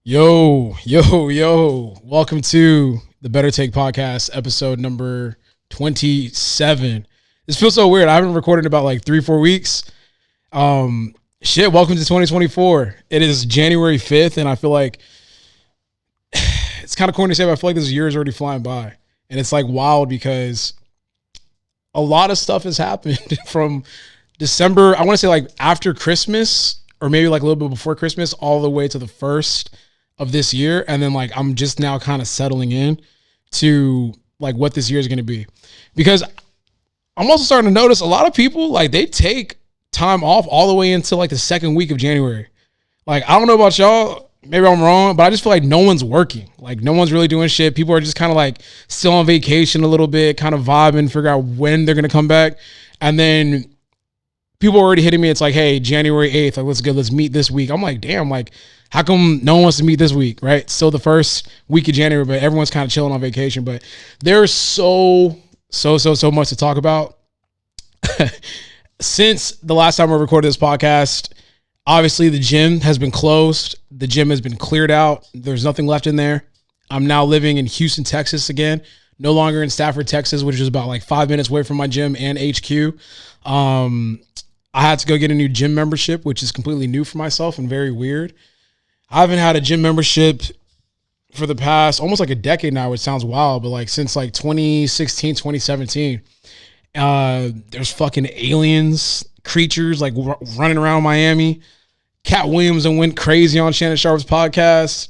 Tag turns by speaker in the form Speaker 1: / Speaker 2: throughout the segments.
Speaker 1: Yo. Welcome to the Better Take Podcast, episode number 27. This feels so weird. I haven't recorded in about like 3-4 weeks. Welcome to 2024. It is January 5th, and I feel like it's kind of corny to say, but I feel like this year is already flying by. And it's like wild because a lot of stuff has happened from December, I want to say like after Christmas, or maybe like a little bit before Christmas, all the way to the first of this year. And then like I'm just now kind of settling in to like what this year is going to be, because I'm also starting to notice a lot of people, like, they take time off all the way into like the second week of January. Like, I don't know about y'all, maybe I'm wrong, but I just feel like no one's working. Like, no one's really doing shit. People are just kind of like still on vacation a little bit, kind of vibing, figure out when they're going to come back. And then people are already hitting me. It's like, hey, January 8th, like, let's meet this week. I'm like, damn, like, how come no one wants to meet this week, right? It's still the first week of January, but everyone's kind of chilling on vacation. But there's so much to talk about. Since the last time I recorded this podcast, obviously the gym has been closed. The gym has been cleared out. There's nothing left in there. I'm now living in Houston, Texas again, no longer in Stafford, Texas, which is about like 5 minutes away from my gym and HQ. I had to go get a new gym membership, which is completely new for myself and very weird. I haven't had a gym membership for the past almost like a decade now, which sounds wild, but like since like 2016, 2017. There's fucking aliens, creatures like running around Miami. Katt Williams and went crazy on Shannon Sharp's podcast.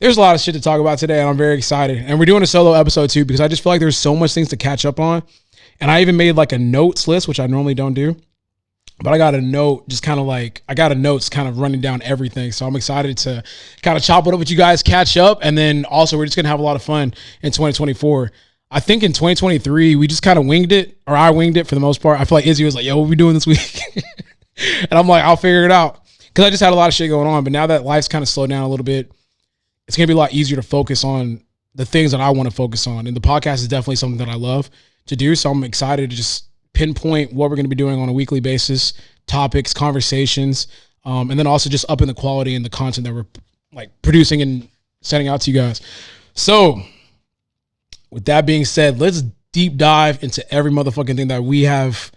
Speaker 1: There's a lot of shit to talk about today, and I'm very excited. And we're doing a solo episode too, because I just feel like there's so much things to catch up on. And I even made like a notes list, which I normally don't do. But I got a note, notes kind of running down everything. So I'm excited to kind of chop it up with you guys, catch up. And then also we're just going to have a lot of fun in 2024. I think in 2023, we just kind of winged it, or I winged it for the most part. I feel like Izzy was like, yo, what we doing this week? And I'm like, I'll figure it out. Because I just had a lot of shit going on. But now that life's kind of slowed down a little bit, it's going to be a lot easier to focus on the things that I want to focus on. And the podcast is definitely something that I love to do. So I'm excited to just pinpoint what we're going to be doing on a weekly basis, topics, conversations, and then also just upping the quality and the content that we're like producing and sending out to you guys. So with that being said, let's deep dive into every motherfucking thing that we have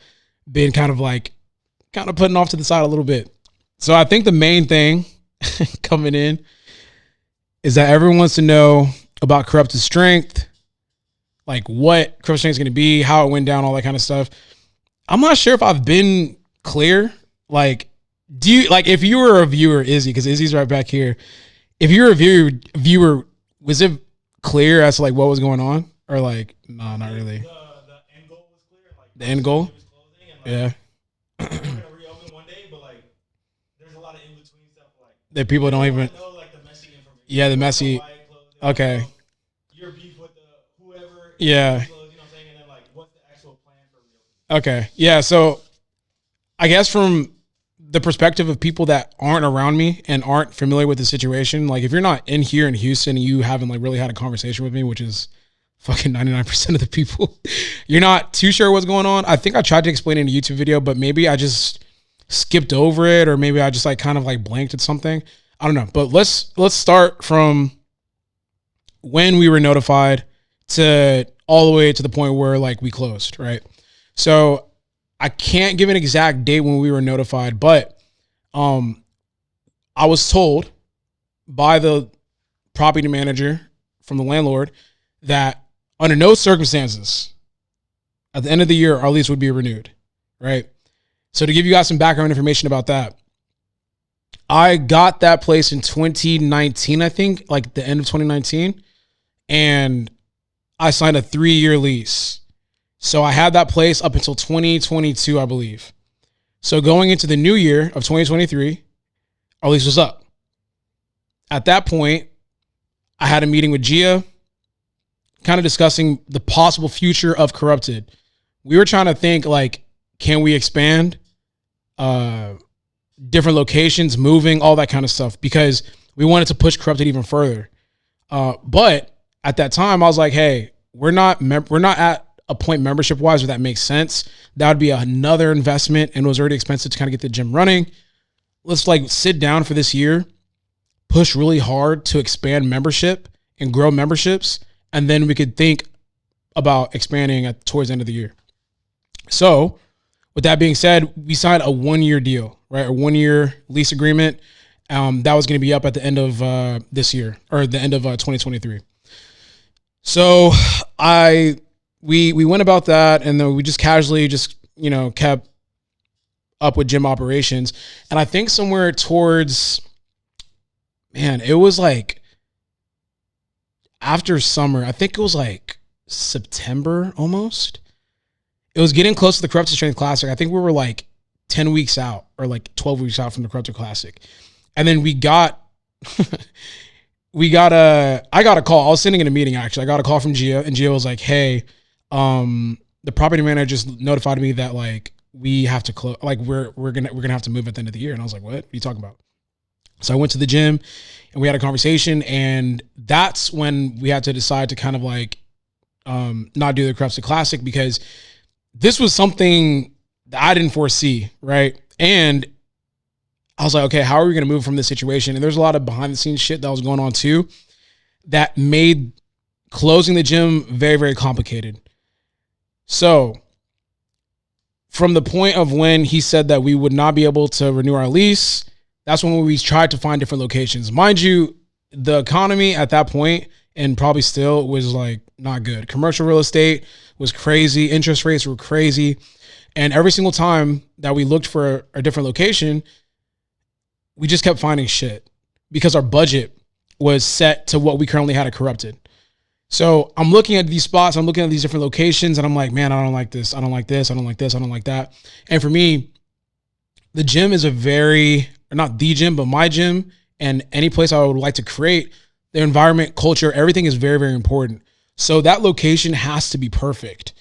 Speaker 1: been kind of putting off to the side a little bit. So I think the main thing coming in is that everyone wants to know about corrupted strength, like what corrupted strength is going to be, how it went down, all that kind of stuff. I'm not sure if I've been clear. Like, if you were a viewer, Izzy, because Izzy's right back here. If you're a viewer, was it clear as to like what was going on, or like, no, not really? The end goal was clear. Like the end goal. Was closing and, like, yeah. We're gonna reopen one day, but like, there's a lot of in between stuff like that people don't even know, like the messy information. Yeah, the messy. Okay. Your beef with whoever. Yeah. Okay. Yeah. So I guess from the perspective of people that aren't around me and aren't familiar with the situation, like if you're not in here in Houston and you haven't like really had a conversation with me, which is fucking 99% of the people, you're not too sure what's going on. I think I tried to explain it in a YouTube video, but maybe I just skipped over it, or maybe I just like kind of like blanked at something. I don't know. But let's start from when we were notified to all the way to the point where like we closed, right? So I can't give an exact date when we were notified, but I was told by the property manager from the landlord that under no circumstances at the end of the year, our lease would be renewed, right? So to give you guys some background information about that, I got that place in 2019, I think, like the end of 2019, and I signed a 3-year lease. So I had that place up until 2022, I believe. So going into the new year of 2023, our lease was up. At that point, I had a meeting with Gia, kind of discussing the possible future of Corrupted. We were trying to think like, can we expand, different locations, moving, all that kind of stuff, because we wanted to push Corrupted even further. But at that time, I was like, hey, we're not at a point membership wise where that makes sense. That would be another investment, and it was already expensive to kind of get the gym running. Let's like sit down for this year, push really hard to expand membership and grow memberships. And then we could think about expanding towards the end of the year. So with that being said, we signed a 1-year deal, right? A 1-year lease agreement. That was going to be up at the end of this year, or the end of 2023. So we went about that, and then we just casually kept up with gym operations. And I think somewhere towards, it was like after summer, I think it was like September almost. It was getting close to the Corrupted Strength Classic. I think we were like 10 weeks out or like 12 weeks out from the Corrupted Classic. And then I got a call. I was sitting in a meeting, actually. I got a call from Gia, and Gia was like, hey, the property manager just notified me that like we have to close, like we're gonna have to move at the end of the year. And I was like, what are you talking about? So I went to the gym and we had a conversation, and that's when we had to decide to kind of like not do the Corrupted Classic, because this was something that I didn't foresee, right? And I was like, okay, how are we going to move from this situation? And there's a lot of behind the scenes shit that was going on too that made closing the gym very, very complicated. So from the point of when he said that we would not be able to renew our lease, that's when we tried to find different locations. Mind you, the economy at that point, and probably still, was like not good. Commercial real estate was crazy. Interest rates were crazy. And every single time that we looked for a different location, we just kept finding shit because our budget was set to what we currently had at Corrupted. So I'm looking at these spots, I'm looking at these different locations, and I'm like, man, I don't like this. I don't like this. I don't like this. I don't like that. And for me, the gym is not the gym, but my gym, and any place I would like to create, the environment, culture, everything is very, very important. So that location has to be perfect.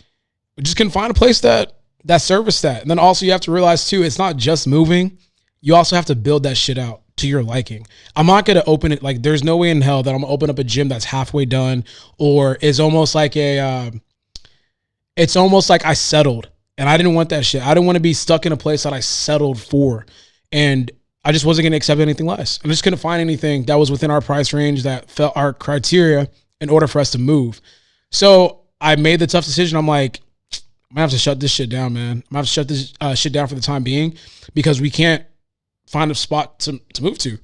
Speaker 1: We just couldn't find a place that serviced that. And then also you have to realize too, it's not just moving. You also have to build that shit out to your liking. I'm not going to open it. Like, there's no way in hell that I'm going to open up a gym that's halfway done, or is almost like it's almost like I settled, and I didn't want that shit. I didn't want to be stuck in a place that I settled for. And I just wasn't going to accept anything less. I just couldn't find anything that was within our price range that felt our criteria in order for us to move. So I made the tough decision. I'm like, I'm gonna have to shut this shit down, man. I'm gonna have to shut this shit down for the time being, because we can't find a spot to move to.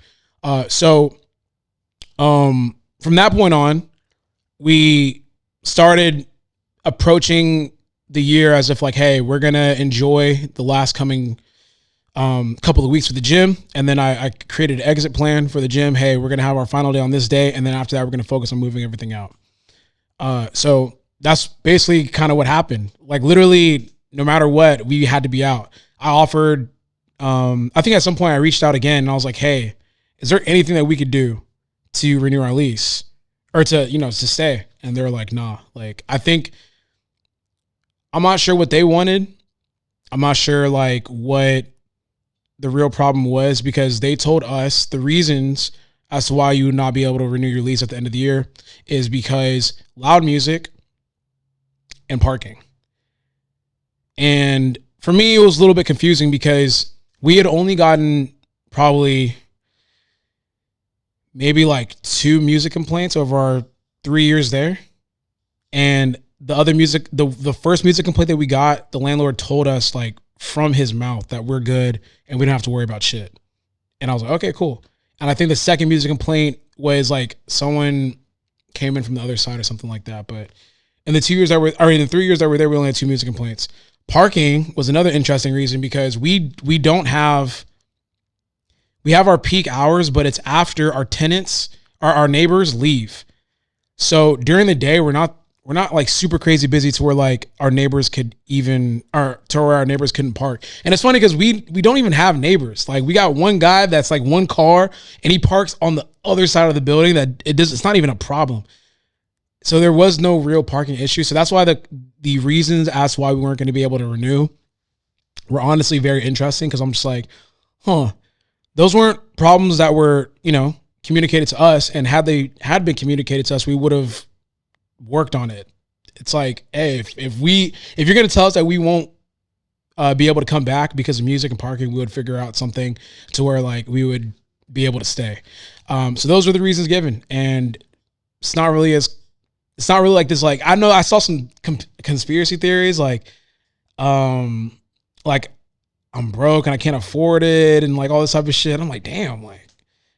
Speaker 1: So from that point on, we started approaching the year as if like, hey, we're gonna enjoy the last coming couple of weeks with the gym. And then I created an exit plan for the gym. Hey, we're gonna have our final day on this day, and then after that, we're gonna focus on moving everything out. So that's basically kind of what happened. Like, literally, no matter what, we had to be out. I offered, I think at some point I reached out again, and I was like, hey, is there anything that we could do to renew our lease, or to stay? And they're like, nah. Like, I'm not sure what they wanted. I'm not sure like what the real problem was, because they told us the reasons as to why you would not be able to renew your lease at the end of the year is because loud music and parking. And for me, it was a little bit confusing because we had only gotten probably maybe like 2 music complaints over our 3 years there. And the first music complaint that we got, the landlord told us like from his mouth that we're good and we don't have to worry about shit. And I was like, okay, cool. And I think the second music complaint was like someone came in from the other side or something like that. But in the 3 years that we're there, we only had 2 music complaints. Parking was another interesting reason, because we have our peak hours, but it's after our tenants, our neighbors leave. So during the day, we're not like super crazy busy to where like our neighbors could even, or to where our neighbors couldn't park. And it's funny because we don't even have neighbors. Like, we got one guy that's like one car, and he parks on the other side of the building that it's not even a problem. So there was no real parking issue. So that's why the reasons as to why we weren't going to be able to renew were honestly very interesting, because I'm just like, those weren't problems that were, communicated to us. And had they been communicated to us, we would have worked on it. It's like, hey, if you're going to tell us that we won't be able to come back because of music and parking, we would figure out something to where like we would be able to stay. So those were the reasons given. And it's not really like this, like, I know I saw some conspiracy theories, like I'm broke and I can't afford it and like all this type of shit. I'm like, damn, like,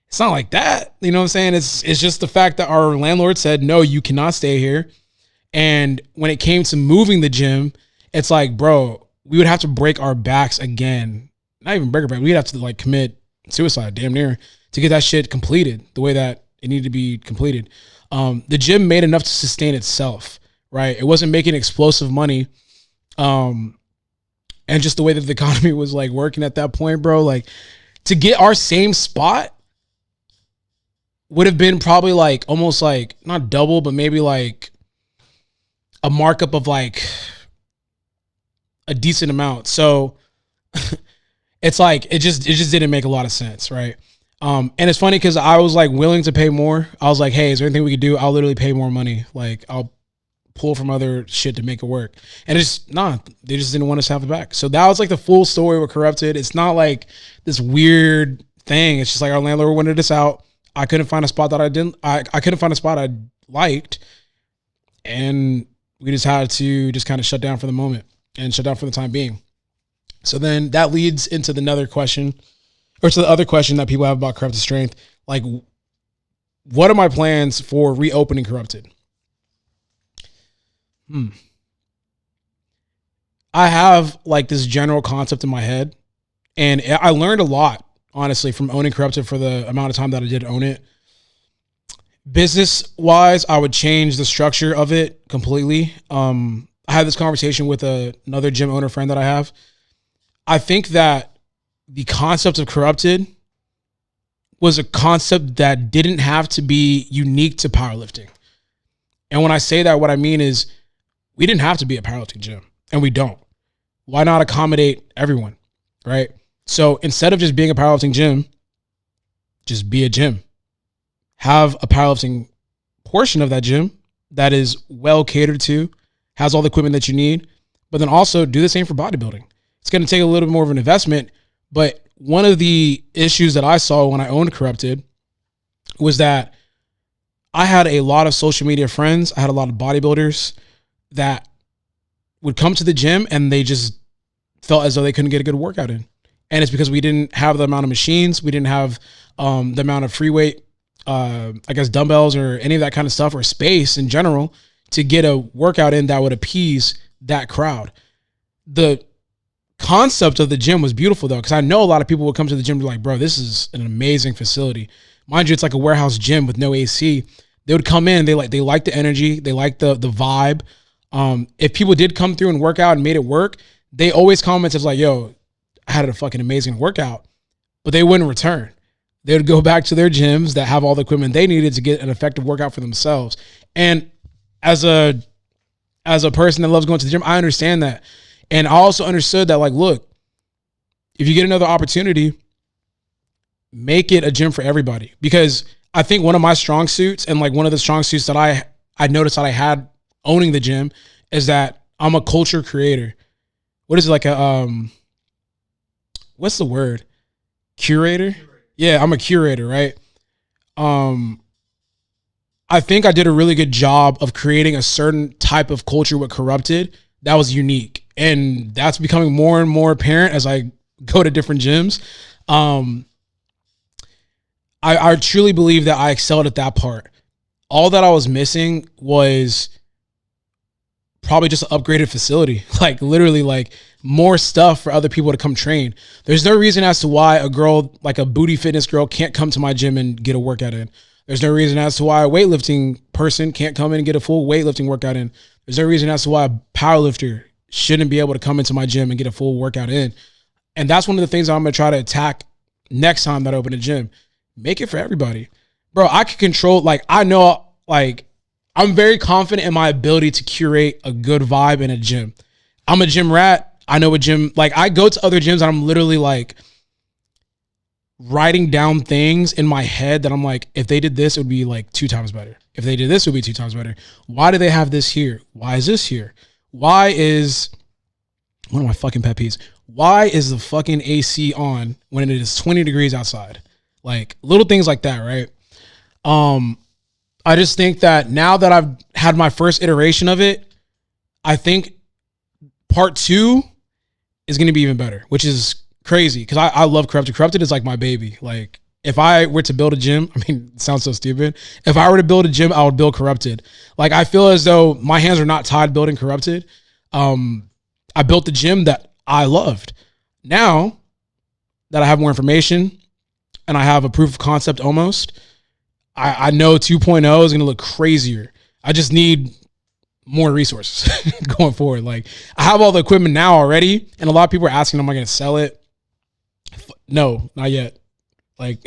Speaker 1: it's not like that. You know what I'm saying? It's just the fact that our landlord said, no, you cannot stay here. And when it came to moving the gym, it's like, bro, we would have to break our backs again. Not even break our back. We'd have to like commit suicide damn near to get that shit completed the way that it needed to be completed. The gym made enough to sustain itself, right? It wasn't making explosive money. And just the way that the economy was like working at that point, bro, like to get our same spot would have been probably like almost like not double, but maybe like a markup of like a decent amount. So it's like, it just didn't make a lot of sense. Right. And it's funny because I was like willing to pay more. I was like, hey, is there anything we could do? I'll literally pay more money. Like I'll pull from other shit to make it work. And it's they just didn't want us to have it back. So that was like the full story with Corrupted. It's not like this weird thing. It's just like our landlord wanted us out. I couldn't find a spot that I couldn't find a spot I liked. And we just had to just kind of shut down for the moment and shut down for the time being. So then that leads into the other question that people have about Corrupted Strength. Like, what are my plans for reopening Corrupted? I have like this general concept in my head, and I learned a lot, honestly, from owning Corrupted for the amount of time that I did own it. Business wise, I would change the structure of it completely. I had this conversation with another gym owner friend that I have. I think that the concept of Corrupted was a concept that didn't have to be unique to powerlifting. And when I say that, what I mean is we didn't have to be a powerlifting gym, and we don't. Why not accommodate everyone, right? So instead of just being a powerlifting gym, just be a gym. Have a powerlifting portion of that gym that is well catered to, has all the equipment that you need, but then also do the same for bodybuilding. It's going to take a little bit more of an investment, but one of the issues that I saw when I owned Corrupted was that I had a lot of social media friends. I had a lot of bodybuilders that would come to the gym and they just felt as though they couldn't get a good workout in. And it's because we didn't have the amount of machines. We didn't have the amount of free weight, dumbbells or any of that kind of stuff, or space in general to get a workout in that would appease that crowd. The concept of the gym was beautiful though, because I know a lot of people would come to the gym and be like, bro, this is an amazing facility. Mind you, it's like a warehouse gym with no AC. They would come in, they like the energy, they like the vibe. If people did come through and work out and made it work, they always commented like, yo, I had a fucking amazing workout, but they wouldn't return. They would go back to their gyms that have all the equipment they needed to get an effective workout for themselves. And as a person that loves going to the gym, I understand that. And I also understood that, like, look, if you get another opportunity, make it a gym for everybody. Because I think one of my strong suits, and like one of the strong suits that I noticed that I had owning the gym, is that I'm a culture creator. What is it, like a what's the word? Curator? Yeah, I'm a curator, right? I think I did a really good job of creating a certain type of culture with Corrupted that was unique. And that's becoming more and more apparent as I go to different gyms. I truly believe that I excelled at that part. All that I was missing was probably just an upgraded facility, like literally like more stuff for other people to come train. There's no reason as to why a girl, like a booty fitness girl, can't come to my gym and get a workout in. There's no reason as to why a weightlifting person can't come in and get a full weightlifting workout in. There's no reason as to why a powerlifter shouldn't be able to come into my gym and get a full workout in. And that's one of the things I'm going to try to attack next time that I open a gym. Make it for everybody. Bro, I can control, like, I know, like, I'm very confident in my ability to curate a good vibe in a gym. I'm a gym rat. I know a gym, like, I go to other gyms and I'm literally like writing down things in my head that I'm like, if they did this, it would be like 2 times better. If they did this, it would be 2 times better. Why do they have this here? Why is this here? Why is, one of my fucking pet peeves, why is the fucking AC on when it is 20 degrees outside? Like little things like that, right? I just think that now that I've had my first iteration of it, I think part 2 is going to be even better, which is crazy because I love Corrupted. Corrupted is like my baby. Like if I were to build a gym, I mean, it sounds so stupid. If I were to build a gym, I would build Corrupted. Like I feel as though my hands are not tied building Corrupted. I built the gym that I loved. Now that I have more information and I have a proof of concept almost, I know 2.0 is going to look crazier. I just need more resources going forward. Like I have all the equipment now already, and a lot of people are asking, am I going to sell it? No, not yet. Like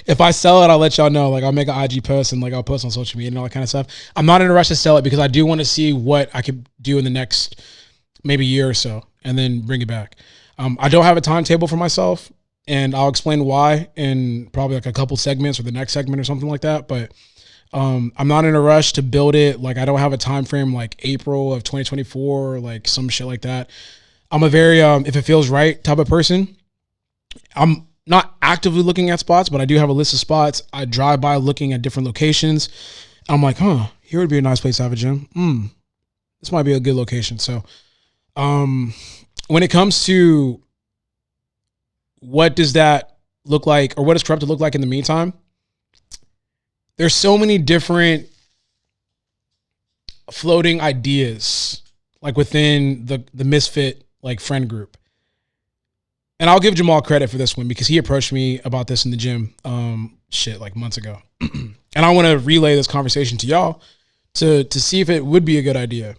Speaker 1: if I sell it, I'll let y'all know. Like I'll make an IG post and like I'll post on social media and all that kind of stuff. I'm not in a rush to sell it because I do want to see what I could do in the next maybe year or so and then bring it back. I don't have a timetable for myself, and I'll explain why in probably like a couple segments or the next segment or something like that. But I'm not in a rush to build it. Like I don't have a time frame like April of 2024 or like some shit like that. I'm a very if it feels right type of person. I'm not actively looking at spots, but I do have a list of spots. I drive by looking at different locations. I'm like, here would be a nice place to have a gym. This might be a good location. So when it comes to what does that look like, or what does Corrupted look like in the meantime, there's so many different floating ideas like within the Misfit like friend group. And I'll give Jamal credit for this one because he approached me about this in the gym like months ago. And I want to relay this conversation to y'all to see if it would be a good idea.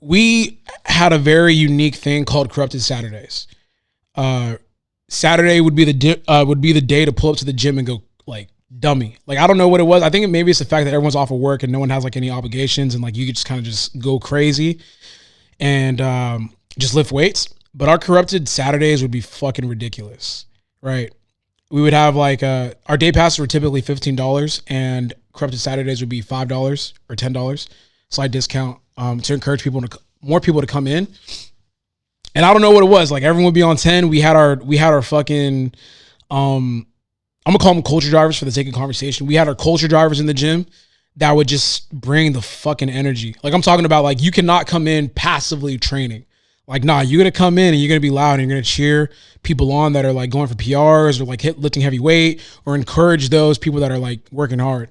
Speaker 1: We had a very unique thing called Corrupted Saturdays. Saturday would be the day to pull up to the gym and go like dummy. Like I don't know what it was. I think maybe it's the fact that everyone's off of work and no one has like any obligations and like you could just kind of just go crazy and just lift weights. But our Corrupted Saturdays would be fucking ridiculous, right? We would have like our day passes were typically $15 and Corrupted Saturdays would be $5 or $10, slight discount to encourage more people to come in. And I don't know what it was. Like everyone would be on 10. We had our fucking I'm gonna call them culture drivers for the sake of conversation. We had our culture drivers in the gym that would just bring the fucking energy. Like I'm talking about like you cannot come in passively training. Like, nah, you're going to come in and you're going to be loud and you're going to cheer people on that are like going for PRs or like lifting heavy weight or encourage those people that are like working hard.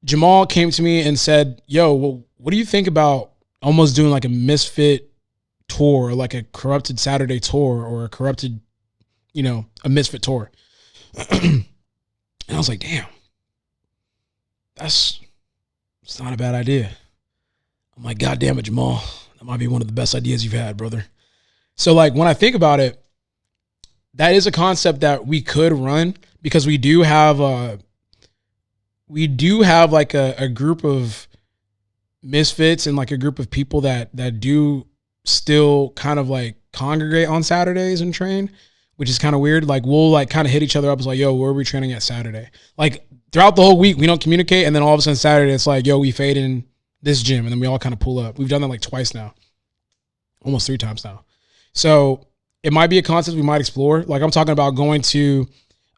Speaker 1: Jamal came to me and said, yo, well, what do you think about almost doing like a Misfit tour or like a Corrupted Saturday tour or a Corrupted, a Misfit tour? And I was like, damn, it's not a bad idea. I'm like, God damn it, Jamal. That might be one of the best ideas you've had, brother. So like when I think about it, that is a concept that we could run because we do have like a group of misfits and like a group of people that do still kind of like congregate on Saturdays and train, which is kind of weird. Like we'll like kind of hit each other up. It's like, yo, where are we training at Saturday? Like throughout the whole week, we don't communicate. And then all of a sudden Saturday, it's like, yo, we fade in this gym. And then we all kind of pull up. We've done that like twice now, almost 3 times now. So it might be a concept we might explore. Like I'm talking about going to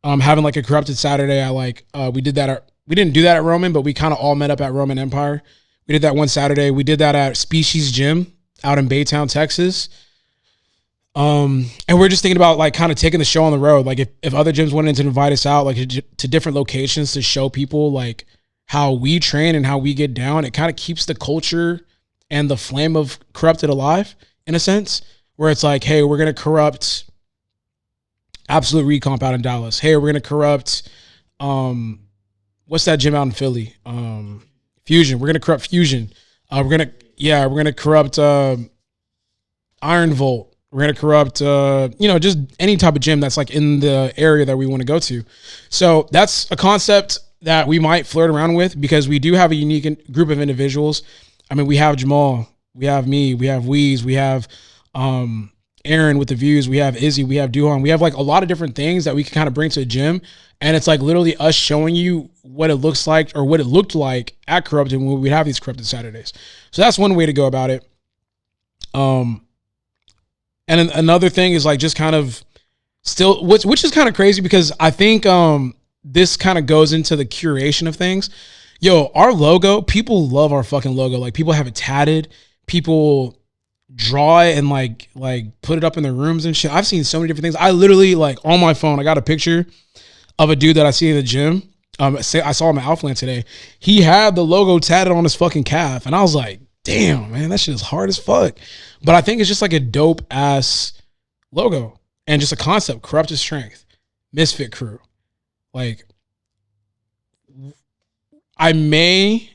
Speaker 1: having like a Corrupted Saturday. We didn't do that at Roman, but we kind of all met up at Roman Empire. We did that one Saturday. We did that at Species Gym out in Baytown, Texas. And we're just thinking about like kind of taking the show on the road. Like if other gyms wanted to invite us out, like to different locations to show people like how we train and how we get down, it kind of keeps the culture and the flame of Corrupted alive in a sense, where it's like, hey, we're going to corrupt Absolute Recomp out in Dallas. Hey, we're going to corrupt, what's that gym out in Philly? Fusion. We're going to corrupt Fusion. We're going to corrupt Iron Volt. We're going to corrupt, just any type of gym that's like in the area that we want to go to. So that's a concept that we might flirt around with because we do have a unique group of individuals. I mean, we have Jamal, we have me, we have Weez, we have Aaron with the views, we have Izzy, we have Duhan. We have like a lot of different things that we can kind of bring to the gym. And it's like literally us showing you what it looks like or what it looked like at Corrupted when we have these Corrupted Saturdays. So that's one way to go about it. And another thing is like just kind of still, which is kind of crazy because I think this kind of goes into the curation of things. Yo, our logo, people love our fucking logo. Like people have it tatted, people draw it and like put it up in their rooms and shit. I've seen so many different things. I literally like on my phone, I got a picture of a dude that I see in the gym. I saw him at Outland today. He had the logo tatted on his fucking calf, and I was like, damn, man, that shit is hard as fuck. But I think it's just like a dope ass logo and just a concept. Corrupted Strength, Misfit Crew. Like, I may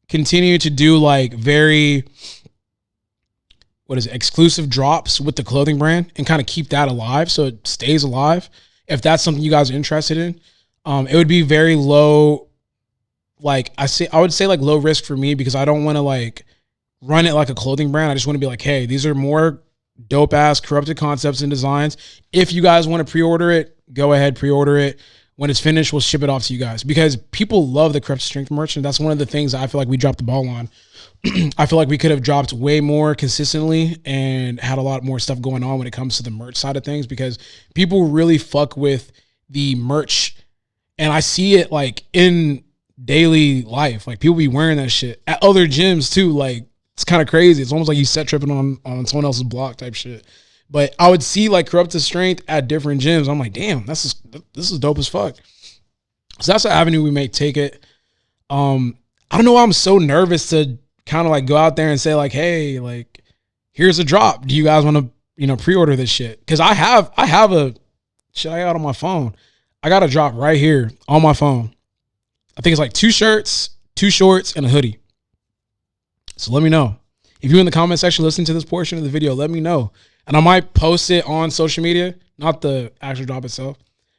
Speaker 1: continue to do like very, exclusive drops with the clothing brand and kind of keep that alive so it stays alive. If that's something you guys are interested in, it would be very low. Like I would say like low risk for me because I don't want to like run it like a clothing brand. I just want to be like, hey, these are more dope ass corrupted concepts and designs. If you guys want to pre-order it, go ahead, pre-order it. When it's finished, we'll ship it off to you guys because people love the Corrupted Strength merch. And that's one of the things I feel like we dropped the ball on. I feel like we could have dropped way more consistently and had a lot more stuff going on when it comes to the merch side of things because people really fuck with the merch. And I see it like in daily life. Like people be wearing that shit at other gyms too. Like it's kind of crazy. It's almost like you set tripping on someone else's block type shit. But I would see like Corrupted Strength at different gyms. I'm like, damn, this is dope as fuck. So that's the avenue we may take it. I don't know why I'm so nervous to kind of like go out there and say like, hey, like here's a drop. Do you guys want to, pre-order this shit? Because I have a shit I got on my phone. I got a drop right here on my phone. I think it's like 2 shirts, 2 shorts, and a hoodie. So let me know. If you're in the comment section listening to this portion of the video, let me know. And I might post it on social media, not the actual drop itself,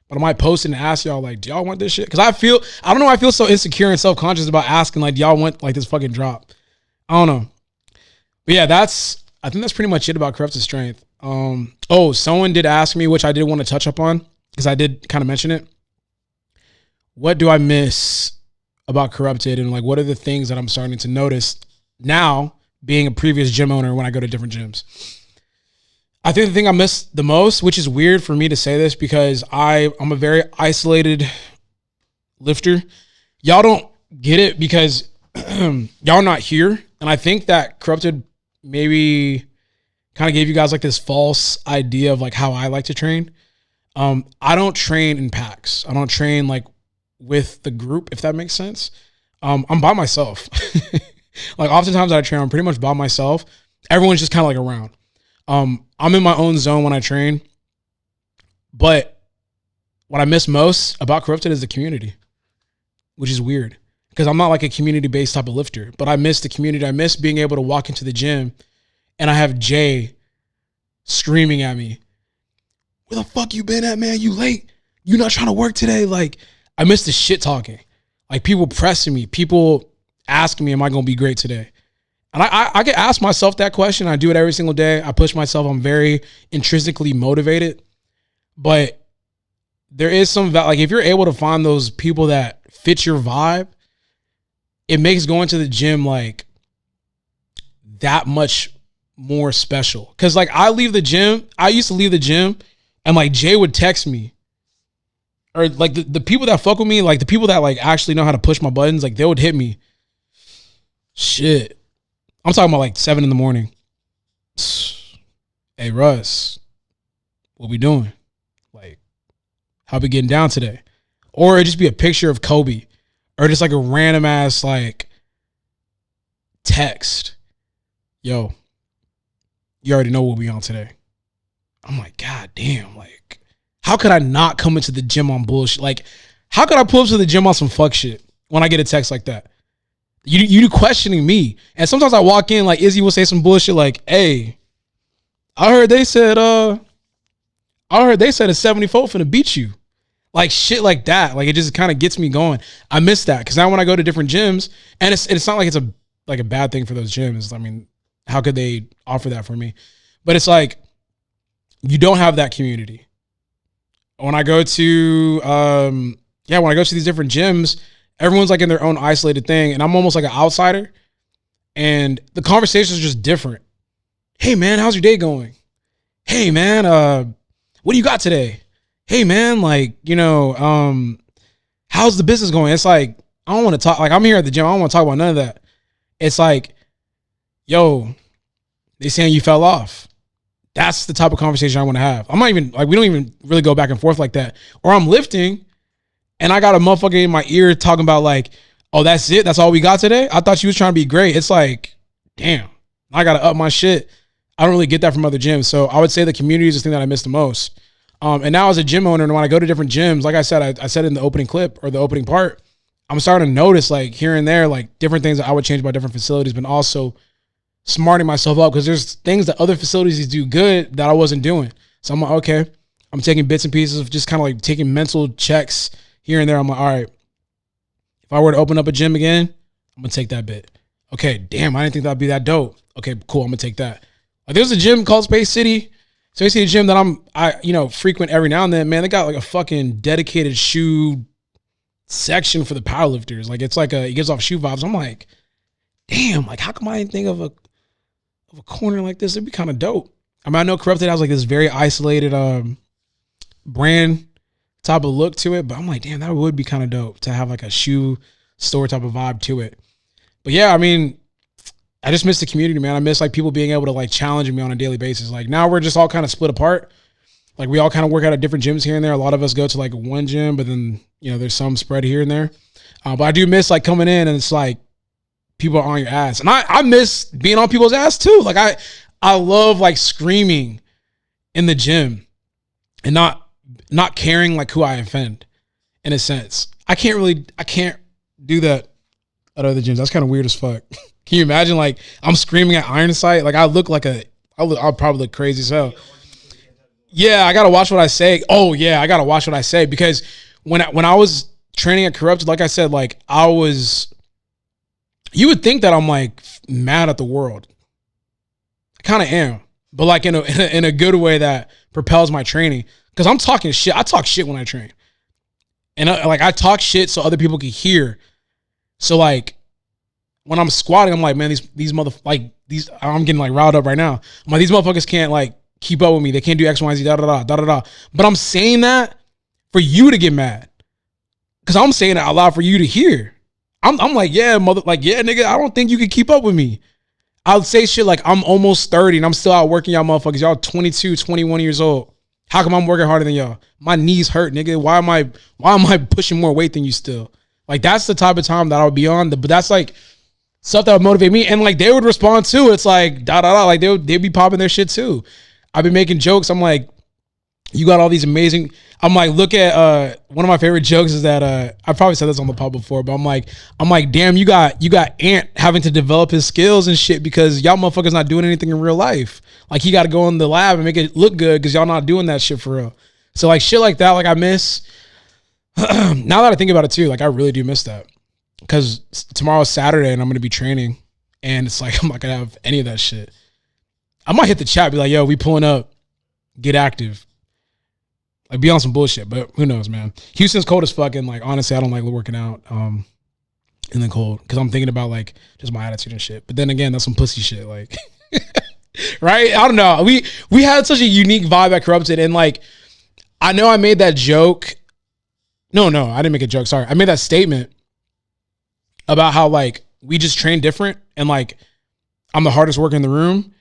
Speaker 1: but I might post it and ask y'all, like, do y'all want this shit? Because I don't know, I feel so insecure and self-conscious about asking, like, do y'all want, like, this fucking drop? I don't know. But yeah, I think that's pretty much it about Corrupted Strength. Someone did ask me, which I did want to touch up on, because I did kind of mention it. What do I miss about Corrupted? And, like, what are the things that I'm starting to notice now, being a previous gym owner when I go to different gyms? I think the thing I miss the most, which is weird for me to say this because I'm a very isolated lifter. Y'all don't get it because y'all not here. And I think that Corrupted maybe kind of gave you guys like this false idea of like how I like to train. I don't train in packs. I don't train like with the group, if that makes sense. I'm by myself. Like oftentimes I train, I'm pretty much by myself. Everyone's just kind of like around. I'm in my own zone when I train, but what I miss most about Corrupted is the community, which is weird because I'm not like a community-based type of lifter, but I miss the community. I miss being able to walk into the gym and I have Jay screaming at me, where the fuck you been at, man? You late? You not trying to work today? Like, I miss the shit talking. Like people pressing me, people asking me, am I going to be great today? And I get asked myself that question. I do it every single day. I push myself. I'm very intrinsically motivated. But there is some, like if you're able to find those people that fit your vibe, it makes going to the gym like that much more special. Because like I used to leave the gym and like Jay would text me. Or like the people that fuck with me, like the people that like actually know how to push my buttons, like they would hit me. Shit. I'm talking about like 7 a.m. Hey, Russ, what we doing? Like, how we getting down today? Or it'd just be a picture of Kobe or just like a random ass like text. Yo, you already know what we on today. I'm like, God damn, like, how could I not come into the gym on bullshit? Like, how could I pull up to the gym on some fuck shit when I get a text like that? You questioning me. And sometimes I walk in, like Izzy will say some bullshit like, hey, I heard they said a 74 finna beat you. Like shit like that. Like it just kind of gets me going. I miss that. Because now when I go to different gyms, and it's not like it's a bad thing for those gyms. I mean, how could they offer that for me? But it's like, you don't have that community. When I go to these different gyms, everyone's like in their own isolated thing, and I'm almost like an outsider. And the conversations are just different. Hey man, how's your day going? hey man, what do you got today? Hey man, like, how's the business going? It's like, I don't want to talk. Like, I'm here at the gym. I don't want to talk about none of that. It's like, yo, they saying you fell off. That's the type of conversation I want to have. I'm not even like, we don't even really go back and forth like that. Or I'm lifting and I got a motherfucker in my ear talking about like, oh, that's it? That's all we got today? I thought you was trying to be great. It's like, damn, I got to up my shit. I don't really get that from other gyms. So I would say the community is the thing that I miss the most. And now as a gym owner, and when I go to different gyms, like I said, I said in the opening clip or the opening part, I'm starting to notice like here and there, like different things that I would change about different facilities, but also smarting myself up because there's things that other facilities do good that I wasn't doing. So I'm like, okay, I'm taking bits and pieces of just kind of like taking mental checks here and there. I'm like, all right, if I were to open up a gym again, I'm going to take that bit. Okay, damn, I didn't think that'd be that dope. Okay, cool, I'm going to take that. Like there's a gym called Space City gym that I frequent every now and then. Man, they got like a fucking dedicated shoe section for the powerlifters. Like it's like it gives off shoe vibes. I'm like, damn, like how come I didn't think of a corner like this? It'd be kind of dope. I mean, I know Corrupted has like this very isolated brand type of look to it, but I'm like, damn, that would be kind of dope to have like a shoe store type of vibe to it. But yeah, I mean, I just miss the community, man. I miss like people being able to like challenge me on a daily basis. Like now we're just all kind of split apart. Like we all kind of work out at different gyms here and there. A lot of us go to like one gym, but then, there's some spread here and there. But I do miss like coming in and it's like people are on your ass. And I miss being on people's ass too. Like I love like screaming in the gym and not caring like who I offend in a sense. I can't do that at other gyms. That's kind of weird as fuck. Can you imagine like I'm screaming at Iron Sight? Like I'll probably look crazy as hell. Yeah, I gotta watch what I say. Oh yeah, I gotta watch what I say because when I was training at Corrupted, like I said, like you would think that I'm like mad at the world. I kind of am, but like in a good way that propels my training because I'm talking shit. I talk shit when I train, and I talk shit so other people can hear. So like when I'm squatting, I'm like, man, these I'm getting like riled up right now. I'm like, these motherfuckers can't like keep up with me. They can't do X, Y, Z, da da da da da da. But I'm saying that for you to get mad, because I'm saying it out loud for you to hear. I'm like, yeah, yeah, nigga, I don't think you can keep up with me. I'll say shit like I'm almost 30 and I'm still out working y'all motherfuckers. Y'all 22, 21 years old. How come I'm working harder than y'all? My knees hurt, nigga. Why am I pushing more weight than you still? Like that's the type of time that I would be on. But that's like stuff that would motivate me. And like they would respond too. It's like da da da. Like they'd be popping their shit too. I've been making jokes. I'm like, you got all these amazing. I'm like, look at one of my favorite jokes is that I probably said this on the pod before, but I'm like, damn, you got Ant having to develop his skills and shit because y'all motherfuckers not doing anything in real life. Like he got to go in the lab and make it look good because y'all not doing that shit for real. So like shit like that, like I miss. Now that I think about it too, like I really do miss that because tomorrow's Saturday and I'm gonna be training, and it's like I'm not gonna have any of that shit. I might hit the chat, be like, yo, we pulling up, get active. Like be on some bullshit, but who knows, man. Houston's cold as fuck, and like honestly, I don't like working out in the cold because I'm thinking about like just my attitude and shit. But then again, that's some pussy shit, like right? I don't know. We had such a unique vibe at Corrupted, and like I know I made that joke. No, I didn't make a joke. Sorry, I made that statement about how like we just train different, and like I'm the hardest worker in the room,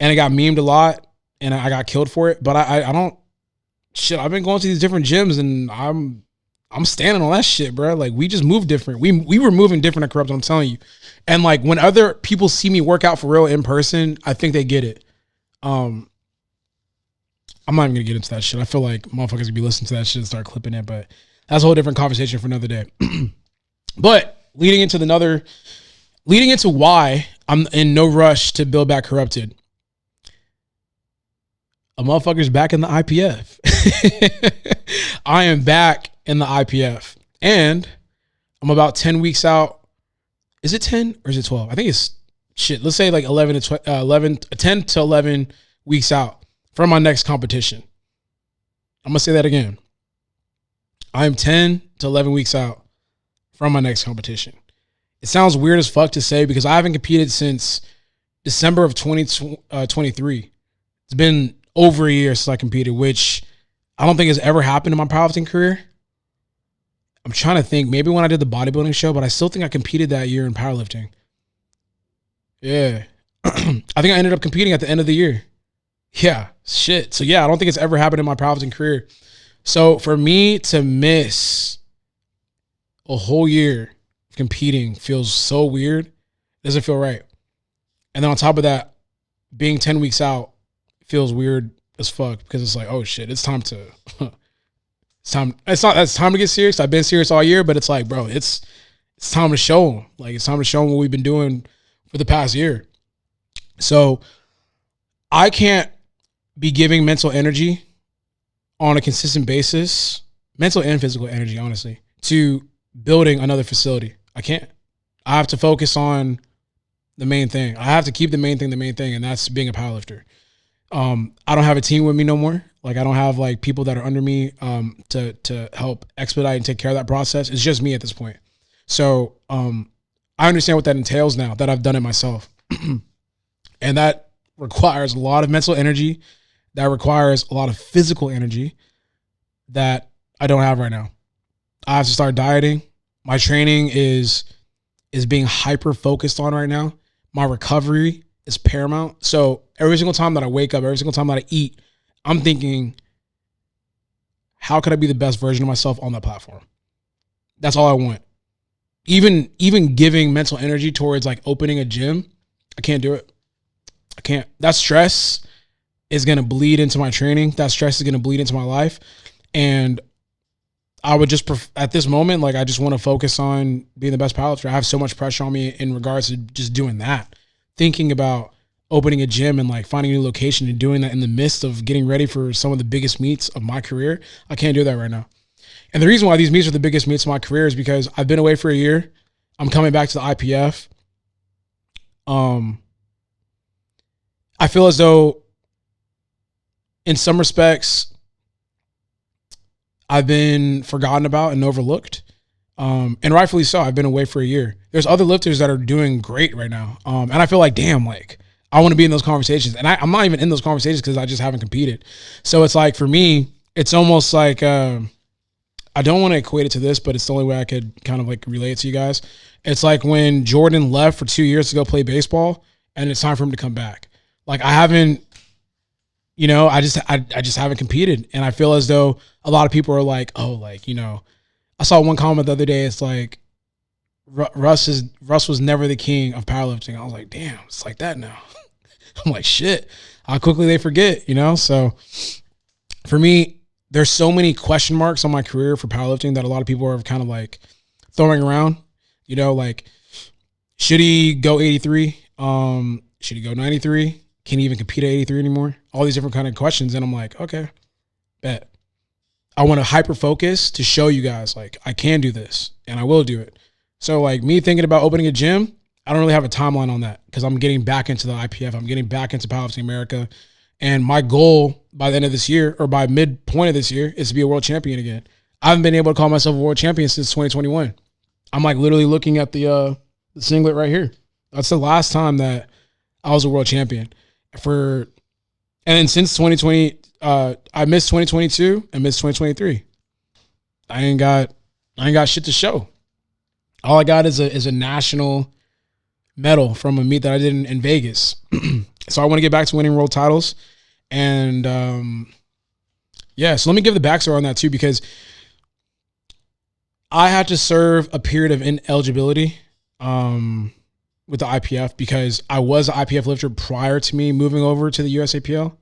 Speaker 1: and it got memed a lot, and I got killed for it. But I don't. Shit, I've been going to these different gyms and I'm standing on that shit, bro. Like we just move different. We were moving different at Corrupt, I'm telling you. And like when other people see me work out for real in person, I think they get it. I'm not even gonna get into that shit. I feel like motherfuckers would be listening to that shit and start clipping it, but that's a whole different conversation for another day. But leading into why I'm in no rush to build back Corrupted. A motherfucker's back in the IPF. I am back in the IPF. And I'm about 10 weeks out. Is it 10 or is it 12? I think it's shit. Let's say like 10 to 11 weeks out from my next competition. I'm going to say that again. I am 10 to 11 weeks out from my next competition. It sounds weird as fuck to say because I haven't competed since December of 2023. It's been over a year since I competed, which I don't think has ever happened in my powerlifting career. I'm trying to think, maybe when I did the bodybuilding show, but I still think I competed that year in powerlifting. Yeah. I think I ended up competing at the end of the year. Yeah, shit. So yeah, I don't think it's ever happened in my powerlifting career. So for me to miss a whole year competing feels so weird. It doesn't feel right. And then on top of that, being 10 weeks out feels weird as fuck because it's like, oh shit, it's time to it's time to get serious. I've been serious all year, but it's like, bro, it's time to show them. Like, it's time to show them what we've been doing for the past year. So I can't be giving mental energy on a consistent basis, mental and physical energy, honestly, to building another facility. I can't. I have to focus on the main thing. I have to keep the main thing, and that's being a powerlifter. I don't have a team with me no more. Like, I don't have like people that are under me to help expedite and take care of that process. It's just me at this point. So I understand what that entails now that I've done it myself. And that requires a lot of mental energy. That requires a lot of physical energy that I don't have right now. I have to start dieting. My training is being hyper focused on right now. My recovery is paramount. So every single time that I wake up, every single time that I eat, I'm thinking, how could I be the best version of myself on that platform? That's all I want. Even giving mental energy towards like opening a gym, I can't do it. I can't. That stress is going to bleed into my training. That stress is going to bleed into my life. And I would just, at this moment, like, I just want to focus on being the best powerlifter. I have so much pressure on me in regards to just doing that. Thinking about opening a gym and like finding a new location and doing that in the midst of getting ready for some of the biggest meets of my career. I can't do that right now. And the reason why these meets are the biggest meets of my career is because I've been away for a year. I'm coming back to the IPF. I feel as though in some respects, I've been forgotten about and overlooked. And rightfully so. I've been away for a year. There's other lifters that are doing great right now. And I feel like, damn, like, I want to be in those conversations. And I'm not even in those conversations because I just haven't competed. So it's like, for me, it's almost like, I don't want to equate it to this, but it's the only way I could kind of like relate it to you guys. It's like when Jordan left for 2 years to go play baseball and it's time for him to come back. Like, I haven't, I just haven't competed. And I feel as though a lot of people are like, oh, like, I saw one comment the other day. It's like, Russ was never the king of powerlifting. I was like, damn, it's like that now. I'm like, shit, how quickly they forget, So for me, there's so many question marks on my career for powerlifting that a lot of people are kind of like throwing around, like, should he go 83? Should he go 93? Can he even compete at 83 anymore? All these different kind of questions. And I'm like, okay, bet. I want to hyper focus to show you guys, like, I can do this and I will do it. So like me thinking about opening a gym, I don't really have a timeline on that because I'm getting back into the IPF. I'm getting back into Powerlifting America. And my goal by the end of this year or by midpoint of this year is to be a world champion again. I haven't been able to call myself a world champion since 2021. I'm like literally looking at the singlet right here. That's the last time that I was a world champion. And then since 2020, I missed 2022 and missed 2023. I ain't got shit to show. All I got is a national medal from a meet that I did in Vegas. So I want to get back to winning world titles. And so let me give the backstory on that too, because I had to serve a period of ineligibility with the IPF because I was an IPF lifter prior to me moving over to the USAPL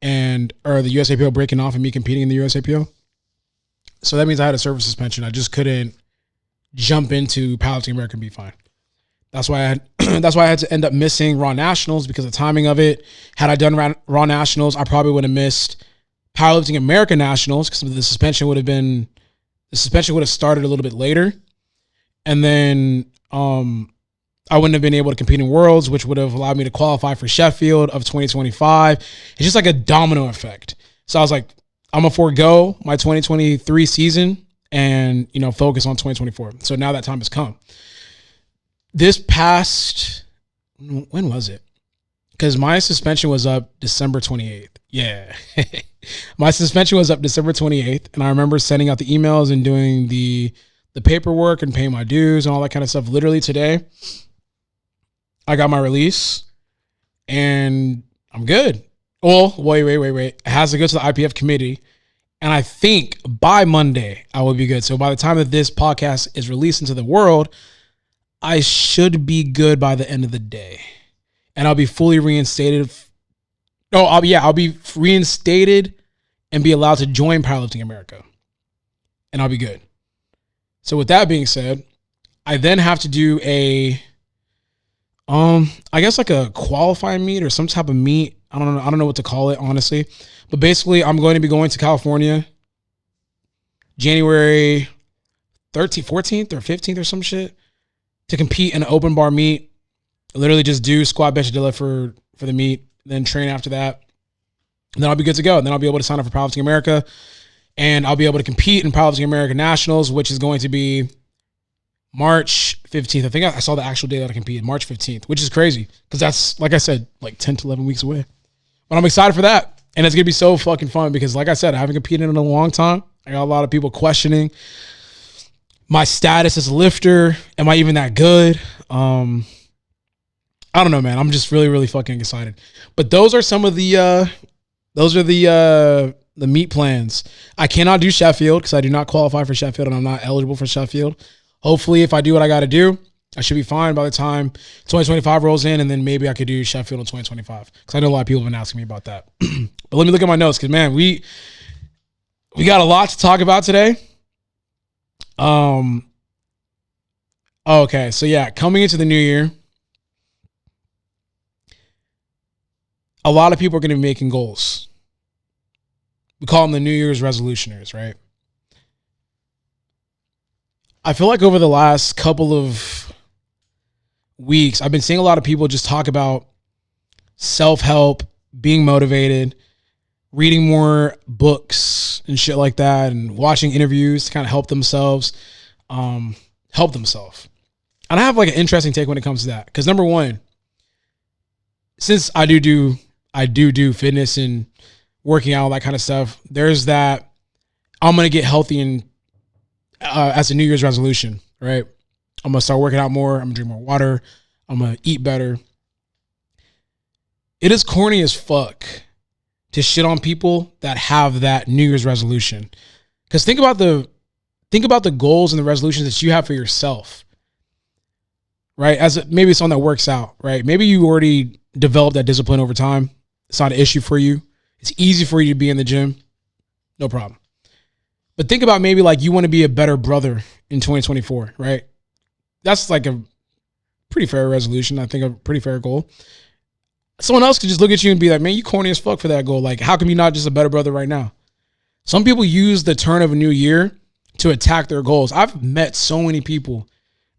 Speaker 1: or the USAPL breaking off and me competing in the USAPL. So that means I had a service suspension. I just couldn't jump into Powerlifting America and be fine. That's why I had to end up missing Raw Nationals because of the timing of it. Had I done Raw Nationals, I probably would have missed Powerlifting America Nationals because the suspension would have started a little bit later. And then I wouldn't have been able to compete in Worlds, which would have allowed me to qualify for Sheffield of 2025. It's just like a domino effect. So I was like, I'm going to forego my 2023 season and, focus on 2024. So now that time has come. This past, when was it? because my suspension was up December 28th. Yeah. My suspension was up December 28th. And I remember sending out the emails and doing the paperwork and paying my dues and all that kind of stuff. Literally today, I got my release and I'm good. Well, wait. It has to go to the IPF committee. And I think by Monday, I will be good. So by the time that this podcast is released into the world, I should be good by the end of the day. And I'll be fully reinstated. I'll be reinstated and be allowed to join Powerlifting America. And I'll be good. So with that being said, I then have to do I guess like a qualifying meet or some type of meet. I don't know what to call it, honestly. But basically, I'm going to be going to California January 13th, 14th or 15th or some shit to compete in an open bar meet. Literally just do squat, bench, and deadlift for the meet, then train after that. And then I'll be good to go. And then I'll be able to sign up for Powerlifting America. And I'll be able to compete in Powerlifting America Nationals, which is going to be March 15th. I think I saw the actual day that I competed, March 15th, which is crazy because that's, like I said, like 10 to 11 weeks away. But I'm excited for that. And it's going to be so fucking fun because, like I said, I haven't competed in a long time. I got a lot of people questioning my status as a lifter. Am I even that good? I don't know, man. I'm just really, really fucking excited. But those are some of the meet plans. I cannot do Sheffield because I do not qualify for Sheffield and I'm not eligible for Sheffield. Hopefully, if I do what I got to do, I should be fine by the time 2025 rolls in, and then maybe I could do Sheffield in 2025 because I know a lot of people have been asking me about that. But let me look at my notes because, man, we got a lot to talk about today. Okay, so yeah, coming into the new year, a lot of people are going to be making goals. We call them the New Year's resolutioners, right? I feel like over the last couple of weeks, I've been seeing a lot of people just talk about self-help, being motivated, reading more books and shit like that, and watching interviews to kind of help themselves, help themselves. And I have like an interesting take when it comes to that. Because number one, since I do fitness and working out, all that kind of stuff, there's that I'm going to get healthy and as a New Year's resolution, right? I'm going to start working out more. I'm going to drink more water. I'm going to eat better. It is corny as fuck to shit on people that have that New Year's resolution. Because think about the goals and the resolutions that you have for yourself, right? Maybe someone that works out, right? Maybe you already developed that discipline over time. It's not an issue for you. It's easy for you to be in the gym. No problem. But think about maybe like you want to be a better brother in 2024, right? That's like a pretty fair resolution. I think a pretty fair goal. Someone else could just look at you and be like, man, you corny as fuck for that goal. Like, how come you not just a better brother right now? Some people use the turn of a new year to attack their goals. I've met so many people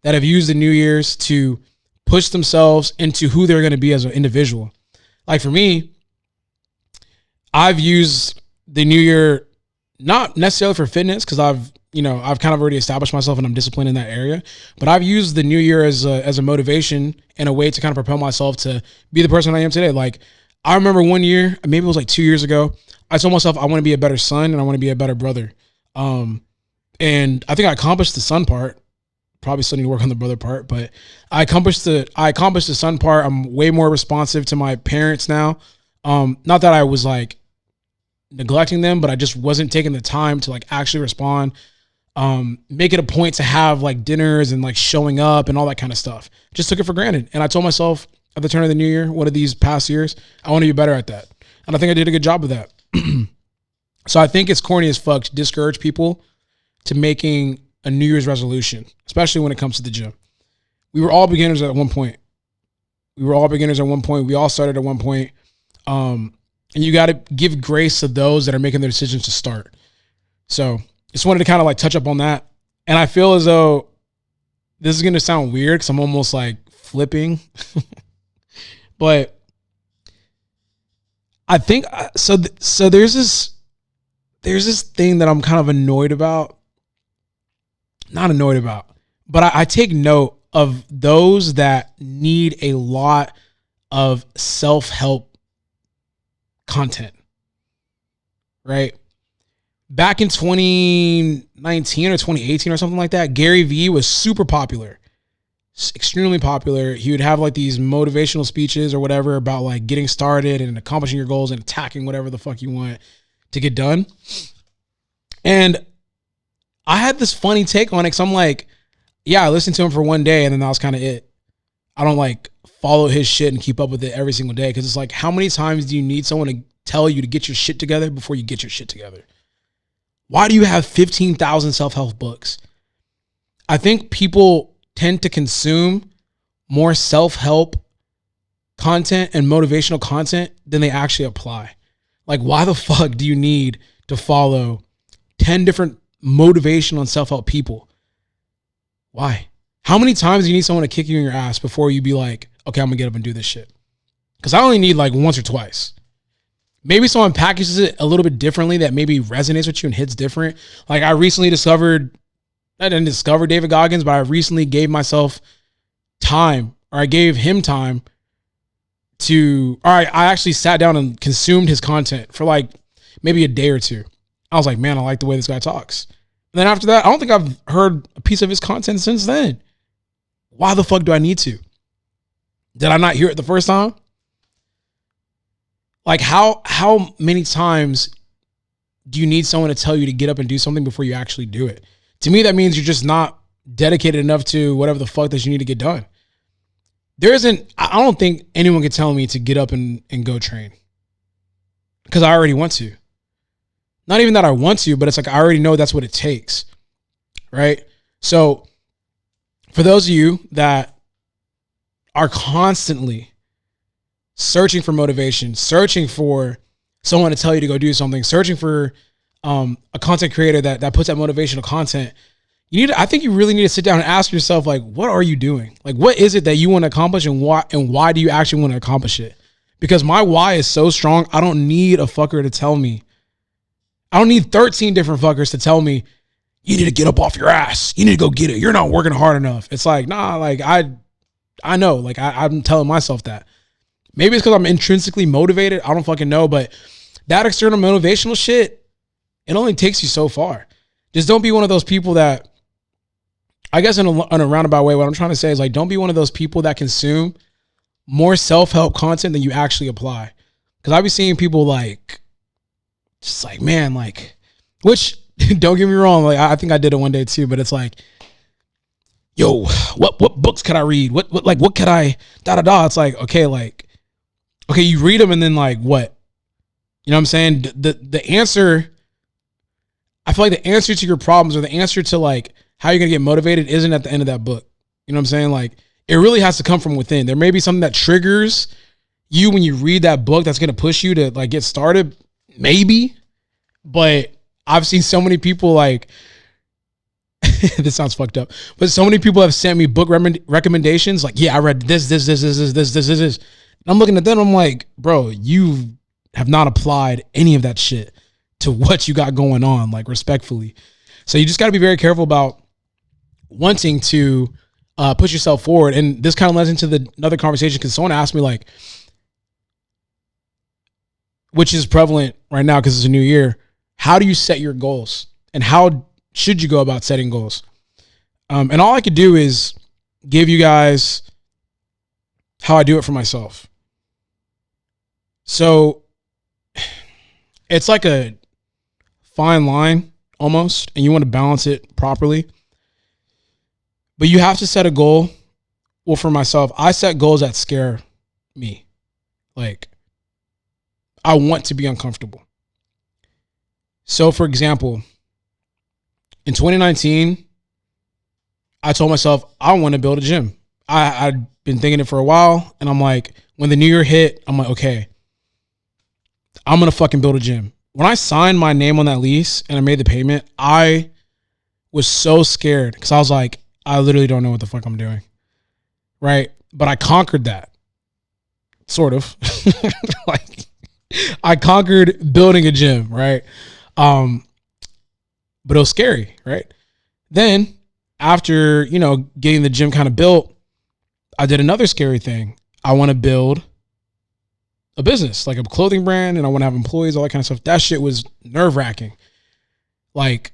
Speaker 1: that have used the New Year's to push themselves into who they're going to be as an individual. Like for me, I've used the New Year not necessarily for fitness because I've kind of already established myself and I'm disciplined in that area. But I've used the new year as a motivation and a way to kind of propel myself to be the person I am today. Like I remember one year, maybe it was like 2 years ago, I told myself I want to be a better son and I want to be a better brother. And I think I accomplished the son part. Probably still need to work on the brother part, but I accomplished the son part. I'm way more responsive to my parents now. Not that I was like neglecting them, but I just wasn't taking the time to like actually respond. Make it a point to have like dinners and like showing up and all that kind of stuff. Just took it for granted. And I told myself at the turn of the new year, one of these past years, I want to be better at that. And I think I did a good job of that. So I think it's corny as fuck to discourage people to making a New Year's resolution, especially when it comes to the gym. We were all beginners at one point. We all started at one point. And you got to give grace to those that are making their decisions to start. So just wanted to kind of like touch up on that. And I feel as though this is going to sound weird because I'm almost like flipping. But I think, so there's this thing that I'm kind of annoyed about. Not annoyed about, but I take note of those that need a lot of self-help content, right? Back in 2019 or 2018 or something like that, Gary Vee was super popular, extremely popular. He would have like these motivational speeches or whatever about like getting started and accomplishing your goals and attacking whatever the fuck you want to get done. And I had this funny take on it because I'm like, yeah, I listened to him for one day and then that was kind of it. I don't like follow his shit and keep up with it every single day because it's like, how many times do you need someone to tell you to get your shit together before you get your shit together? Why do you have 15,000 self-help books? I think people tend to consume more self-help content and motivational content than they actually apply. Like, why the fuck do you need to follow 10 different motivational and self-help people? Why? How many times do you need someone to kick you in your ass before you be like, okay, I'm gonna get up and do this shit? Because I only need like once or twice. Maybe someone packages it a little bit differently that maybe resonates with you and hits different. Like I didn't discover David Goggins, but I recently gave myself time, or I gave him time I actually sat down and consumed his content for like maybe a day or two. I was like, man, I like the way this guy talks. And then after that, I don't think I've heard a piece of his content since then. Why the fuck do I need to? Did I not hear it the first time? Like how many times do you need someone to tell you to get up and do something before you actually do it? To me, that means you're just not dedicated enough to whatever the fuck that you need to get done. I don't think anyone can tell me to get up and go train. Because I already want to. Not even that I want to, but it's like I already know that's what it takes. Right? So for those of you that are constantly searching for motivation, searching for someone to tell you to go do something, searching for a content creator that puts out motivational content, I think you really need to sit down and ask yourself, like, what are you doing? Like, what is it that you want to accomplish and why do you actually want to accomplish it? Because my why is so strong, I don't need a fucker to tell me. I don't need 13 different fuckers to tell me, you need to get up off your ass. You need to go get it. You're not working hard enough. It's like, nah, like I know, like I'm telling myself that. Maybe it's because I'm intrinsically motivated. I don't fucking know, but that external motivational shit, it only takes you so far. Just don't be one of those people that, I guess in a roundabout way, what I'm trying to say is like, don't be one of those people that consume more self-help content than you actually apply. Because I be seeing people like, just like, man, like, which don't get me wrong. Like, I think I did it one day too, but it's like, yo, what books could I read? What could I, It's like, okay, you read them and then like, what? You know what I'm saying? The answer, I feel like the answer to your problems or the answer to like how you're going to get motivated isn't at the end of that book. You know what I'm saying? Like, it really has to come from within. There may be something that triggers you when you read that book that's going to push you to like get started. Maybe. But I've seen so many people like, this sounds fucked up, but so many people have sent me book recommendations. Like, yeah, I read this. And I'm looking at them. I'm like, bro, you have not applied any of that shit to what you got going on, like respectfully. So you just got to be very careful about wanting to push yourself forward. And this kind of led into another conversation because someone asked me like, which is prevalent right now because it's a new year, how do you set your goals and how should you go about setting goals? And all I could do is give you guys how I do it for myself. So it's like a fine line almost, and you want to balance it properly. But you have to set a goal. Well, for myself, I set goals that scare me. Like, I want to be uncomfortable. So, for example, in 2019, I told myself, I want to build a gym. I'd been thinking it for a while, and I'm like, when the new year hit, I'm like, okay, I'm going to fucking build a gym. When I signed my name on that lease and I made the payment, I was so scared because I was like, I literally don't know what the fuck I'm doing. Right? But I conquered that. Sort of. Like, I conquered building a gym, right? But it was scary, right? Then after, getting the gym kind of built, I did another scary thing. I want to build a business, like a clothing brand, and I want to have employees, all that kind of stuff. That shit was nerve-wracking. Like,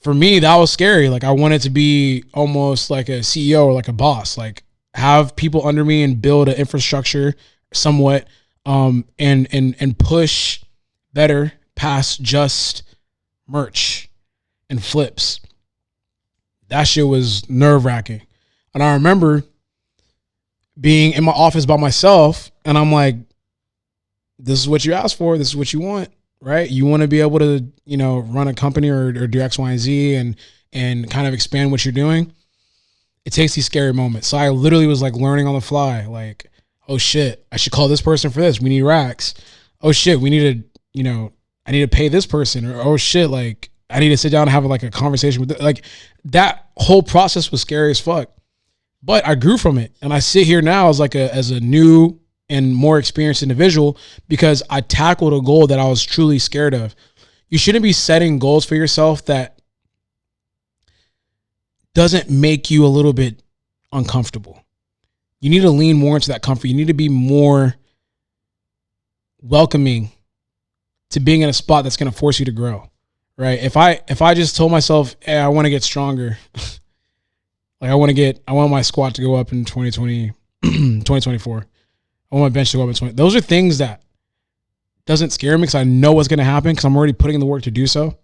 Speaker 1: for me, that was scary. Like, I wanted to be almost like a CEO or like a boss, like have people under me and build an infrastructure somewhat, and push better past just merch and flips. That shit was nerve-wracking. And I remember being in my office by myself, and I'm like, this is what you asked for. This is what you want, right? You want to be able to, run a company or do X, Y, and Z and kind of expand what you're doing. It takes these scary moments. So I literally was like learning on the fly, like, oh shit, I should call this person for this. We need racks. Oh shit, we need to, I need to pay this person. Or, oh shit, like I need to sit down and have like a conversation with like that whole process was scary as fuck. But I grew from it. And I sit here now as as a new and more experienced individual because I tackled a goal that I was truly scared of. You shouldn't be setting goals for yourself that doesn't make you a little bit uncomfortable. You need to lean more into that comfort. You need to be more welcoming to being in a spot that's going to force you to grow, right? If I just told myself, hey, I want to get stronger, like I want my squat to go up in 2024. I want my bench to go up in 20. Those are things that doesn't scare me because I know what's going to happen because I'm already putting in the work to do so.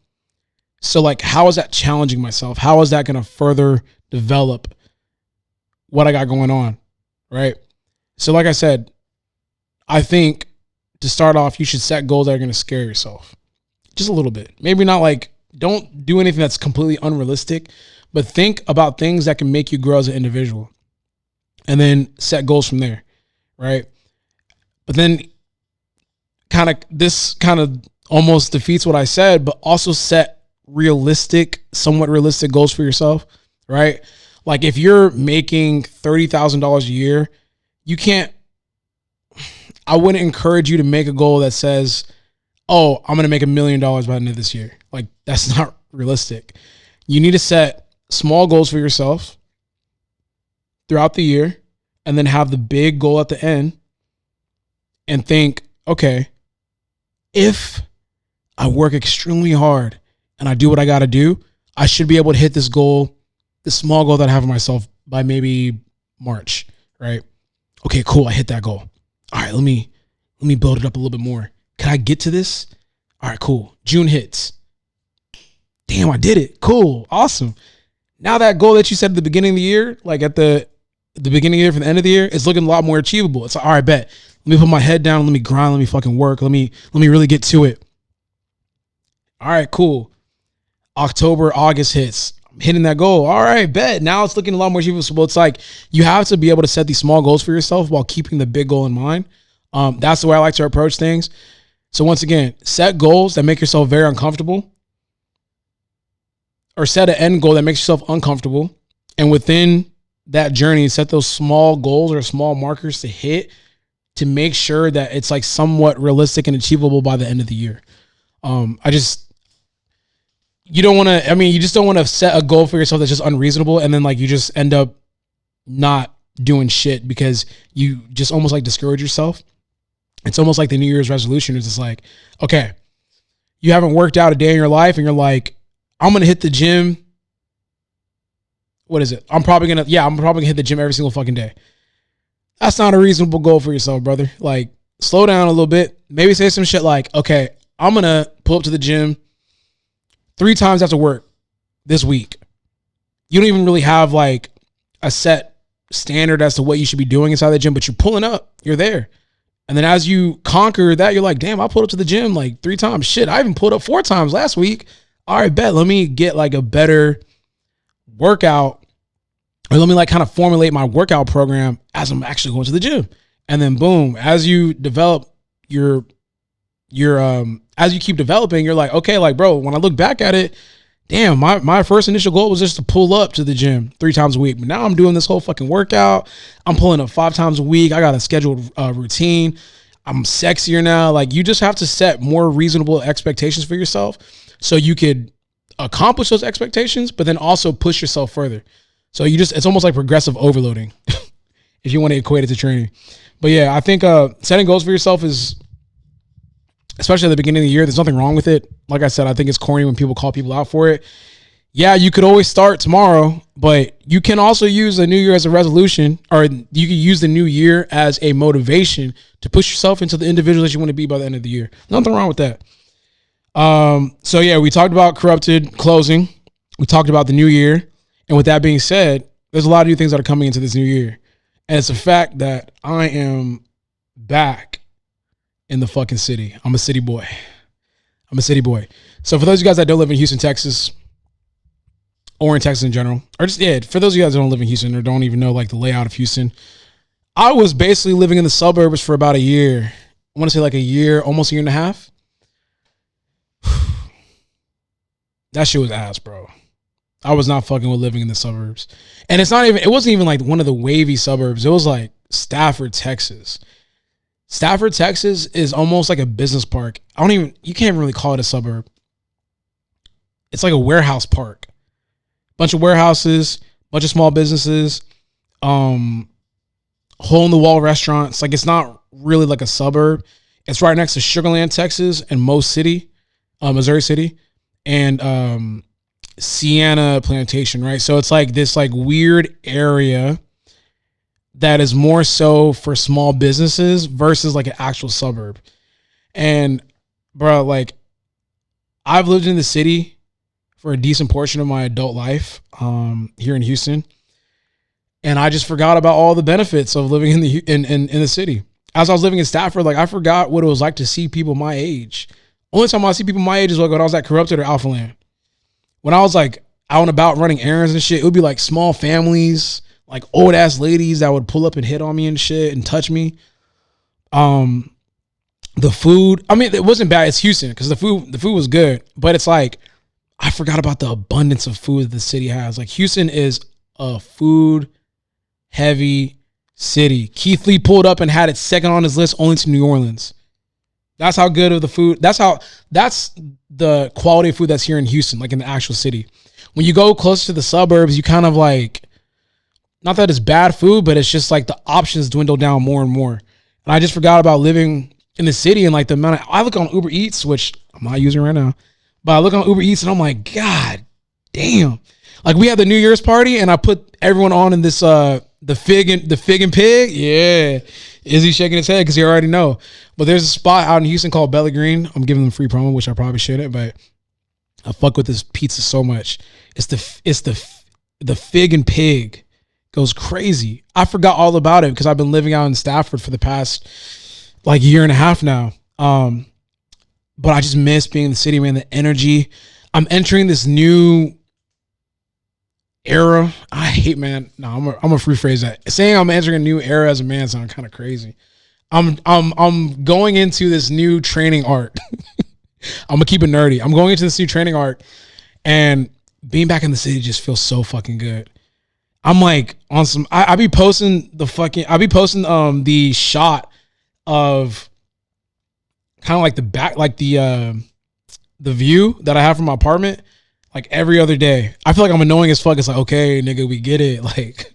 Speaker 1: So like, how is that challenging myself? How is that going to further develop what I got going on? Right. So like I said, I think to start off, you should set goals that are going to scare yourself just a little bit. Maybe not like, don't do anything that's completely unrealistic, but think about things that can make you grow as an individual and then set goals from there. Right. But then this kind of almost defeats what I said, but also set somewhat realistic goals for yourself. Right. Like if you're making $30,000 a year, I wouldn't encourage you to make a goal that says, oh, I'm going to make $1 million by the end of this year. Like that's not realistic. You need to set small goals for yourself throughout the year and then have the big goal at the end and think, okay, if I work extremely hard and I do what I got to do, I should be able to hit this goal, this small goal that I have for myself by maybe March, right? Okay, cool. I hit that goal. All right, let me build it up a little bit more. Can I get to this? All right, cool. June hits. Damn, I did it. Cool. Awesome. Now that goal that you set at the beginning of the year, like at the beginning of the year from the end of the year, it's looking a lot more achievable. It's like, all right, bet. Let me put my head down. Let me grind. Let me fucking work. Let me really get to it. All right, cool. October, August hits. I'm hitting that goal. All right, bet. Now it's looking a lot more achievable. It's like you have to be able to set these small goals for yourself while keeping the big goal in mind. That's the way I like to approach things. So once again, set goals that make yourself very uncomfortable, or set an end goal that makes yourself uncomfortable. And within that journey, set those small goals or small markers to hit to make sure that it's like somewhat realistic and achievable by the end of the year. You just don't want to set a goal for yourself that's just unreasonable. And then like, you just end up not doing shit because you just almost like discourage yourself. It's almost like the New Year's resolution is just like, okay, you haven't worked out a day in your life and you're like, I'm going to hit the gym. What is it? I'm probably going to hit the gym every single fucking day. That's not a reasonable goal for yourself, brother. Like, slow down a little bit. Maybe say some shit like, okay, I'm going to pull up to the gym 3 times after work this week. You don't even really have like a set standard as to what you should be doing inside the gym, but you're pulling up. You're there. And then as you conquer that, you're like, damn, I pulled up to the gym like 3 times. Shit, I even pulled up 4 times last week. All right, bet. Let me get like a better workout, or let me like kind of formulate my workout program as I'm actually going to the gym. And then boom, as you develop as you keep developing, you're like, okay, like, bro, when I look back at it, damn, my first initial goal was just to pull up to the gym 3 times a week. But now I'm doing this whole fucking workout. I'm pulling up 5 times a week. I got a scheduled routine. I'm sexier now. Like, you just have to set more reasonable expectations for yourself so you could accomplish those expectations, but then also push yourself further. So it's almost like progressive overloading. if you want to equate it to training. But yeah, I think setting goals for yourself is, especially at the beginning of the year, there's nothing wrong with it. Like I said, I think it's corny when people call people out for it. Yeah, you could always start tomorrow, but you can also use the new year as a resolution, or you can use the new year as a motivation to push yourself into the individual that you want to be by the end of the year. Nothing wrong with that. So yeah, we talked about corrupted closing. We talked about the new year. And with that being said, there's a lot of new things that are coming into this new year. And it's a fact that I am back in the fucking city. I'm a city boy. So for those of you guys that don't live in Houston, Texas, or in Texas in general, or just, yeah, for those of you guys that don't live in Houston or don't even know like the layout of Houston, I was basically living in the suburbs for about a year. I want to say like a year, almost a year and a half. That shit was ass, bro. I was not fucking with living in the suburbs. And it wasn't even like one of the wavy suburbs. It was like Stafford, Texas. Stafford, Texas is almost like a business park. You can't really call it a suburb. It's like a warehouse park. Bunch of warehouses, bunch of small businesses, hole in the wall restaurants. Like, it's not really like a suburb. It's right next to Sugarland, Texas, and Missouri City, and Sienna Plantation, right? So it's like this like weird area that is more so for small businesses versus like an actual suburb. And bro, like, I've lived in the city for a decent portion of my adult life here in Houston, and I just forgot about all the benefits of living in the city. As I was living in Stafford, like, I forgot what it was like to see people my age. Only time I see people my age is like when I was at Corrupted or Alpha Land. When I was like out and about running errands and shit, it would be like small families, like old ass ladies that would pull up and hit on me and shit and touch me. The food, I mean, it wasn't bad. It's Houston because the food was good, but it's like, I forgot about the abundance of food that the city has. Like, Houston is a food heavy city. Keith Lee pulled up and had it second on his list only to New Orleans. That's how good of the food. That's the quality of food that's here in Houston, like in the actual city. When you go closer to the suburbs, you kind of like, not that it's bad food, but it's just like the options dwindle down more and more. And I just forgot about living in the city and like the amount I look on Uber Eats, which I'm not using right now, but I look on Uber Eats and I'm like, God damn. Like, we had the New Year's party and I put everyone on in this the fig and pig. Yeah. Izzy shaking his head because he already know. But there's a spot out in Houston called Bella Green. I'm giving them free promo, which I probably shouldn't, but I fuck with this pizza so much. It's the fig and pig. Goes crazy. I forgot all about it because I've been living out in Stafford for the past like year and a half now. But I just miss being in the city, man. The energy. I'm entering this new era. I hate, man. No, I'm gonna rephrase that. Saying I'm entering a new era as a man sounds kind of crazy. I'm going into this new training arc. I'm gonna keep it nerdy. I'm going into this new training arc, and being back in the city just feels so fucking good. I'm like on some. I be posting the shot of kind of like the back, like the view that I have from my apartment, like every other day. I feel like I'm annoying as fuck. It's like, okay, nigga, we get it. Like,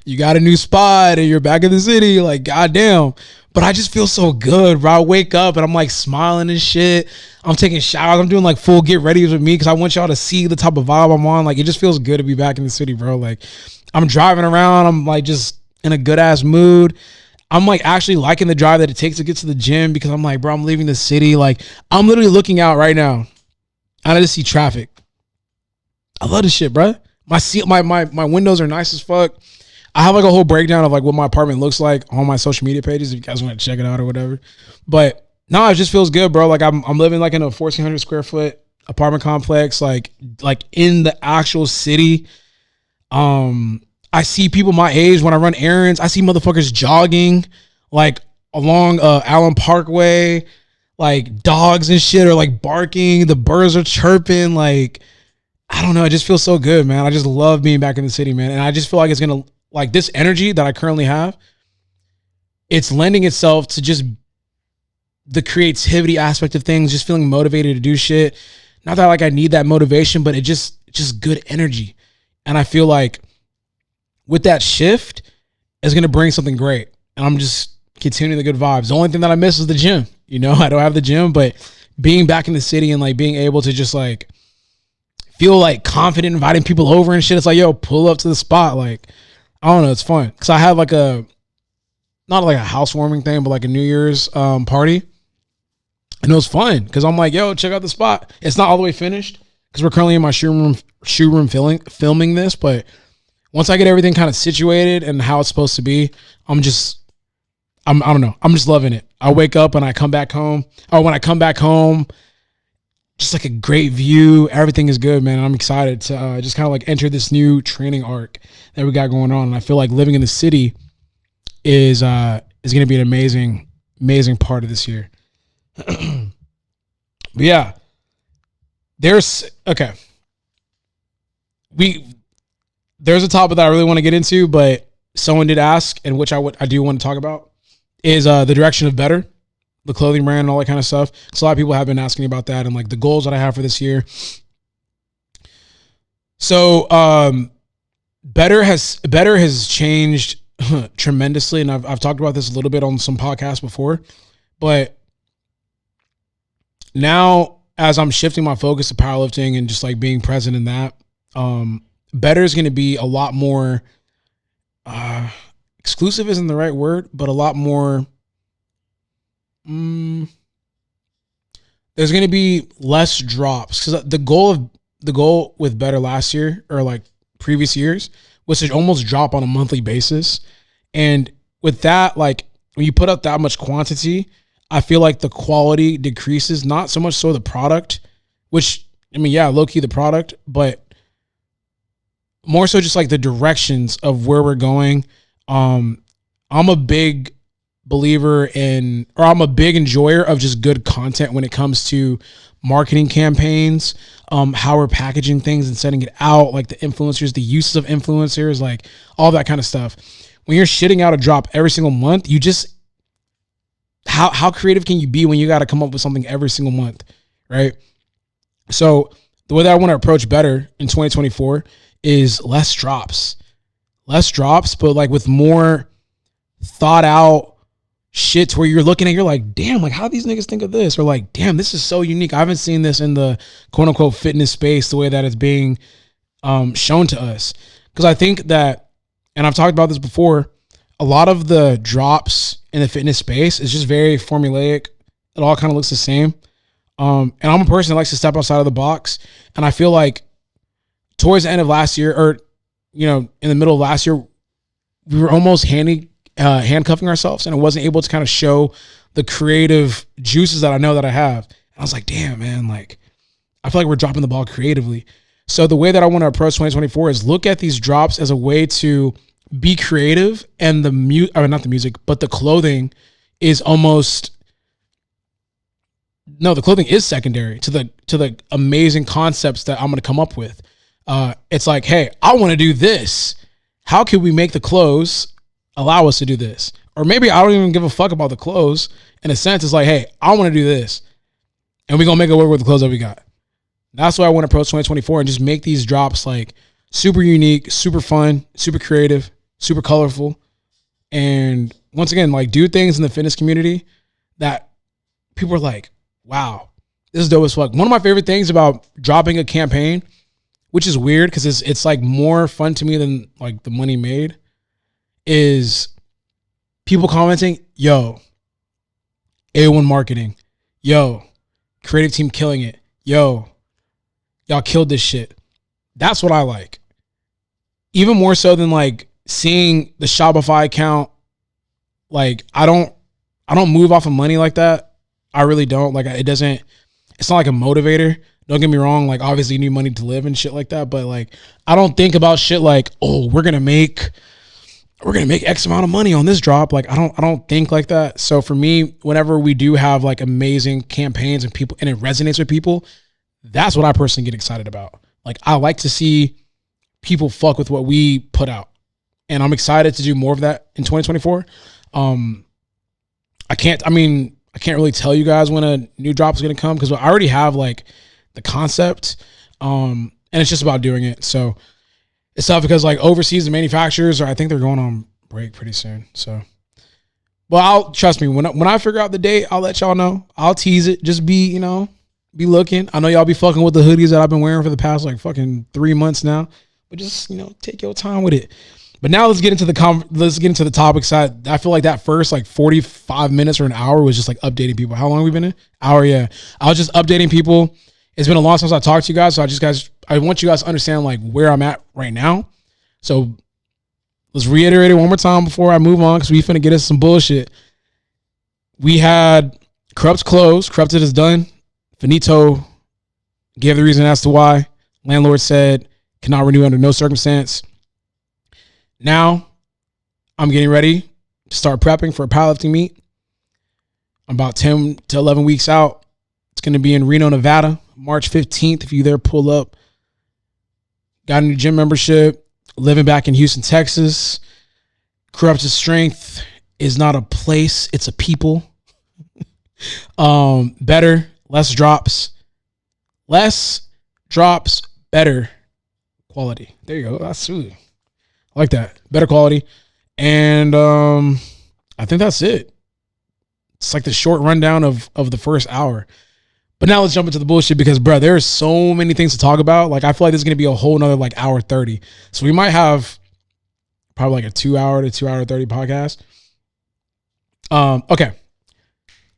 Speaker 1: you got a new spot and you're back in the city. Like, goddamn. But I just feel so good, bro. I wake up and I'm like smiling and shit. I'm taking showers. I'm doing like full get ready with me because I want y'all to see the type of vibe I'm on. Like, it just feels good to be back in the city, bro. Like, I'm driving around. I'm like just in a good ass mood. I'm like actually liking the drive that it takes to get to the gym because I'm like, bro, I'm leaving the city. Like, I'm literally looking out right now and I just see traffic. I love this shit, bro. My windows are nice as fuck. I have like a whole breakdown of like what my apartment looks like on my social media pages if you guys want to check it out or whatever. But no, it just feels good, bro. Like, I'm living like in a 1,400 square foot apartment complex, like in the actual city. I see people my age when I run errands. I see motherfuckers jogging like along Allen Parkway, like dogs and shit are like barking. The birds are chirping. Like, I don't know. It just feels so good, man. I just love being back in the city, man. And I just feel like it's going to, like, this energy that I currently have, it's lending itself to just the creativity aspect of things, just feeling motivated to do shit. Not that like I need that motivation, but it's just good energy. And I feel like with that shift, is going to bring something great. And I'm just continuing the good vibes. The only thing that I miss is the gym. You know, I don't have the gym, but being back in the city and like being able to just like feel like confident inviting people over and shit. It's like, yo, pull up to the spot. Like, I don't know. It's fun. Cause I had like not like a housewarming thing, but like a New Year's party. And it was fun. Cause I'm like, yo, check out the spot. It's not all the way finished because we're currently in my shoe room filming this. But once I get everything kind of situated and how it's supposed to be, I don't know. I'm just loving it. I wake up and I come back home. Or when I come back home, just like a great view. Everything is good, man. I'm excited to just kind of like enter this new training arc that we got going on. And I feel like living in the city is going to be an amazing part of this year. But yeah, there's a topic that I really want to get into, but someone did ask, and which I do want to talk about, is the direction of Better, the clothing brand and all that kind of stuff. So a lot of people have been asking about that and like the goals that I have for this year. So Better has changed tremendously, and I've talked about this a little bit on some podcasts before, but now as I'm shifting my focus to powerlifting and just like being present in that, Better is going to be a lot more exclusive isn't the right word, but a lot more. There's going to be less drops because the goal with Better last year or like previous years was to almost drop on a monthly basis, and with that, like when you put up that much quantity, I feel like the quality decreases. Not so much so the product, which I mean, yeah, low key the product, but more so just like the directions of where we're going. I'm a big believer in, or I'm a big enjoyer of just good content when it comes to marketing campaigns, how we're packaging things and sending it out, like the influencers, the uses of influencers, like all that kind of stuff. When you're shitting out a drop every single month, you just, how creative can you be when you got to come up with something every single month, right? So the way that I want to approach Better in 2024 is less drops, but like with more thought out shit to where you're looking at, you're like, damn, like how these niggas think of this? Or like, damn, this is so unique. I haven't seen this in the quote unquote fitness space the way that it's being shown to us. Because I think that, and I've talked about this before, a lot of the drops in the fitness space is just very formulaic. It all kind of looks the same. And I'm a person that likes to step outside of the box. And I feel like towards the end of last year, or, you know, in the middle of last year, we were almost handcuffing ourselves, and I wasn't able to kind of show the creative juices that I know that I have. And I was like, damn, man, like, I feel like we're dropping the ball creatively. So the way that I want to approach 2024 is look at these drops as a way to be creative, and not the music, but the clothing is the clothing is secondary to the amazing concepts that I'm going to come up with. It's like, hey, I want to do this. How can we make the clothes allow us to do this? Or maybe I don't even give a fuck about the clothes. In a sense, it's like, hey, I want to do this, and we're going to make it work with the clothes that we got. That's why I want to approach 2024 and just make these drops like super unique, super fun, super creative, super colorful. And once again, like do things in the fitness community that people are like, wow, this is dope as fuck. One of my favorite things about dropping a campaign, which is weird because it's like more fun to me than like the money made, is people commenting, yo, A1 marketing, yo, creative team killing it, yo, y'all killed this shit. That's what I like. Even more so than like seeing the Shopify account. Like I don't move off of money like that. I really don't. Like it's not like a motivator. Don't get me wrong. Like obviously you need money to live and shit like that. But like, I don't think about shit like, oh, we're going to make X amount of money on this drop. Like I don't think like that. So for me, whenever we do have like amazing campaigns and people, and it resonates with people, that's what I personally get excited about. Like I like to see people fuck with what we put out, and I'm excited to do more of that in 2024. I can't really tell you guys when a new drop is going to come because I already have like the concept, and it's just about doing it. So it's tough because like overseas the manufacturers I think they're going on break pretty soon. So, well, I'll trust me when I figure out the date, I'll let y'all know. I'll tease it. Just be looking. I know y'all be fucking with the hoodies that I've been wearing for the past like fucking 3 months now, but just take your time with it. But now let's get into the topic side. I feel like that first like 45 minutes or an hour was just like updating people. How long have we been in? Hour, yeah. I was just updating people. It's been a long time since I talked to you guys, so I want you guys to understand like where I'm at right now. So let's reiterate it one more time before I move on, because we finna get into some bullshit. We had Corrupt closed. Corrupted is done. Finito gave the reason as to why. Landlord said cannot renew under no circumstance. Now I'm getting ready to start prepping for a powerlifting meet. I'm about 10 to 11 weeks out. It's going to be in Reno, Nevada, March 15th. If you there, pull up. Got a new gym membership. Living back in Houston, Texas. Corrupted Strength is not a place. It's a people. Better, less drops. Less drops, better quality. There you go. That's sweet. I like that. Better quality. And I think that's it. It's like the short rundown of the first hour. But now let's jump into the bullshit because, bro, there's so many things to talk about. Like, I feel like this is going to be a whole nother like hour 30. So we might have probably like a 2 hour to 2 hour 30 podcast. Okay.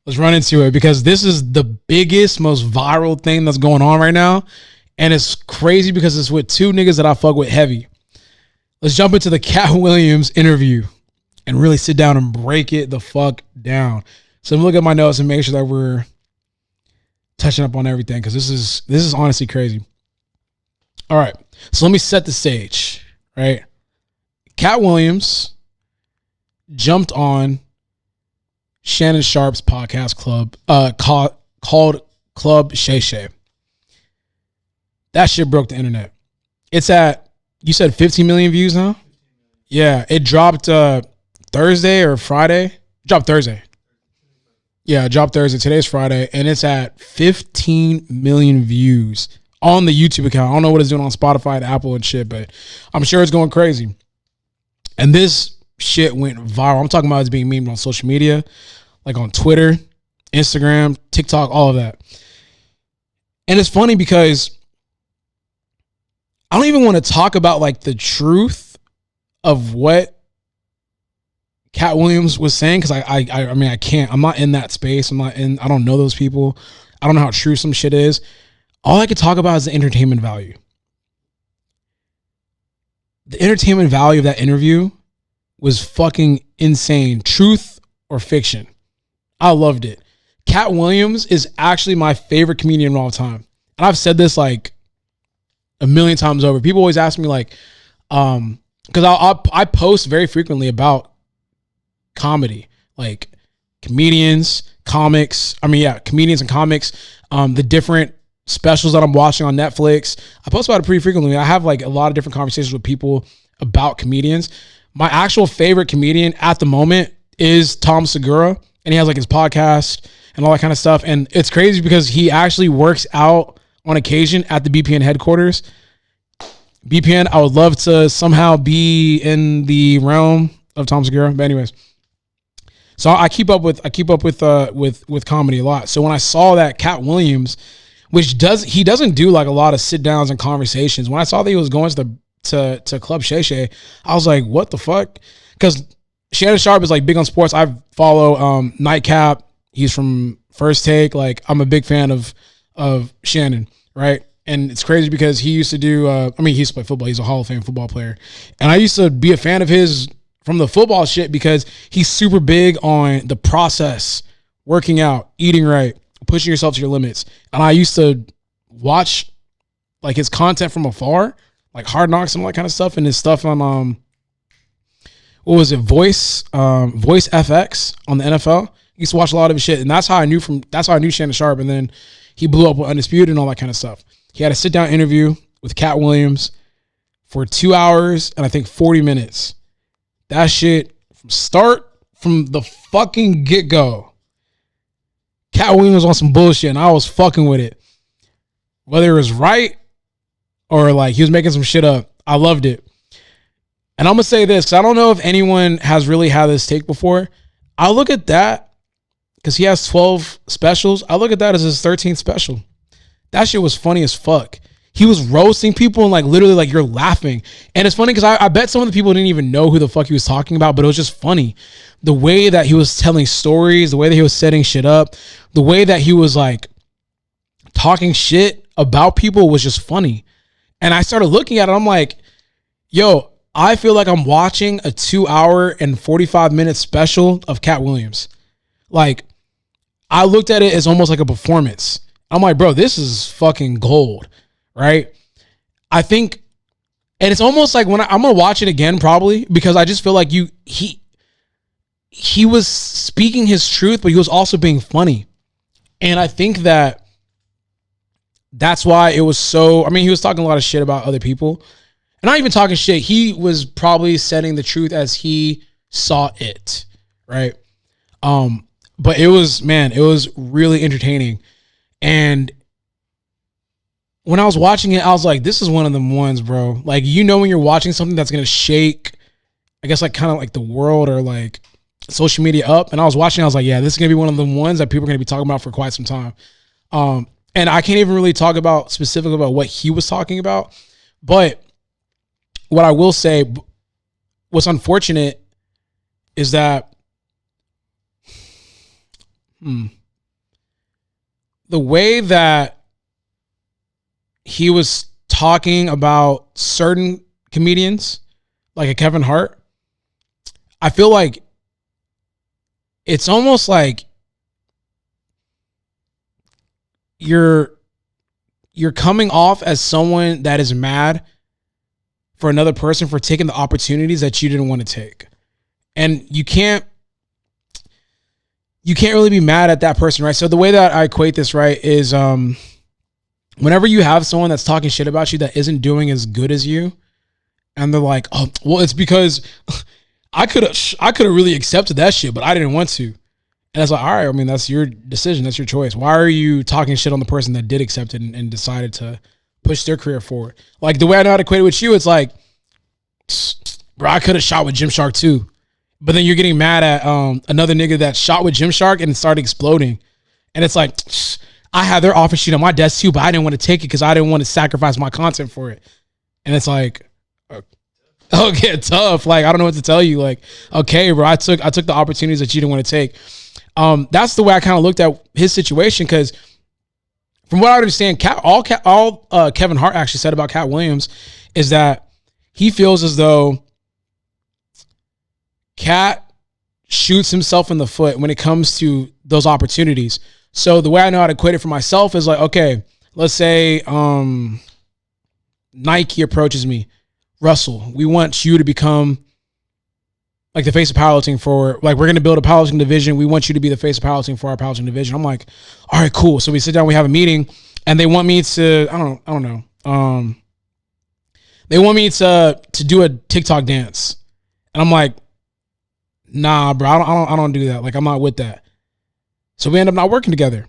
Speaker 1: Let's run into it because this is the biggest, most viral thing that's going on right now. And it's crazy because it's with two niggas that I fuck with heavy. Let's jump into the Katt Williams interview and really sit down and break it the fuck down. So I'm look at my notes and make sure that we're touching up on everything because this is honestly crazy. All right. So let me set the stage, right? Katt Williams jumped on Shannon Sharpe's podcast club called Club Shay Shay. That shit broke the internet. It's at, you said 15 million views now? Yeah, it dropped Thursday or Friday. It dropped Thursday. Yeah, it dropped Thursday. Today's Friday, and it's at 15 million views on the YouTube account. I don't know what it's doing on Spotify and Apple and shit, but I'm sure it's going crazy. And this shit went viral. I'm talking about it's being memed on social media, like on Twitter, Instagram, TikTok, all of that. And it's funny because I don't even want to talk about like the truth of what Katt Williams was saying because I mean I can't. I'm not in that space. I don't know those people. I don't know how true some shit is. All I could talk about is the entertainment value. The entertainment value of that interview was fucking insane. Truth or fiction. I loved it. Katt Williams is actually my favorite comedian of all time. And I've said this like a million times over. People always ask me like, because I post very frequently about comedy, like comedians, comics. Comedians and comics. The different specials that I'm watching on Netflix. I post about it pretty frequently. I have like a lot of different conversations with people about comedians. My actual favorite comedian at the moment is Tom Segura, and he has like his podcast and all that kind of stuff. And it's crazy because he actually works out on occasion at the BPN headquarters. BPN, I would love to somehow be in the realm of Tom Segura. But anyways, so I keep up with comedy a lot. So when I saw that Katt Williams, he doesn't do like a lot of sit downs and conversations. When I saw that he was going to Club Shay Shay, I was like, what the fuck? Because Shannon Sharpe is like big on sports. I follow Nightcap. He's from First Take. Like, I'm a big fan of Shannon, right? And it's crazy because he used to do, he used to play football. He's a Hall of Fame football player. And I used to be a fan of his from the football shit because he's super big on the process, working out, eating right, pushing yourself to your limits. And I used to watch like his content from afar, like Hard Knocks and all that kind of stuff, and his stuff on, what was it, Voice FX on the NFL. I used to watch a lot of his shit, and that's how I knew Shannon Sharpe, and then he blew up with Undisputed and all that kind of stuff. He had a sit-down interview with Katt Williams for 2 hours and I think 40 minutes. That shit, from the fucking get-go, Katt Williams was on some bullshit, and I was fucking with it. Whether it was right or like he was making some shit up, I loved it. And I'm going to say this, 'cause I don't know if anyone has really had this take before. I look at that, because he has 12 specials. I look at that as his 13th special. That shit was funny as fuck. He was roasting people and like literally like you're laughing. And it's funny because I bet some of the people didn't even know who the fuck he was talking about, but it was just funny. The way that he was telling stories, the way that he was setting shit up, the way that he was like talking shit about people was just funny. And I started looking at it. I'm like, yo, I feel like I'm watching a 2 hour and 45 minute special of Katt Williams. Like, I looked at it as almost like a performance. I'm like, bro, this is fucking gold, right? I think, and it's almost like when I'm gonna watch it again probably, because I just feel like he was speaking his truth, but he was also being funny. And I think that's why it was so, I mean, he was talking a lot of shit about other people. And not even talking shit. He was probably setting the truth as he saw it, right? But it was really entertaining. And when I was watching it, I was like, this is one of them ones, bro. Like, you know, when you're watching something that's going to shake, I guess, like, kind of like the world or like social media up. And I was watching, I was like, yeah, this is going to be one of the ones that people are going to be talking about for quite some time. And I can't even really talk about specifically about what he was talking about. But what I will say, what's unfortunate is that the way that he was talking about certain comedians, like a Kevin Hart, I feel like it's almost like you're coming off as someone that is mad for another person for taking the opportunities that you didn't want to take. And you can't really be mad at that person, right? So the way that I equate this, right, is whenever you have someone that's talking shit about you that isn't doing as good as you, and they're like, oh, well, it's because I could have really accepted that shit, but I didn't want to. And it's like, all right, I mean, that's your decision. That's your choice. Why are you talking shit on the person that did accept it and decided to push their career forward? Like, the way I know how to equate it with you, it's like, bro, I could have shot with Gymshark too. But then you're getting mad at another nigga that shot with Gymshark and started exploding. And it's like, I had their offer sheet on my desk too, but I didn't want to take it because I didn't want to sacrifice my content for it. And it's like, okay, tough. Like, I don't know what to tell you. Like, okay, bro, I took the opportunities that you didn't want to take. That's the way I kind of looked at his situation, because from what I understand, Kevin Hart actually said about Katt Williams is that he feels as though Katt shoots himself in the foot when it comes to those opportunities. So the way I know how to equate it for myself is like, okay, let's say Nike approaches me, Russel, we want you to become like the face of powerlifting for, like, we're going to build a powerlifting division. We want you to be the face of powerlifting for our powerlifting division. I'm like, all right, cool. So we sit down, we have a meeting, and they want me to, I don't know. They want me to do a TikTok dance. And I'm like, nah, bro, I don't do that. Like, I'm not with that. So we end up not working together.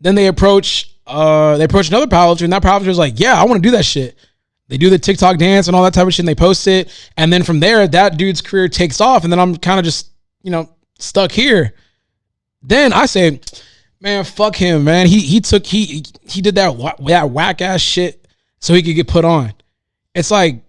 Speaker 1: Then they approach another powerlifter, and that powerlifter is like, yeah, I want to do that shit. They do the TikTok dance and all that type of shit, and they post it. And then from there, that dude's career takes off. And then I'm kind of just, stuck here. Then I say, man, fuck him, man. He did that whack ass shit so he could get put on. It's like,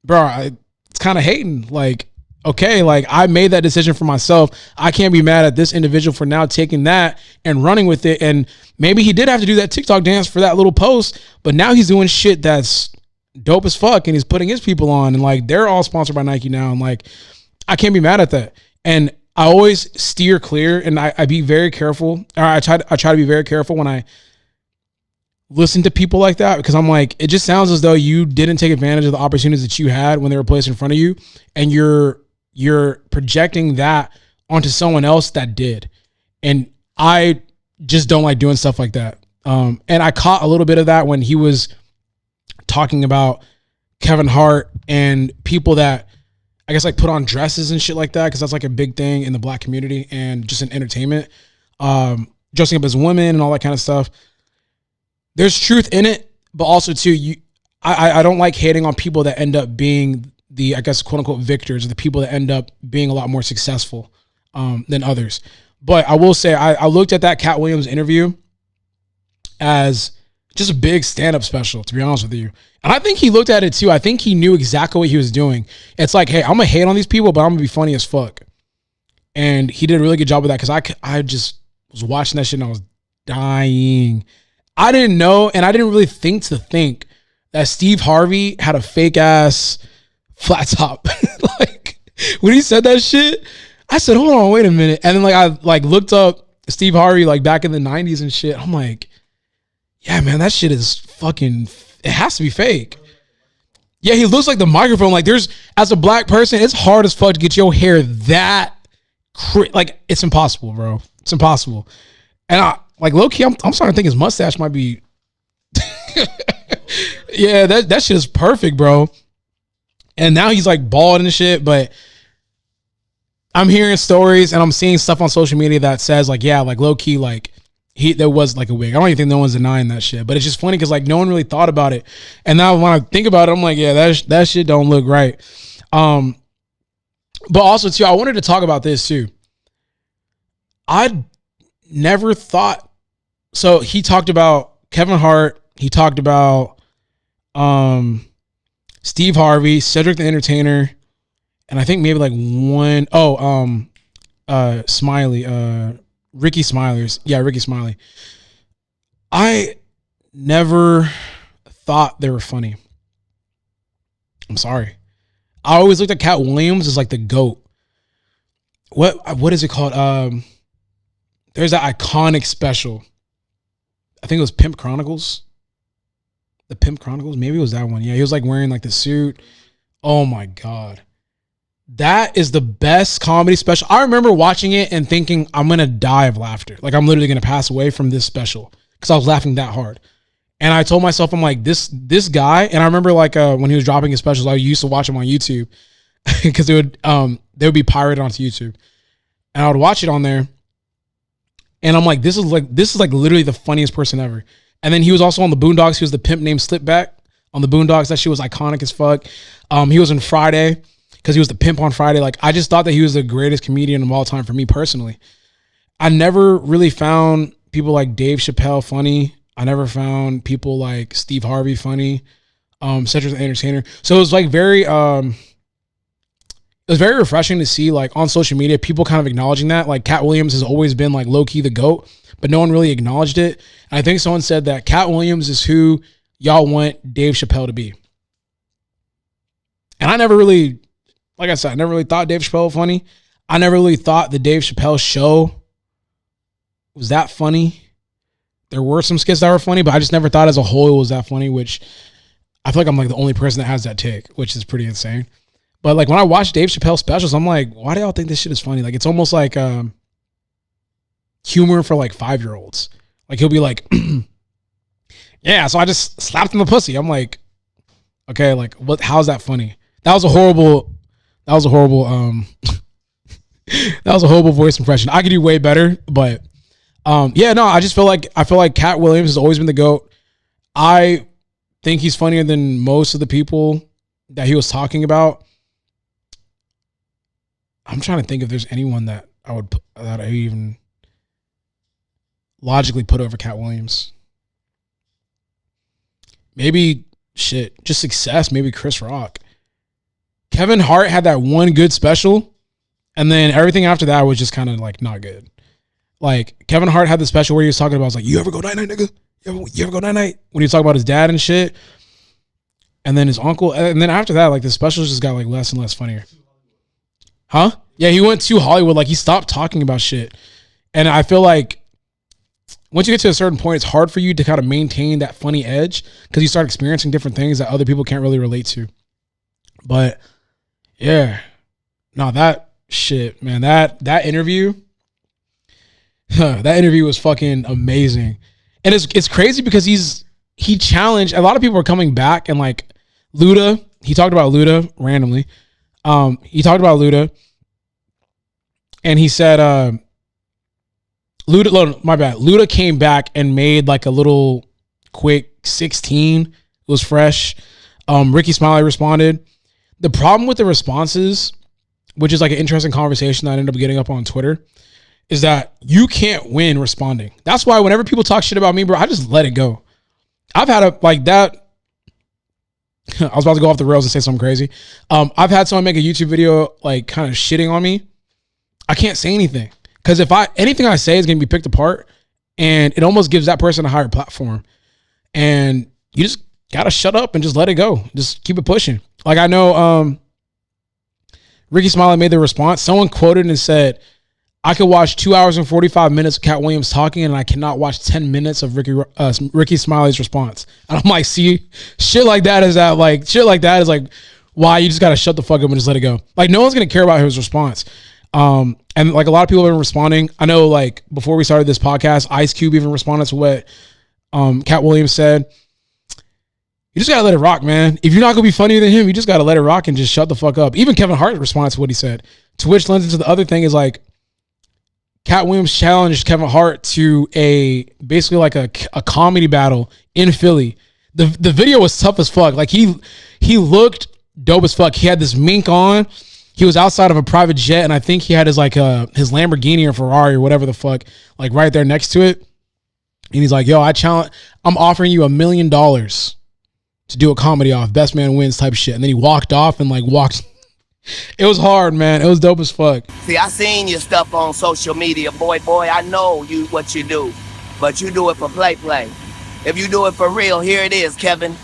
Speaker 1: bro, it's kind of hating. Like, okay, like, I made that decision for myself. I can't be mad at this individual for now taking that and running with it. And maybe he did have to do that TikTok dance for that little post, but now he's doing shit that's dope as fuck, and he's putting his people on, and like, they're all sponsored by Nike now. And like, I can't be mad at that. And I always steer clear, and I be very careful. Or I try to be very careful when I listen to people like that, because I'm like, it just sounds as though you didn't take advantage of the opportunities that you had when they were placed in front of you, and you're projecting that onto someone else that did. And I just don't like doing stuff like that. And I caught a little bit of that when he was talking about Kevin Hart and people that, I guess, like, put on dresses and shit like that, because that's like a big thing in the black community and just in entertainment, dressing up as women and all that kind of stuff. There's truth in it, but also too, I don't like hating on people that end up being I guess, quote unquote victors, the people that end up being a lot more successful than others. But I will say, I looked at that Katt Williams interview as just a big stand-up special, to be honest with you. And I think he looked at it too. I think he knew exactly what he was doing. It's like, hey, I'm going to hate on these people, but I'm going to be funny as fuck. And he did a really good job of that, because I just was watching that shit and I was dying. I didn't know, and I didn't really think that Steve Harvey had a fake-ass flat top. Like, when he said that shit, I said, hold on, wait a minute. And then I looked up Steve Harvey back in the 90s and shit. I'm like, yeah, man, that shit is fucking, it has to be fake. Yeah, he looks like the microphone. As a black person, it's hard as fuck to get your hair that, it's impossible, bro. It's impossible. And low key, I'm starting to think his mustache might be, yeah, that shit is perfect, bro. And now he's bald and shit, but I'm hearing stories and I'm seeing stuff on social media that says low key, there was a wig. I don't even think no one's denying that shit, but it's just funny because no one really thought about it. And now when I think about it, I'm like, yeah, that shit don't look right. But also too, I wanted to talk about this too. I never thought, so he talked about Kevin Hart, he talked about Steve Harvey, Cedric the Entertainer, and I think maybe Smiley, Ricky Smilers. Yeah, Ricky Smiley. I never thought they were funny. I'm sorry. I always looked at Katt Williams as the GOAT. What is it called? There's that iconic special. I think it was Pimp Chronicles. The Pimp Chronicles? Maybe it was that one. Yeah, he was wearing the suit. Oh my God. That is the best comedy special. I remember watching it and thinking, I'm going to die of laughter. I'm literally going to pass away from this special because I was laughing that hard. And I told myself, I'm like, this guy. And I remember when he was dropping his specials, I used to watch him on YouTube because they would be pirated onto YouTube. And I would watch it on there. And I'm like, this is literally the funniest person ever. And then he was also on the Boondocks. He was the pimp named Slipback on the Boondocks. That shit was iconic as fuck. He was in Friday, because he was the pimp on Friday. I just thought that he was the greatest comedian of all time for me personally. I never really found people like Dave Chappelle funny. I never found people like Steve Harvey funny. Cedric the Entertainer. So it was very, it was very refreshing to see on social media, people kind of acknowledging that. Katt Williams has always been low key the GOAT, but no one really acknowledged it. And I think someone said that Katt Williams is who y'all want Dave Chappelle to be. And I never really, like I said, I never really thought Dave Chappelle was funny. I never really thought the Dave Chappelle show was that funny. There were some skits that were funny, but I just never thought as a whole it was that funny, which I feel like I'm the only person that has that take, which is pretty insane. But when I watch Dave Chappelle specials, I'm like, why do y'all think this shit is funny? It's almost humor for 5-year-olds. He'll be like, yeah, so I just slapped him in the pussy. I'm like, okay, what? How's that funny? That was a horrible that was a horrible voice impression. I could do way better, but yeah, no, I feel like Katt Williams has always been the GOAT. I think he's funnier than most of the people that he was talking about. I'm trying to think if there's anyone that I even logically put over Katt Williams. Maybe just success. Maybe Chris Rock. Kevin Hart had that one good special, and then everything after that was just kind of not good. Kevin Hart had the special where he was talking about, I was like, you ever go night-night, nigga? You ever go night-night? When he was talking about his dad and shit. And then his uncle. And then after that, the specials just got less and less funnier. Huh? Yeah, he went to Hollywood. He stopped talking about shit. And I feel like once you get to a certain point, it's hard for you to kind of maintain that funny edge because you start experiencing different things that other people can't really relate to. But yeah, no, that shit, man, that interview, that interview was fucking amazing. And it's crazy because he challenged, a lot of people are coming back and Luda, he talked about Luda randomly. He talked about Luda and he said, Luda came back and made a little quick 16. It was fresh. Ricky Smiley responded. The problem with the responses, which is like an interesting conversation that I ended up getting up on Twitter, is that you can't win responding. That's why whenever people talk shit about me, bro, I just let it go. I've had a like that. I was about to go off the rails and say something crazy. I've had someone make a YouTube video like kind of shitting on me. I can't say anything because if anything I say is going to be picked apart, and it almost gives that person a higher platform. And you just gotta shut up and just let it go. Just keep it pushing. Like I know Ricky Smiley made the response. Someone quoted and said, I could watch 2 hours and 45 minutes of Katt Williams talking and I cannot watch 10 minutes of Ricky Smiley's response. And I'm like, see, shit like that is like why you just gotta shut the fuck up and just let it go. Like no one's gonna care about his response. And like a lot of people have been responding. I know like before we started this podcast, Ice Cube even responded to what Katt Williams said. You just gotta let it rock, man. If you're not gonna be funnier than him, you just gotta let it rock and just shut the fuck up. Even Kevin Hart responded to what he said. To which lends into the other thing is like Katt Williams challenged Kevin Hart to basically like a comedy battle in Philly. The video was tough as fuck. Like he looked dope as fuck. He had this mink on. He was outside of a private jet, and I think he had his his Lamborghini or Ferrari or whatever the fuck, like right there next to it. And he's like, yo, I'm offering you $1 million to do a comedy off, best man wins type shit. And then he walked off and walked. It was hard, man. It was dope as fuck.
Speaker 2: See, I seen your stuff on social media, boy. I know what you do, but you do it for play. If you do it for real, here it is, Kevin.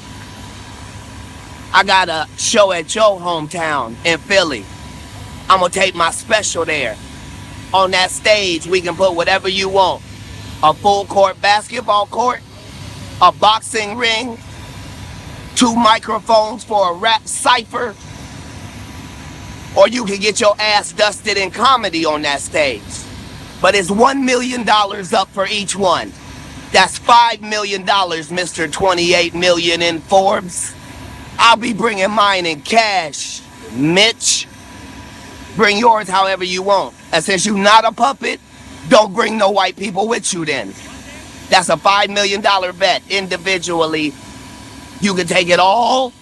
Speaker 2: I got a show at your hometown in Philly. I'm gonna take my special there. On that stage, we can put whatever you want. A full court basketball court, a boxing ring, 2 microphones for a rap cipher, or you can get your ass dusted in comedy on that stage. But it's $1 million up for each one. That's $5 million, Mr. 28 million in Forbes. I'll be bringing mine in cash, Mitch. Bring yours however you want. And since you're not a puppet, don't bring no white people with you then. That's a $5 million bet individually. You can take it all,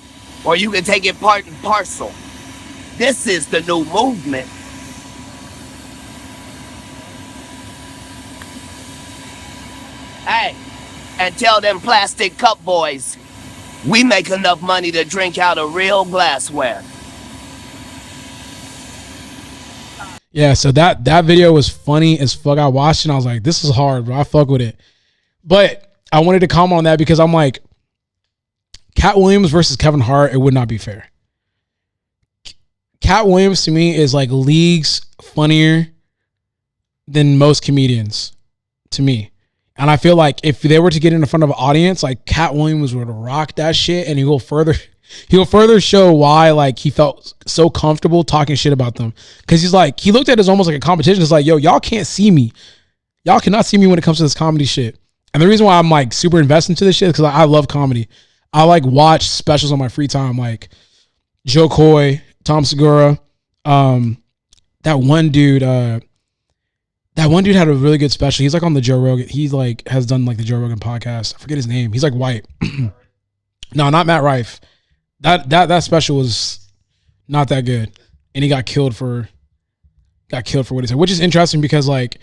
Speaker 2: or you can take it part and parcel. This is the new movement. Hey, and tell them plastic cup boys, we make enough money to drink out of real glassware.
Speaker 1: Yeah, so that video was funny as fuck. I watched it and I was like, this is hard, bro. I fuck with it. But I wanted to comment on that because I'm like, Katt Williams versus Kevin Hart, it would not be fair. Katt Williams to me is like leagues funnier than most comedians to me. And I feel like if they were to get in front of an audience, like Katt Williams would rock that shit and he'll further show why like he felt so comfortable talking shit about them. Cause he's like, he looked at it as almost like a competition. It's like, yo, y'all can't see me. Y'all cannot see me when it comes to this comedy shit. And the reason why I'm like super invested into this shit is because I love comedy. I like watch specials on my free time, like Joe Coy, Tom Segura. That one dude had a really good special. He's like on the Joe Rogan. He like has done like the Joe Rogan podcast. I forget his name. He's like white. No, not Matt Rife. That special was not that good. And he got killed for what he said, which is interesting because like,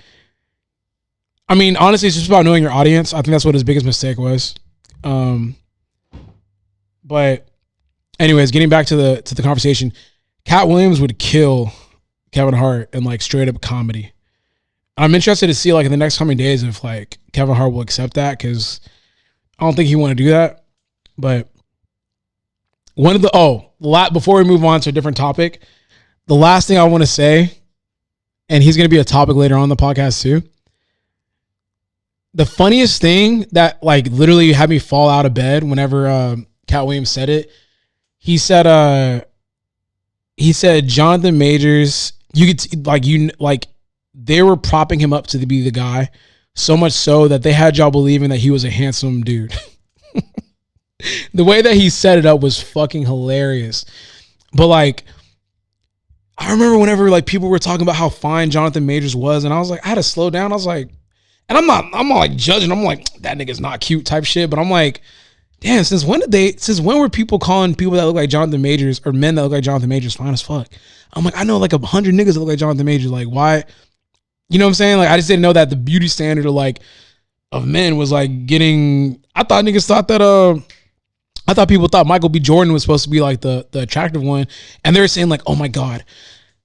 Speaker 1: I mean, honestly, it's just about knowing your audience. I think that's what his biggest mistake was. But anyways, getting back to the conversation, Katt Williams would kill Kevin Hart in like straight up comedy. I'm interested to see like in the next coming days if like Kevin Hart will accept that because I don't think he want to do that. But before we move on to a different topic, the last thing I want to say, and he's going to be a topic later on in the podcast too. The funniest thing that like literally had me fall out of bed whenever Katt Williams said it, he said Jonathan Majors, they were propping him up to be the guy so much so that they had y'all believing that he was a handsome dude. The way that he set it up was fucking hilarious. But like, I remember whenever like people were talking about how fine Jonathan Majors was, and I was like, I had to slow down. I was like, and I'm not like judging. I'm like, that nigga's not cute type shit. But I'm like, damn, since when were people calling people that look like Jonathan Majors or men that look like Jonathan Majors fine as fuck? I'm like, I know like 100 niggas that look like Jonathan Majors. Like, why? You know what I'm saying? Like, I just didn't know that the beauty standard of men was like getting. I thought niggas thought that I thought people thought Michael B. Jordan was supposed to be like the attractive one, and they were saying like, oh my god,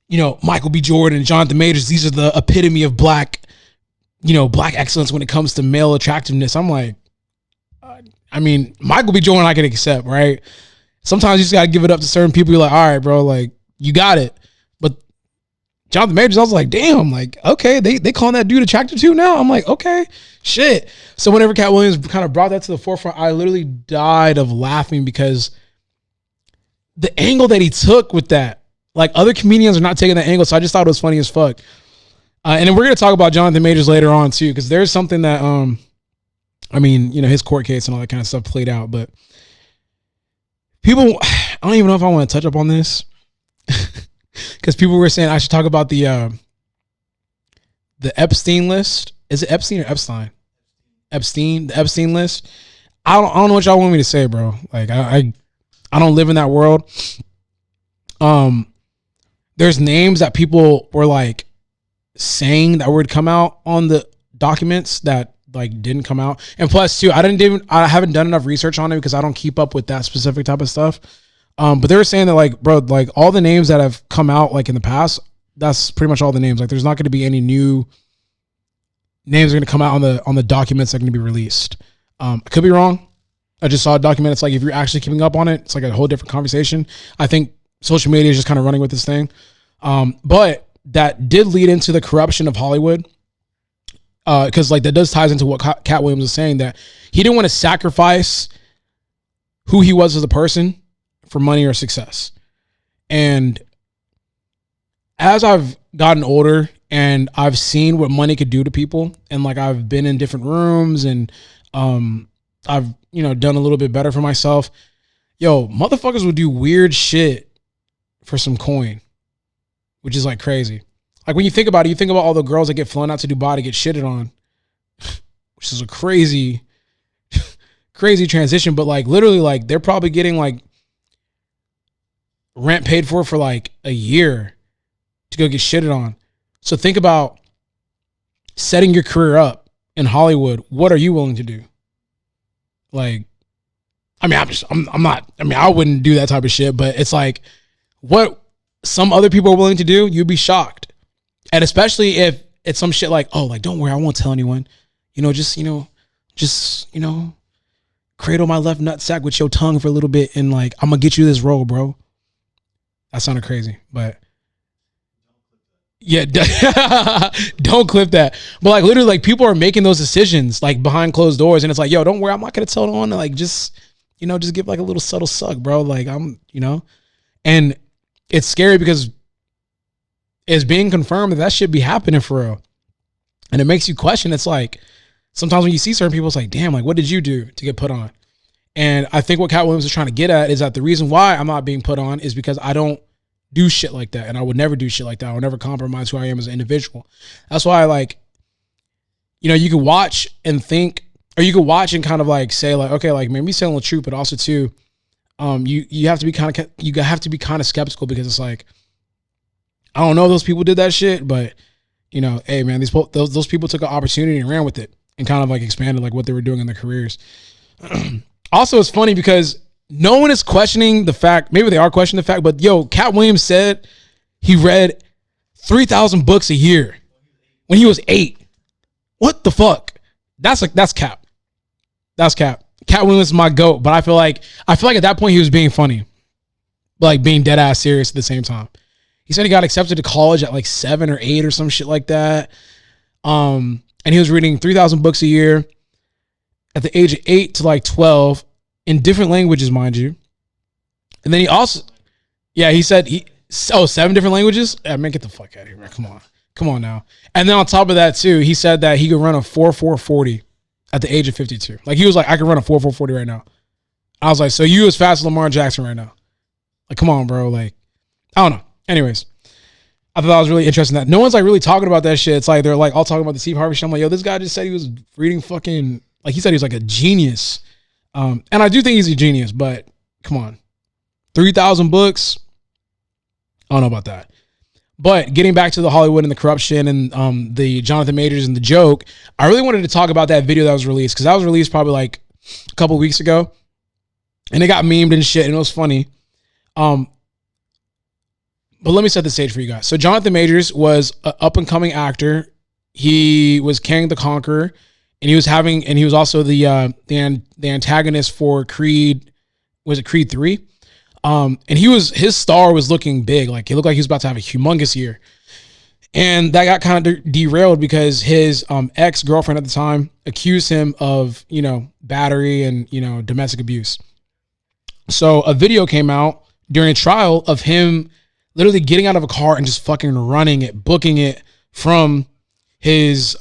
Speaker 1: you know, Michael B. Jordan and Jonathan Majors, these are the epitome of black excellence when it comes to male attractiveness. I'm like, I mean, Michael B. Jordan I can accept, right? Sometimes you just gotta give it up to certain people. You're like, all right, bro, like you got it. But Jonathan Majors, I was like, damn, like, okay, they calling that dude attractive too now. I'm like, okay, shit. So whenever Katt Williams kind of brought that to the forefront, I literally died of laughing because the angle that he took with that, like other comedians are not taking that angle. So I just thought it was funny as fuck. And then we're going to talk about Jonathan Majors later on too, because there's something that, I mean, you know, his court case and all that kind of stuff played out, but people, I don't even know if I want to touch up on this because people were saying I should talk about the Epstein list. Is it Epstein or Epstein? Epstein, the Epstein list. I don't know what y'all want me to say, bro. Like I don't live in that world. There's names that people were like saying that would come out on the documents that like didn't come out. And plus too, I haven't done enough research on it because I don't keep up with that specific type of stuff. But they were saying that like, bro, like all the names that have come out like in the past, that's pretty much all the names. Like there's not going to be any new names are going to come out on the documents that are going to be released. I could be wrong. I just saw a document. It's like, if you're actually keeping up on it, it's like a whole different conversation. I think social media is just kind of running with this thing. But that did lead into the corruption of Hollywood. Because like that does ties into what Katt Williams was saying, that he didn't want to sacrifice who he was as a person for money or success. And as I've gotten older and I've seen what money could do to people, and like I've been in different rooms and I've, you know, done a little bit better for myself. Yo, motherfuckers would do weird shit for some coin, which is like crazy. Like when you think about it, you think about all the girls that get flown out to Dubai to get shitted on, which is a crazy, crazy transition. But like literally, like they're probably getting like rent paid for like a year to go get shitted on. So think about setting your career up in Hollywood. What are you willing to do? Like, I mean, I wouldn't do that type of shit, but it's like what some other people are willing to do, you'd be shocked. And especially if it's some shit like, oh, like, don't worry, I won't tell anyone. Just cradle my left nutsack with your tongue for a little bit and like, I'm gonna get you this role, bro. That sounded crazy, but yeah, don't clip that. But like literally, like people are making those decisions like behind closed doors, and it's like, yo, don't worry, I'm not gonna tell no one. Like just give like a little subtle suck, bro. Like and it's scary because it's being confirmed that shit be happening for real. And it makes you question. It's like, sometimes when you see certain people, it's like, damn, like what did you do to get put on? And I think what Katt Williams is trying to get at is that the reason why I'm not being put on is because I don't do shit like that. And I would never do shit like that. I would never compromise who I am as an individual. That's why like, you could watch and think, or you could watch and kind of like say like, okay, like maybe telling the truth, but also too, you have to be kind of skeptical because it's like, I don't know if those people did that shit, but hey man, those people took an opportunity and ran with it and kind of like expanded like what they were doing in their careers. Also, it's funny because no one is questioning the fact, maybe they are questioning the fact, but yo, Katt Williams said he read 3,000 books a year when he was 8. What the fuck? That's cap. That's cap. Katt Williams is my GOAT, but I feel like at that point he was being funny, but like being dead ass serious at the same time. He said he got accepted to college at like 7 or 8 or some shit like that. And he was reading 3,000 books a year at the age of 8 to like 12 in different languages, mind you. And then he also, he said 7 different languages? Yeah, man, get the fuck out of here, man. Come on now. And then on top of that too, he said that he could run a 4.440 at the age of 52. Like he was like, I could run a 4.440 right now. I was like, so you as fast as Lamar Jackson right now. Like, come on, bro. Like, I don't know. Anyways, I thought that was really interesting that no one's like really talking about that shit. It's like they're like all talking about the Steve Harvey shit. I'm like, yo, this guy just said he was reading fucking, like he said he was like a genius And I do think he's a genius, but come on. 3,000 books. I don't know about that. But getting back to the Hollywood and the corruption and the Jonathan Majors and the joke, I really wanted to talk about that video that was released, because that was released probably like a couple weeks ago. And it got memed and shit, and it was funny. But let me set the stage for you guys. So Jonathan Majors was an up-and-coming actor. He was Kang the Conqueror, and he was also the antagonist for Creed. Was it Creed 3? And his star was looking big. Like, he looked like he was about to have a humongous year. And that got kind of derailed because his ex-girlfriend at the time accused him of, battery and, domestic abuse. So a video came out during a trial of him literally getting out of a car and just fucking running it, booking it from his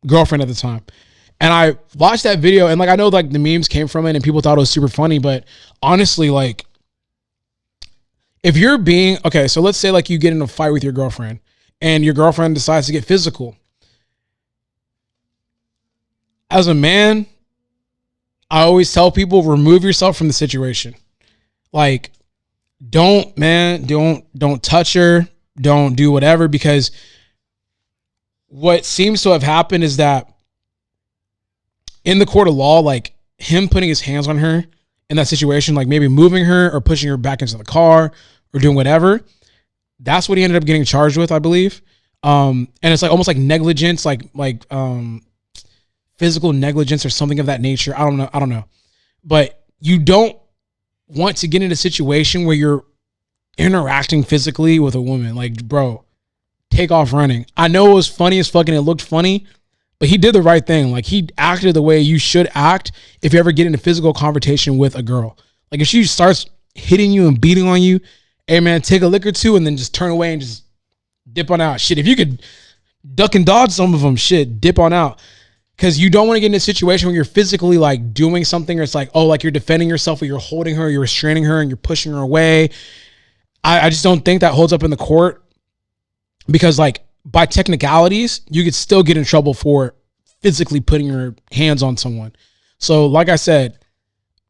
Speaker 1: girlfriend at the time. And I watched that video, and like, I know like the memes came from it and people thought it was super funny, but honestly, like, if you're being, okay, so let's say like you get in a fight with your girlfriend and your girlfriend decides to get physical. As a man, I always tell people, remove yourself from the situation. Like, don't touch her, don't do whatever, because what seems to have happened is that in the court of law, like, him putting his hands on her in that situation, like maybe moving her or pushing her back into the car or doing whatever, that's what he ended up getting charged with, I believe. And it's like almost like negligence, like physical negligence or something of that nature. I don't know. But you don't want to get in a situation where you're interacting physically with a woman. Like, bro, take off running. I know it was funny as fucking, it looked funny, but he did the right thing. Like, he acted the way you should act if you ever get in a physical confrontation with a girl. Like, if she starts hitting you and beating on you, hey man, take a lick or two and then just turn away and just dip on out. Shit, if you could duck and dodge some of them, shit, dip on out. Because you don't want to get in a situation where you're physically like doing something, or it's like, oh, like you're defending yourself, or you're holding her, you're restraining her, and you're pushing her away. I just don't think that holds up in the court, because like, by technicalities, you could still get in trouble for physically putting your hands on someone. So like I said,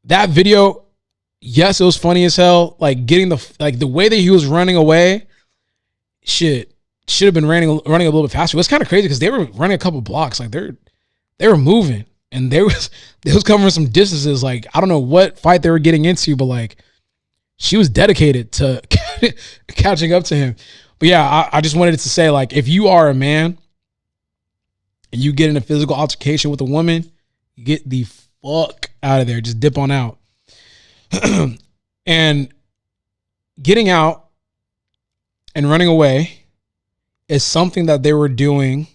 Speaker 1: that video, yes, it was funny as hell. Like, getting the way that he was running away, shit, should have been running a little bit faster. It was kind of crazy because they were running a couple blocks. Like, they were moving, and they was covering some distances. Like, I don't know what fight they were getting into, but like, she was dedicated to catching up to him. But yeah, I just wanted to say, like, if you are a man and you get in a physical altercation with a woman, get the fuck out of there. Just dip on out. And getting out and running away is something that they were doing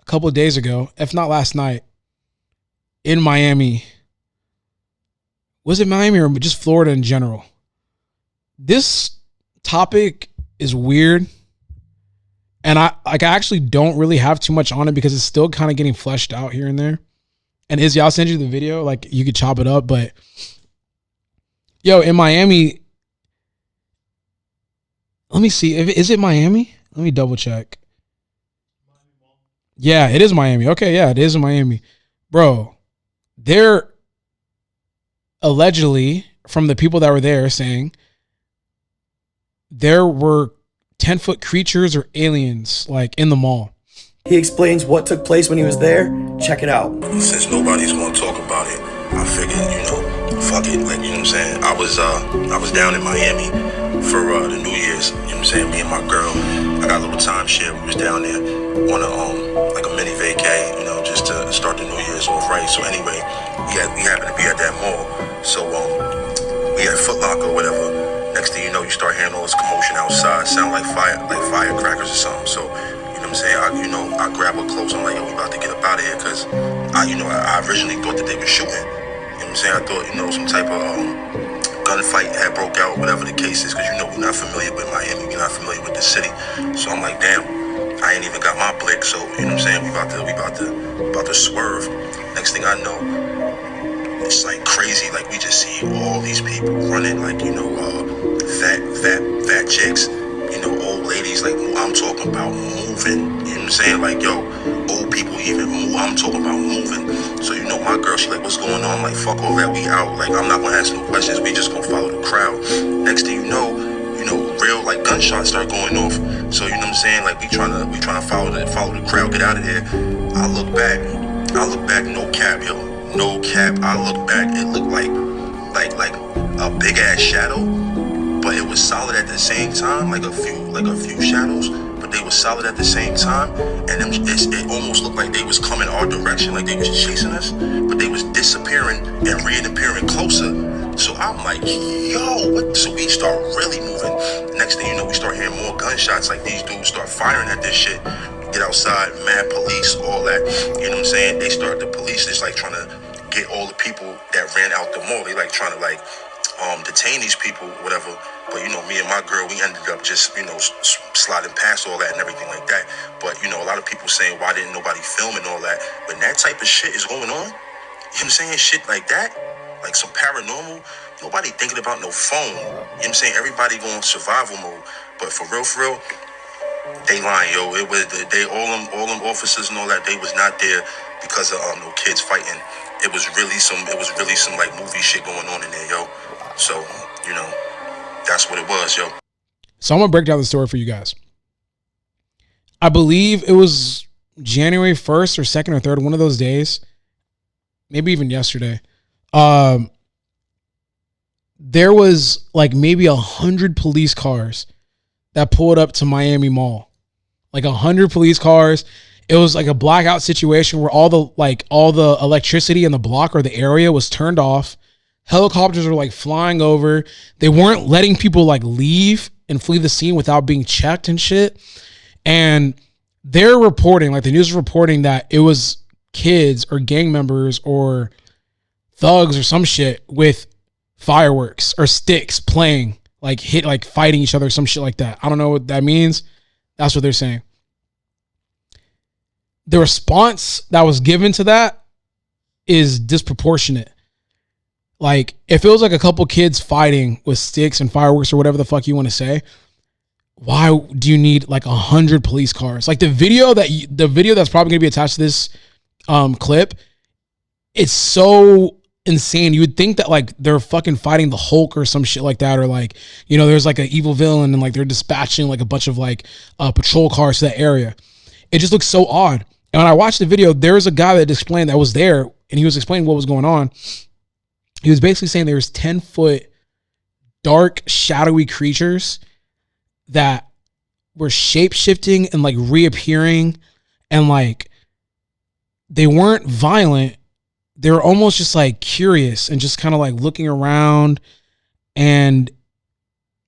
Speaker 1: a couple of days ago, if not last night, in Miami. Was it Miami or just Florida in general? This topic is weird, and I actually don't really have too much on it because it's still kind of getting fleshed out here and there. And Izzy, I'll send you the video, like, you could chop it up. But yo, in Miami, let me see, is it Miami? Let me double check. Yeah, it is Miami. Okay, yeah, it is in Miami. Bro, they're allegedly, from the people that were there, saying there were 10-foot creatures or aliens, like, in the mall.
Speaker 3: He explains what took place when he was there. Check it out.
Speaker 4: Since nobody's going to talk about it, I figured, fuck it. Like, you know what I'm saying? I was down in Miami for the New Year's. You know what I'm saying? Me and my girl, I got a little timeshare. We was down there on like a mini vacay, just to start the New Year's off right. So anyway, we happened to be at that mall. So we had Foot Locker or whatever. Next thing you know, you start hearing all this commotion outside, sound like firecrackers or something. So, you know what I'm saying? I grab her close. I'm like, yo, we about to get up out of here, because I originally thought that they were shooting. You know what I'm saying? I thought, some type of gunfight had broke out, whatever the case is, because we're not familiar with Miami, we're not familiar with the city. So I'm like, damn, I ain't even got my blick. So, you know what I'm saying? We about to swerve. Next thing I know, it's like crazy. Like, we just see all these people running, like, fat chicks, old ladies bodies like I'm talking about moving. You know what I'm saying? Like, yo, old people even move. I'm talking about moving. So, you know, my girl, she like, what's going on? Like, fuck all that, we out. Like, I'm not gonna ask no questions. We just gonna follow the crowd. Next thing you know, real like gunshots start going off. So, you know what I'm saying? Like, we trying to follow the crowd, get out of here. I look back, no cap, yo. No cap. I look back, it looked like a big ass shadow, but it was solid at the same time, like a few shadows, but they were solid at the same time, and it almost looked like they was coming our direction, like they was chasing us, but they was disappearing and reappearing closer. So I'm like, yo, what? So we start really moving. Next thing you know, we start hearing more gunshots, like these dudes start firing at this shit. Get outside, mad police, all that. You know what I'm saying? The police is like trying to get all the people that ran out the mall. They like trying to like detain these people, whatever. But you know, me and my girl, we ended up just, you know, sliding past all that and everything like that. But you know, a lot of people saying, why didn't nobody film and all that? When that type of shit is going on, you know what I'm saying? Shit like that, like some paranormal, nobody thinking about no phone. You know what I'm saying? Everybody going survival mode. But for real, they lying, yo. It was all them officers and all that. They was not there because of no kids fighting. It was really some like movie shit going on in there, yo. So, you know, that's what it was, yo.
Speaker 1: So I'm gonna break down the story for you guys. I believe it was January 1st or 2nd or 3rd, one of those days, maybe even yesterday. There was like maybe 100 police cars that pulled up to Miami Mall. Like 100 police cars. It was like a blackout situation where all the electricity in the block or the area was turned off. Helicopters were like flying over. They weren't letting people like leave and flee the scene without being checked and shit. And they're reporting, like the news is reporting, that it was kids or gang members or thugs or some shit with fireworks or sticks playing, like fighting each other, some shit like that. I don't know what that means. That's what they're saying. The response that was given to that is disproportionate. Like, if it was like a couple kids fighting with sticks and fireworks or whatever the fuck you want to say, why do you need like 100 police cars? Like the video that's probably going to be attached to this clip, it's so insane. You would think that like they're fucking fighting the Hulk or some shit like that, or like, you know, there's like an evil villain and like they're dispatching like a bunch of like patrol cars to that area. It just looks so odd. And when I watched the video, there was a guy that was there, and he was explaining what was going on. He was basically saying there's 10-foot dark, shadowy creatures that were shape-shifting and like reappearing, and like they weren't violent. They were almost just like curious and just kind of like looking around. And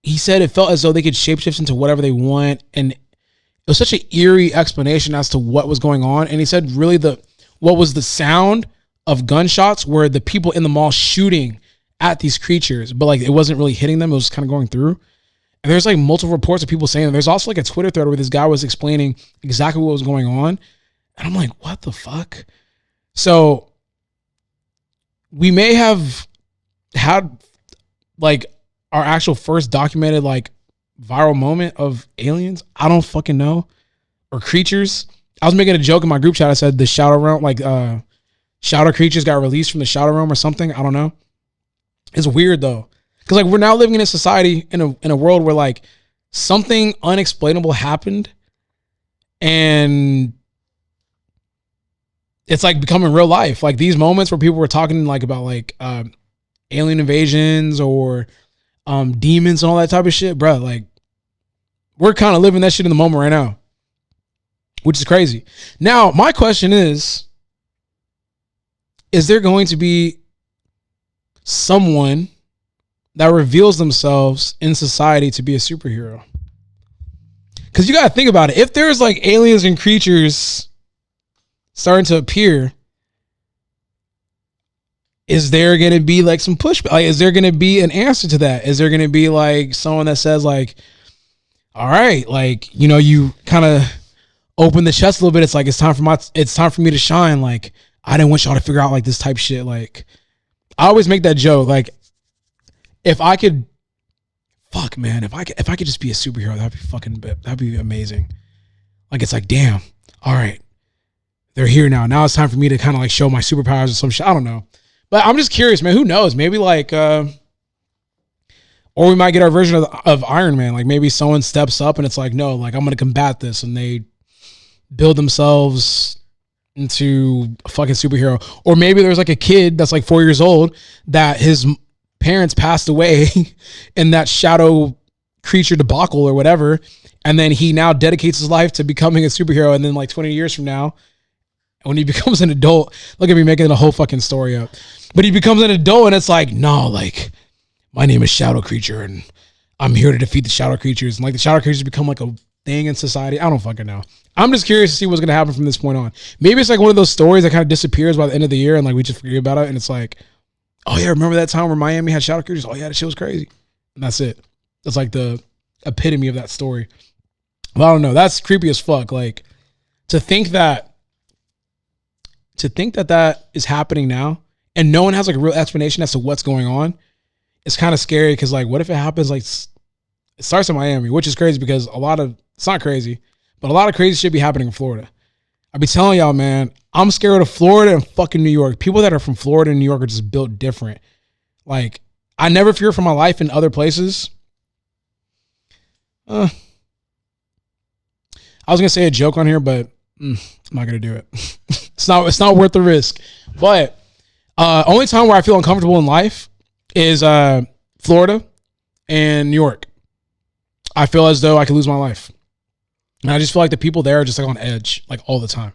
Speaker 1: he said it felt as though they could shapeshift into whatever they want. And it was such an eerie explanation as to what was going on. And he said really what was the sound of gunshots were the people in the mall shooting at these creatures, but like it wasn't really hitting them. It was kind of going through. And there's like multiple reports of people saying that. There's also like a Twitter thread where this guy was explaining exactly what was going on. And I'm like, what the fuck? So we may have had like our actual first documented like viral moment of aliens. I don't fucking know. Or creatures. I was making a joke in my group chat. I said the shadow realm, like shadow creatures got released from the shadow realm or something. I don't know. It's weird though. Cause like we're now living in a society in a world where like something unexplainable happened and it's like becoming real life. Like these moments where people were talking like about like alien invasions or demons and all that type of shit, bro. Like we're kind of living that shit in the moment right now, which is crazy. Now, my question is there going to be someone that reveals themselves in society to be a superhero? Because you got to think about it. If there's like aliens and creatures starting to appear, is there going to be like some pushback? Like, is there going to be an answer to that? Is there going to be like someone that says like, all right, like, you know, you kind of open the chest a little bit. It's like, it's time for me to shine. Like, I didn't want y'all to figure out like this type shit. Like, I always make that joke. Like, if I could fuck, man, if I could just be a superhero, that'd be amazing. Like, it's like, damn, all right, they're here now. Now it's time for me to kind of like show my superpowers or some shit. I don't know. But I'm just curious, man. Who knows? Maybe like, or we might get our version of Iron Man. Like maybe someone steps up and it's like, no, like I'm going to combat this. And they build themselves into a fucking superhero. Or maybe there's like a kid that's like 4 years old that his parents passed away in that shadow creature debacle or whatever. And then he now dedicates his life to becoming a superhero. And then like 20 years from now, when he becomes an adult, look at me making a whole fucking story up. But he becomes an adult and it's like, no, like my name is Shadow Creature and I'm here to defeat the Shadow Creatures. And like the Shadow Creatures become like a thing in society. I don't fucking know. I'm just curious to see what's going to happen from this point on. Maybe it's like one of those stories that kind of disappears by the end of the year and like we just forget about it. And it's like, oh yeah, remember that time where Miami had Shadow Creatures? Oh yeah, that shit was crazy. And that's it. That's like the epitome of that story. But I don't know. That's creepy as fuck. Like to think that is happening now and no one has like a real explanation as to what's going on, it's kind of scary because like what if it happens like it starts in Miami, which is crazy because it's not crazy, but a lot of crazy shit be happening in Florida. I be telling y'all, man, I'm scared of Florida and fucking New York. People that are from Florida and New York are just built different. Like I never fear for my life in other places. I was going to say a joke on here, but I'm not going to do it. It's not worth the risk. But only time where I feel uncomfortable in life is Florida and New York. I feel as though I could lose my life. And I just feel like the people there are just like on edge, like all the time.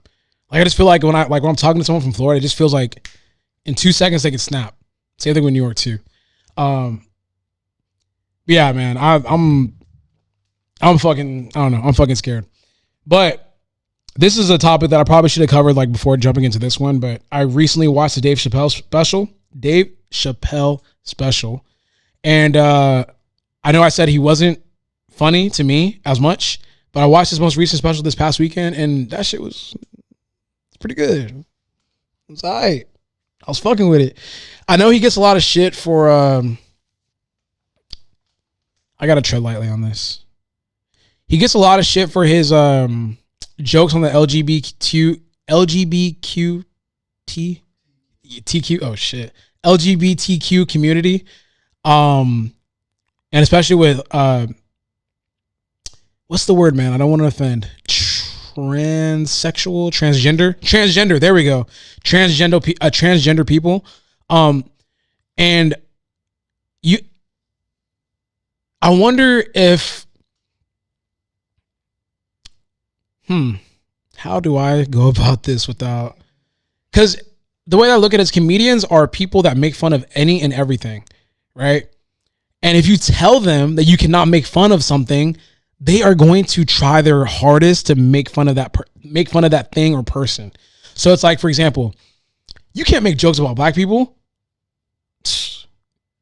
Speaker 1: Like I just feel like when I'm talking to someone from Florida, it just feels like in 2 seconds they can snap. Same thing with New York too. Yeah, man, I'm fucking, I don't know. I'm fucking scared. But this is a topic that I probably should have covered like before jumping into this one, but I recently watched the Dave Chappelle special. And I know I said he wasn't funny to me as much, but I watched his most recent special this past weekend and that shit was pretty good. It was all right. I was fucking with it. I know he gets a lot of shit for, I got to tread lightly on this. He gets a lot of shit for his jokes on the LGBTQ community, and especially with what's the word, man? I don't want to offend. Transgender. There we go. Transgender people, and I wonder if. How do I go about this without, because the way I look at it is comedians are people that make fun of any and everything, right? And if you tell them that you cannot make fun of something, they are going to try their hardest to make fun of that thing or person. So it's like, for example, you can't make jokes about black people.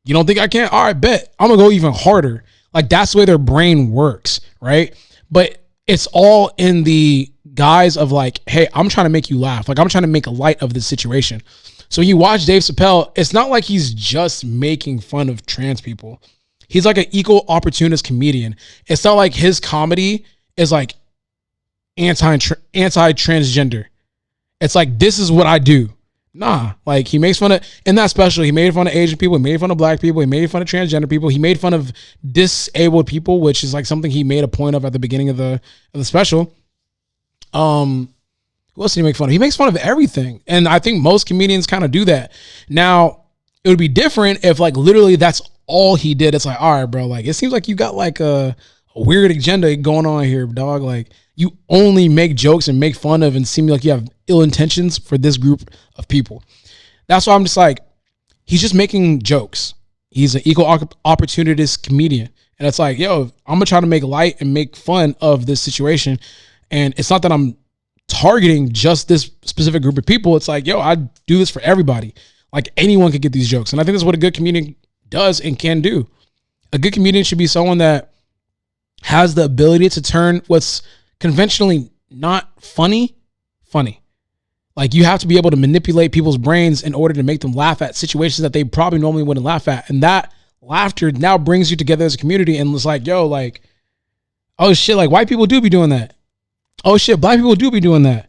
Speaker 1: You don't think I can? All right, bet. I'm gonna go even harder. Like that's the way their brain works, right? But it's all in the guise of like, hey, I'm trying to make you laugh. Like I'm trying to make light of this situation. So when you watch Dave Chappelle, it's not like he's just making fun of trans people. He's like an equal opportunist comedian. It's not like his comedy is like anti-transgender. It's like, this is what I do. Nah, like he makes fun of, in that special, he made fun of Asian people, he made fun of black people, he made fun of transgender people, he made fun of disabled people, which is like something he made a point of at the beginning of the special. Who else did he make fun of? He makes fun of everything. And I think most comedians kind of do that. Now, it would be different if like literally that's all he did. It's like, all right, bro, like it seems like you got like a weird agenda going on here, dog. Like you only make jokes and make fun of and seem like you have ill intentions for this group of people. That's why I'm just like, he's just making jokes. He's an equal opportunist comedian. And it's like, yo, I'm gonna try to make light and make fun of this situation. And it's not that I'm targeting just this specific group of people. It's like, yo, I do this for everybody. Like anyone could get these jokes. And I think that's what a good comedian does and can do. A good comedian should be someone that has the ability to turn what's conventionally not funny. Like you have to be able to manipulate people's brains in order to make them laugh at situations that they probably normally wouldn't laugh at. And that laughter now brings you together as a community, and it's like, yo, like, oh shit, like white people do be doing that. Oh shit, black people do be doing that.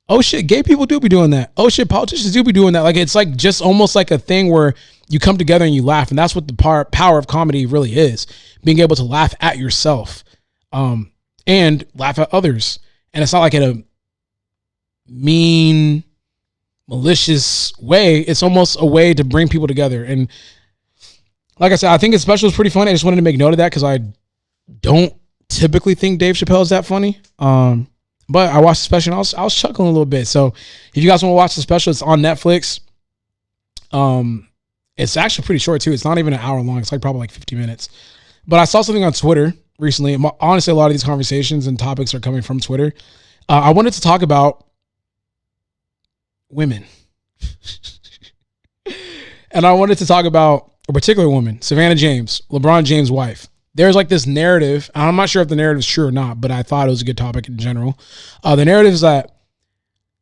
Speaker 1: Oh shit, gay people do be doing that. Oh shit, politicians do be doing that. Like, it's like just almost like a thing where you come together and you laugh. And that's what the power of comedy really is. Being able to laugh at yourself and laugh at others. And it's not like in a mean, malicious way. It's almost a way to bring people together. And like I said, I think his special is pretty funny. I just wanted to make note of that because I don't typically think Dave Chappelle is that funny. But I watched the special and I was chuckling a little bit. So if you guys want to watch the special, it's on Netflix. It's actually pretty short too. It's not even an hour long. It's like probably like 50 minutes. But I saw something on Twitter recently. Honestly, a lot of these conversations and topics are coming from Twitter. I wanted to talk about women. And I wanted to talk about a particular woman, Savannah James, LeBron James' wife. There's like this narrative. I'm not sure if the narrative is true or not, but I thought it was a good topic in general. The narrative is that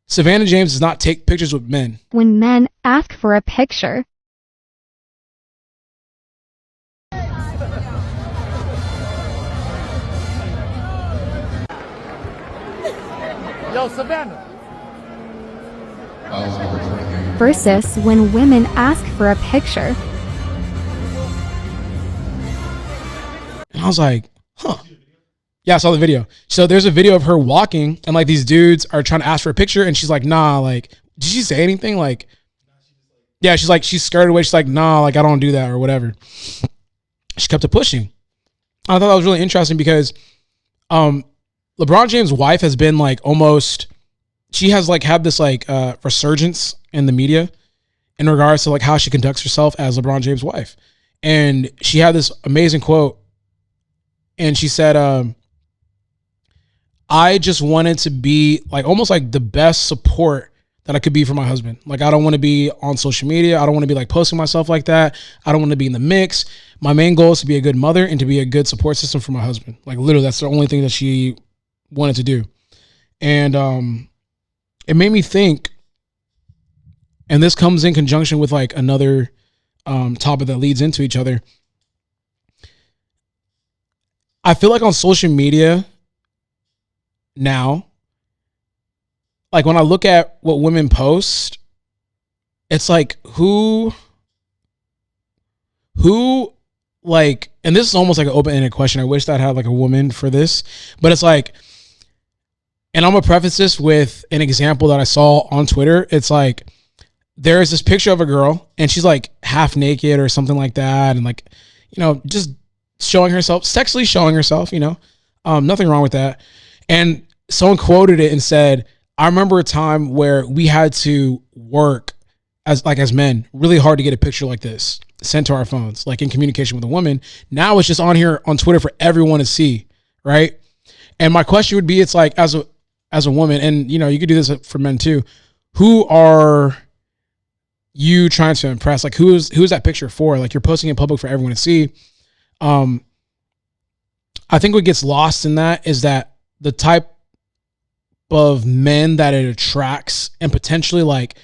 Speaker 1: Savannah James does not take pictures with men.
Speaker 5: When men ask for a picture,
Speaker 6: Yo, Savannah.
Speaker 5: versus when women ask for a picture.
Speaker 1: And I was like, huh. Yeah, I saw the video. So there's a video of her walking and like these dudes are trying to ask for a picture and she's like, nah, like, did she say anything? Like, yeah, she's like, she's scared away. She's like, nah, like I don't do that or whatever. She kept it pushing. I thought that was really interesting because LeBron James' wife has been like almost, she has like had this like resurgence in the media in regards to like how she conducts herself as LeBron James' wife. And she had this amazing quote and she said, I just wanted to be like almost like the best support that I could be for my husband. Like, I don't want to be on social media. I don't want to be like posting myself like that. I don't want to be in the mix. My main goal is to be a good mother and to be a good support system for my husband. Like literally that's the only thing that she wanted to do. And it made me think, and this comes in conjunction with like another topic that leads into each other. I feel like on social media now, like when I look at what women post, it's like who like, and this is almost like an open-ended question. I wish that I had like a woman for this, but it's like, and I'm gonna preface this with an example that I saw on Twitter. It's like, there is this picture of a girl and she's like half naked or something like that. And like, you know, just showing herself, sexually showing herself, you know, nothing wrong with that. And someone quoted it and said, I remember a time where we had to work as men really hard to get a picture like this sent to our phones, like in communication with a woman. Now it's just on here on Twitter for everyone to see. Right. And my question would be, it's like, as a woman, and you know, you could do this for men too. Who are you trying to impress? Like who's that picture for? Like you're posting in public for everyone to see. I think what gets lost in that is that the type of men that it attracts, and potentially like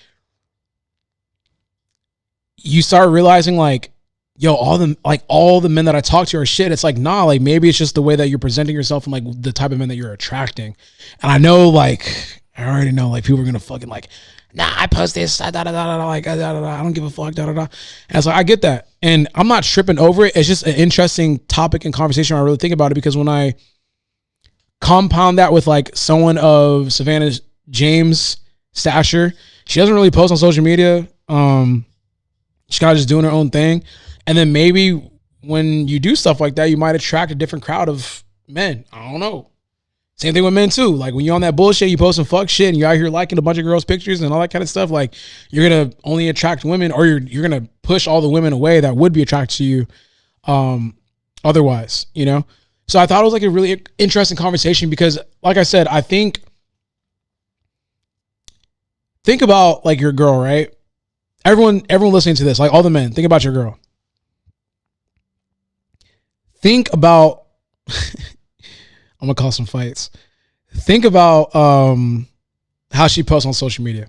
Speaker 1: you start realizing like, yo, all the men that I talk to are shit. It's like, nah, like maybe it's just the way that you're presenting yourself and like the type of men that you're attracting. And I know, like, I already know like people are going to fucking like, nah, I post this, like, I don't give a fuck, And it's like, I get that. And I'm not tripping over it. It's just an interesting topic and conversation when I really think about it, because when I compound that with like someone of Savannah James' stature, she doesn't really post on social media. She's kind of just doing her own thing. And then maybe when you do stuff like that, you might attract a different crowd of men. I don't know. Same thing with men too. Like when you're on that bullshit, you post some fuck shit and you're out here liking a bunch of girls' pictures and all that kind of stuff. Like you're going to only attract women, or you're going to push all the women away that would be attracted to you otherwise, you know? So I thought it was like a really interesting conversation because like I said, I think about like your girl, right? Everyone listening to this, like all the men, think about your girl. Think about, I'm gonna call some fights. Think about how she posts on social media,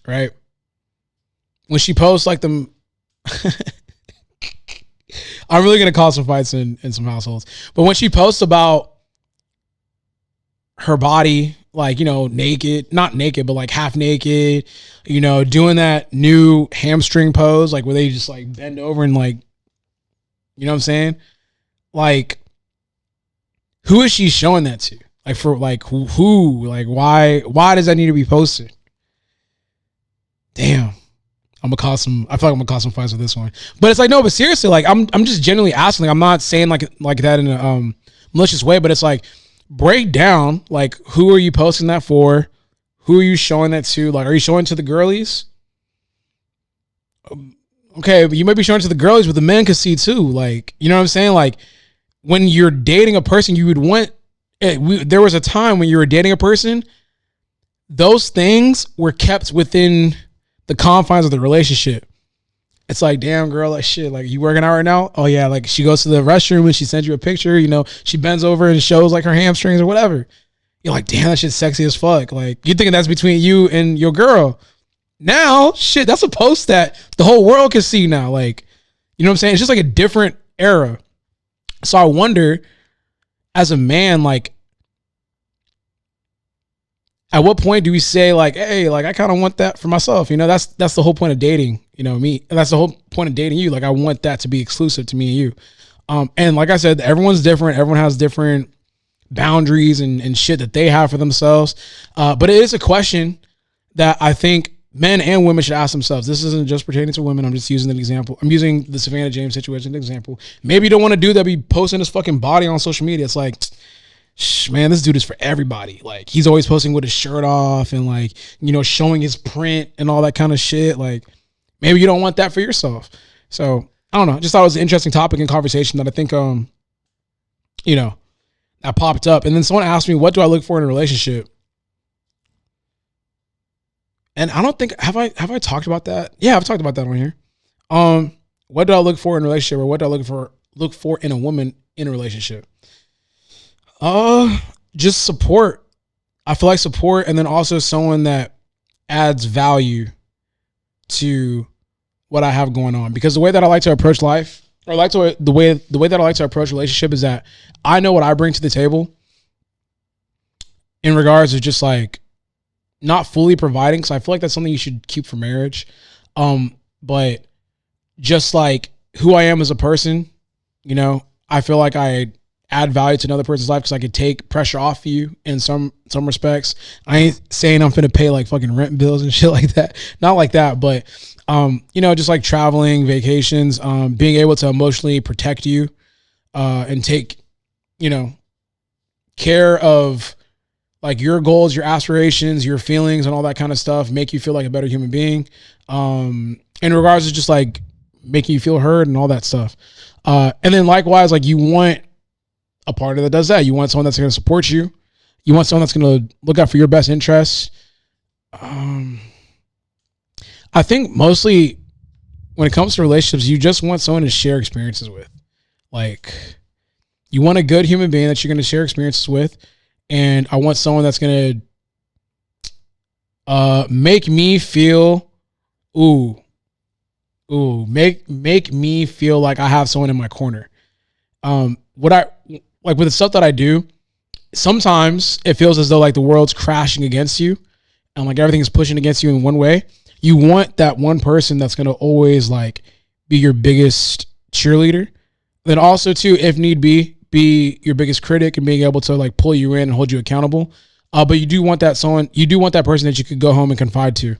Speaker 1: right? When she posts like them, I'm really gonna cause some fights in some households. But when she posts about her body, like, naked, not naked, but like half naked, doing that new hamstring pose, like where they just like bend over and like, you know what I'm saying? Like, who is she showing that to? Like, for like who? Like, why does that need to be posted? Damn. I feel like I'm gonna cause some fights with this one. But it's like, no, but seriously, like I'm just genuinely asking. Like, I'm not saying like that in a malicious way, but it's like, break down, like, who are you posting that for? Who are you showing that to? Like, are you showing it to the girlies? Okay, but you might be showing it to the girlies, but the men could see too. Like, you know what I'm saying? Like, when you're dating a person, you would want. There was a time when you were dating a person, those things were kept within the confines of the relationship. It's like, damn, girl, like, shit, like, you working out right now? Oh yeah, like, she goes to the restroom and she sends you a picture, she bends over and shows like her hamstrings or whatever. You're like, damn, that shit's sexy as fuck. Like, you're thinking that's between you and your girl. Now, shit, that's a post that the whole world can see now. Like, you know what I'm saying? It's just like a different era. So I wonder, as a man, like, at what point do we say, like, hey, like, I kind of want that for myself? That's the whole point of dating, me. That's the whole point of dating you. Like, I want that to be exclusive to me and you. And like I said, everyone's different. Everyone has different boundaries and shit that they have for themselves. But it is a question that I think men and women should ask themselves. This isn't just pertaining to women. I'm just using an example. I'm using the Savannah James situation as an example. Maybe you don't want to do that, be posting his fucking body on social media. It's like, man, this dude is for everybody. Like, he's always posting with his shirt off and like, showing his print and all that kind of shit. Like, maybe you don't want that for yourself. So I don't know. Just thought it was an interesting topic and conversation that I think, that popped up. And then someone asked me, what do I look for in a relationship? And I don't think, have I talked about that? Yeah, I've talked about that on here. What do I look for in a relationship, or what do I look for in a woman in a relationship? Just support. I feel like support, and then also someone that adds value to what I have going on. Because the way that I like to approach life, or the way that I like to approach relationship, is that I know what I bring to the table in regards to just like not fully providing, because I feel like that's something you should keep for marriage. But just like who I am as a person, I feel like I add value to another person's life because I could take pressure off you in some respects. I ain't saying I'm finna pay like fucking rent bills and shit like that. Not like that, but just like traveling, vacations, being able to emotionally protect you, and take, care of like your goals, your aspirations, your feelings, and all that kind of stuff, make you feel like a better human being. In regards to just like making you feel heard and all that stuff. And then likewise, like, you want a partner that does that. You want someone that's going to support you. You want someone that's going to look out for your best interests. I think mostly when it comes to relationships, you just want someone to share experiences with. Like, you want a good human being that you're going to share experiences with. And I want someone that's going to make me feel, make me feel like I have someone in my corner. What I like with the stuff that I do, sometimes it feels as though like the world's crashing against you and like everything is pushing against you in one way. You want that one person that's going to always like be your biggest cheerleader. Then also too, if need be your biggest critic and being able to like pull you in and hold you accountable. But you do want that person that you could go home and confide to.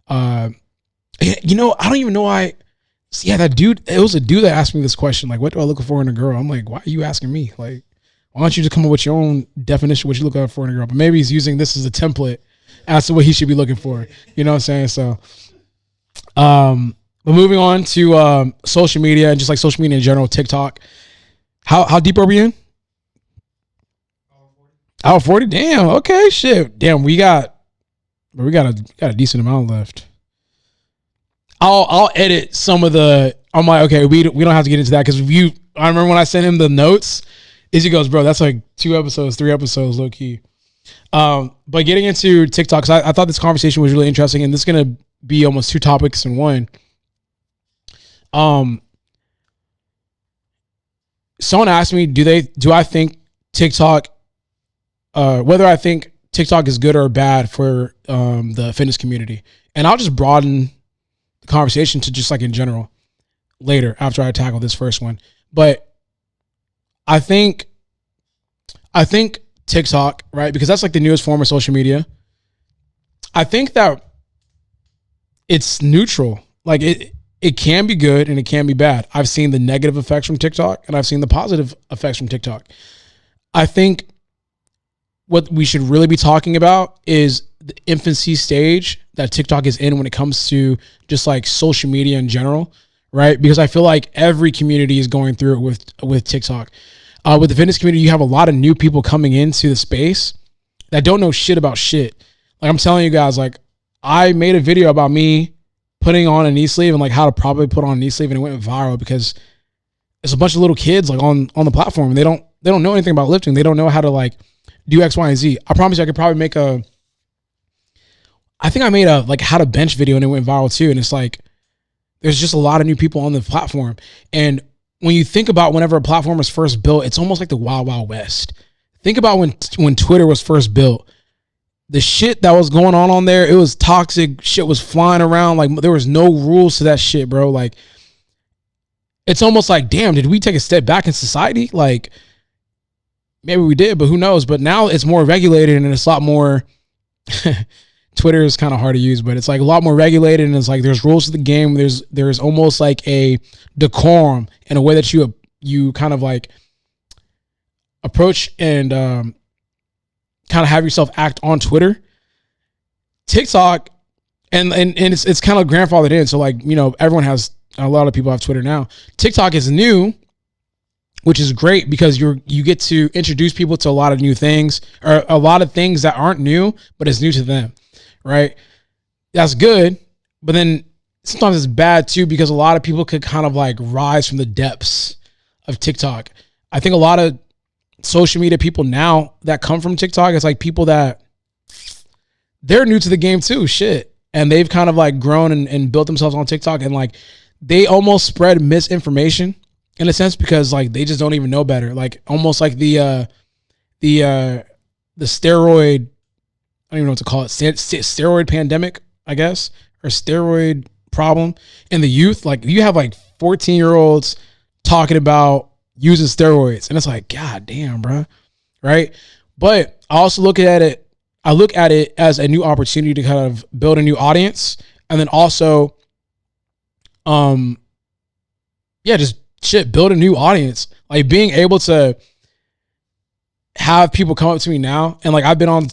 Speaker 1: I don't even know why. Yeah, that dude, it was a dude that asked me this question. Like, what do I look for in a girl? I'm like, why are you asking me? Like, why don't you just come up with your own definition of what you look for in a girl? But maybe he's using this as a template as to what he should be looking for. You know what I'm saying? So, but moving on to social media and just like social media in general, TikTok. How deep are we in? Hour 40? Damn. Okay. Shit. Damn. We got a decent amount left. I'll edit some of the. I'm like, okay, we don't have to get into that because I remember when I sent him the notes, he goes, bro, that's like 2 episodes, 3 episodes, low key. But getting into TikTok, because I thought this conversation was really interesting, and this is gonna be almost 2 topics in one. someone asked me, do I think TikTok, whether I think TikTok is good or bad for the fitness community. And I'll just broaden the conversation to just like in general later after I tackle this first one. But I think TikTok, right? Because that's like the newest form of social media. I think that it's neutral. Like it can be good and it can be bad. I've seen the negative effects from TikTok and I've seen the positive effects from TikTok. I think what we should really be talking about is the infancy stage that TikTok is in when it comes to just like social media in general, right? Because I feel like every community is going through it with TikTok. With the fitness community, you have a lot of new people coming into the space that don't know shit about shit. Like I'm telling you guys, like I made a video about me putting on a knee sleeve and like how to properly put on a knee sleeve, and it went viral because it's a bunch of little kids like on the platform, and they don't know anything about lifting. They don't know how to like do X, Y, and Z. I promise you I could probably make I think I made a like how to bench video and it went viral too. And it's like, there's just a lot of new people on the platform. And when you think about whenever a platform was first built, it's almost like the Wild Wild West. Think about when Twitter was first built. The shit that was going on there, it was toxic. Shit was flying around. Like there was no rules to that shit, bro. Like it's almost like, damn, did we take a step back in society? Like maybe we did, but who knows? But now it's more regulated and it's a lot more. Twitter is kind of hard to use, but it's like a lot more regulated, and it's like there's rules to the game. There's almost like a decorum in a way that you kind of like approach and kind of have yourself act on Twitter. TikTok and it's kind of grandfathered in. So like, you know, everyone has, a lot of people have Twitter now. TikTok is new, which is great because you get to introduce people to a lot of new things, or a lot of things that aren't new, but it's new to them. Right? That's good. But then sometimes it's bad too, because a lot of people could kind of like rise from the depths of TikTok. I think a lot of social media people now that come from TikTok, it's like people that they're new to the game too. Shit. And they've kind of like grown and built themselves on TikTok, and like they almost spread misinformation in a sense because like they just don't even know better. Like almost like the steroid, I don't even know what to call it, steroid pandemic, I guess, or steroid problem in the youth. Like you have like 14-year-olds talking about using steroids, and it's like, God damn, bro. Right? But I also look at it as a new opportunity to kind of build a new audience, and then also just build a new audience. Like being able to have people come up to me now, and like I've been on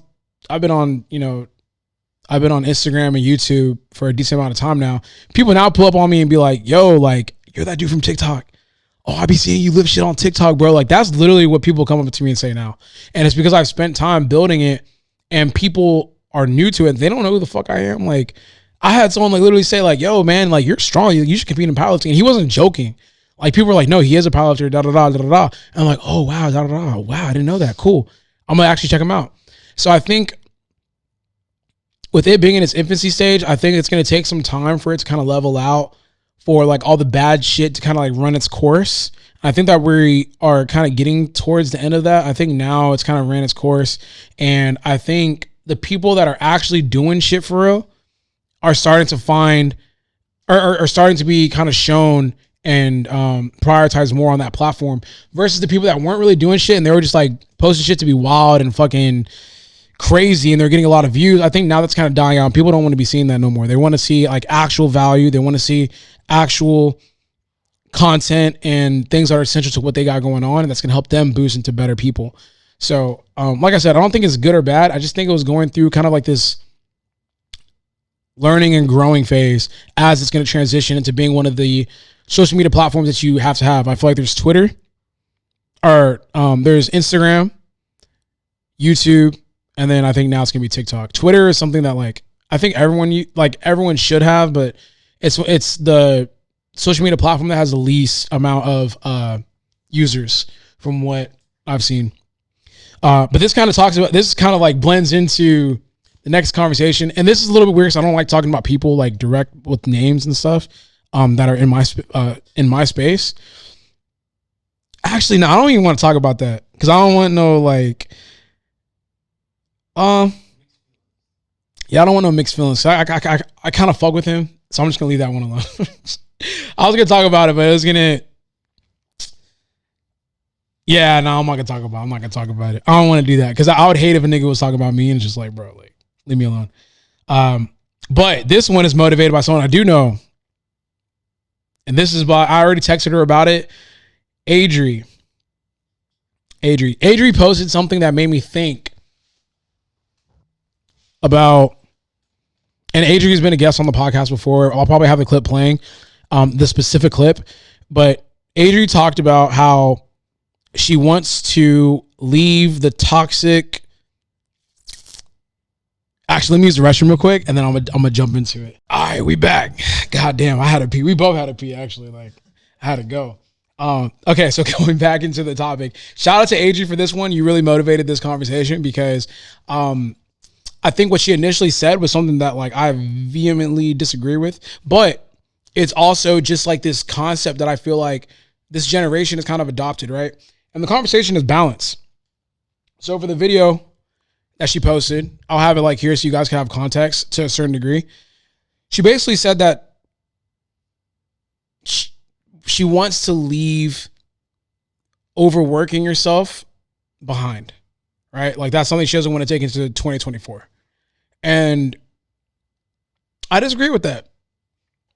Speaker 1: Instagram and YouTube for a decent amount of time now. People now pull up on me and be like, yo, like, you're that dude from TikTok. Oh, I be seeing you live shit on TikTok, bro. Like that's literally what people come up to me and say now. And it's because I've spent time building it, and people are new to it. They don't know who the fuck I am. Like I had someone like literally say like, yo man, like you're strong. You should compete in powerlifting. And he wasn't joking. Like people were like, no, he is a powerlifter, da da da da da. And I'm like, oh wow, da da da. Wow, I didn't know that. Cool. I'm gonna actually check him out. So I think with it being in its infancy stage, I think it's going to take some time for it to kind of level out, for like all the bad shit to kind of like run its course. I think that we are kind of getting towards the end of that. I think now it's kind of ran its course, and I think the people that are actually doing shit for real are starting to find, or are starting to be kind of shown and prioritize more on that platform versus the people that weren't really doing shit and they were just like posting shit to be wild and fucking crazy and they're getting a lot of views. I think now that's kind of dying out. People don't want to be seeing that no more. They want to see like actual value. They want to see actual content and things that are essential to what they got going on, and that's going to help them boost into better people. So like I said, I don't think it's good or bad. I just think it was going through kind of like this learning and growing phase as it's going to transition into being one of the social media platforms that you have to have. I feel like there's Twitter, or there's Instagram, YouTube, and then I think now it's gonna be TikTok. Twitter is something that like I think everyone should have, but it's the social media platform that has the least amount of users from what I've seen. But this kind of talks about, this kind of like blends into the next conversation, and this is a little bit weird because I don't like talking about people like direct with names and stuff that are in my space. Actually, no, I don't even want to talk about that because I don't want no like, yeah, I don't want no mixed feelings. So I kind of fuck with him, so I'm just gonna leave that one alone. I was gonna talk about it, but it was gonna. Yeah, no, I'm not gonna talk about it. I don't want to do that because I would hate if a nigga was talking about me and just like, bro, like, leave me alone. But this one is motivated by someone I do know, and this is by I already texted her about it. Adri posted something that made me think about, and Adri's been a guest on the podcast before. I'll probably have the clip playing, the specific clip, but Adri talked about how she wants to leave the toxic. Actually, let me use the restroom real quick, and then I'm gonna jump into it. All right, we back. God damn, I had to pee. We both had to pee, actually. Like, I had to go. Okay, so going back into the topic, shout out to Adri for this one. You really motivated this conversation because I think what she initially said was something that like I vehemently disagree with, but it's also just like this concept that I feel like this generation has kind of adopted, right? And the conversation is balance. So for the video that she posted, I'll have it like here so you guys can have context to a certain degree. She basically said that she wants to leave overworking yourself behind, right? Like that's something she doesn't want to take into 2024. And I disagree with that.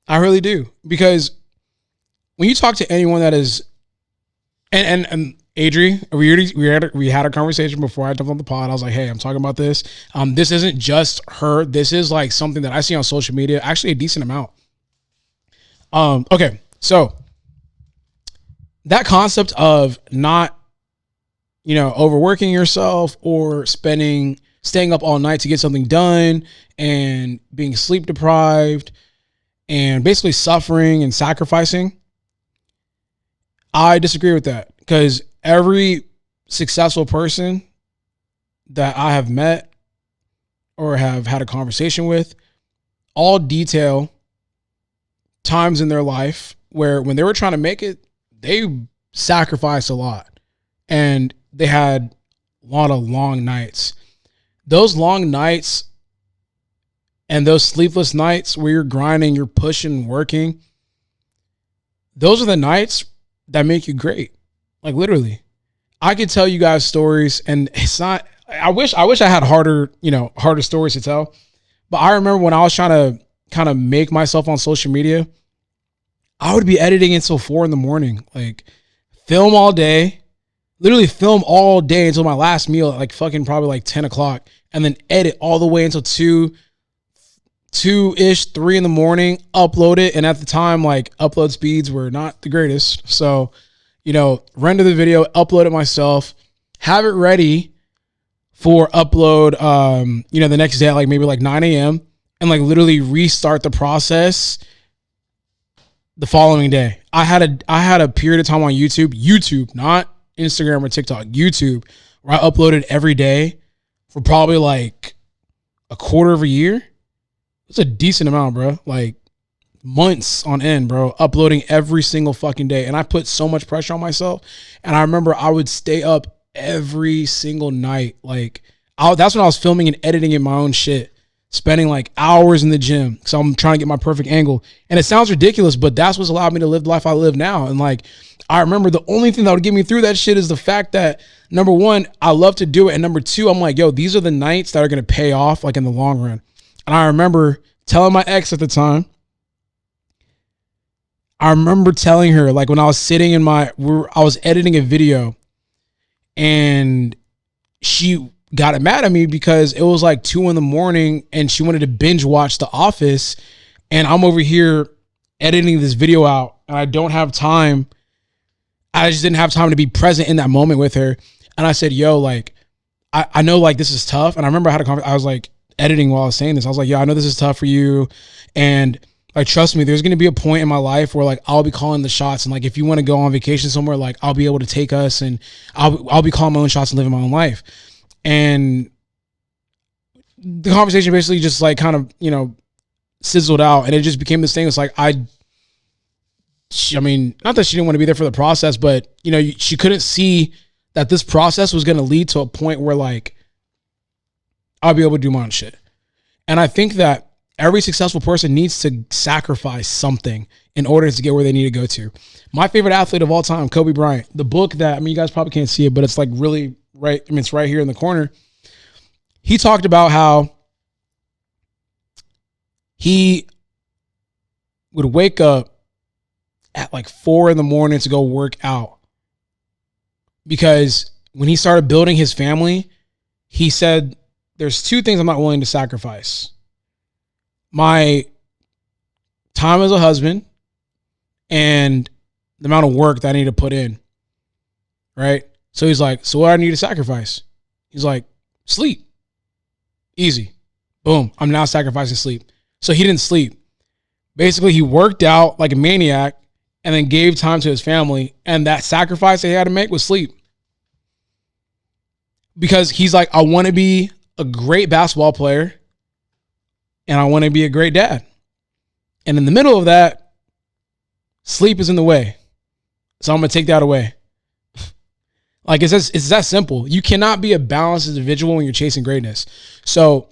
Speaker 1: I really do. Because when you talk to anyone that is, and Adri, we had a conversation before I jumped on the pod. I was like, hey, I'm talking about this. This isn't just her. This is like something that I see on social media, actually a decent amount. Okay, so that concept of not, overworking yourself or staying up all night to get something done and being sleep deprived and basically suffering and sacrificing, I disagree with that because every successful person that I have met or have had a conversation with all detail times in their life where when they were trying to make it, they sacrificed a lot and they had a lot of long nights. Those long nights and those sleepless nights where you're grinding, you're pushing, working, those are the nights that make you great. Like literally. I could tell you guys stories and it's not, I wish I had harder stories to tell. But I remember when I was trying to kind of make myself on social media, I would be editing until 4 a.m. Like film all day, literally film all day until my last meal at like fucking probably like 10 o'clock and then edit all the way until 2-ish, 3 a.m, upload it. And at the time, like upload speeds were not the greatest. So, render the video, upload it myself, have it ready for upload, the next day at like maybe like 9 a.m. and like literally restart the process the following day. I had a period of time on YouTube, not Instagram or TikTok, YouTube, where I uploaded every day for probably like a quarter of a year. It's a decent amount, bro. Like months on end, bro, uploading every single fucking day. And I put so much pressure on myself. And I remember I would stay up every single night. Like that's when I was filming and editing in my own shit, spending like hours in the gym. So I'm trying to get my perfect angle. And it sounds ridiculous, but that's what's allowed me to live the life I live now. And like, I remember the only thing that would get me through that shit is the fact that number one, I love to do it. And number two, I'm like, yo, these are the nights that are going to pay off like in the long run. And I remember telling my ex at the time, I remember telling her, like when I was sitting I was editing a video and she got mad at me because it was like 2 a.m. and she wanted to binge watch The Office. And I'm over here editing this video out and I don't have time. I just didn't have time to be present in that moment with her. And I said, yo, like, I know like this is tough. And I remember I had a conversation. I was like editing while I was saying this. I was like, yeah, I know this is tough for you. And like, trust me, there's going to be a point in my life where like, I'll be calling the shots. And like, if you want to go on vacation somewhere, like I'll be able to take us and I'll be calling my own shots and living my own life. And the conversation basically just like kind of, sizzled out and it just became this thing. It's like, I I mean, not that she didn't want to be there for the process, but you know, she couldn't see that this process was going to lead to a point where like I'll be able to do my own shit. And I think that every successful person needs to sacrifice something in order to get where they need to go to. My favorite athlete of all time, Kobe Bryant. The book that, I mean, you guys probably can't see it, but it's like really right. I mean, it's right here in the corner. He talked about how he would wake up at like 4 a.m. to go work out. Because when he started building his family, he said, there's 2 things I'm not willing to sacrifice. My time as a husband and the amount of work that I need to put in. Right? So he's like, so what do I need to sacrifice? He's like, sleep. Easy. Boom. I'm now sacrificing sleep. So he didn't sleep. Basically, he worked out like a maniac and then gave time to his family. And that sacrifice that he had to make was sleep. Because he's like, I want to be a great basketball player and I want to be a great dad. And in the middle of that, sleep is in the way. So I'm going to take that away. Like it's that simple. You cannot be a balanced individual when you're chasing greatness. So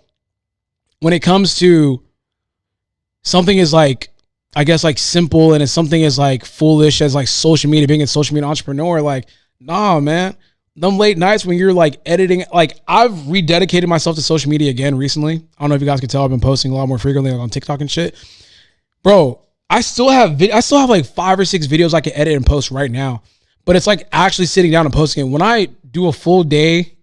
Speaker 1: when it comes to something is like, I guess like simple and it's something is like foolish as like social media, being a social media entrepreneur, like, nah, man. Them late nights when you're like editing, like I've rededicated myself to social media again recently. I don't know if you guys can tell, I've been posting a lot more frequently like on TikTok and shit. Bro, I still have like 5 or 6 videos I can edit and post right now. But it's like actually sitting down and posting it. When I do a full day, it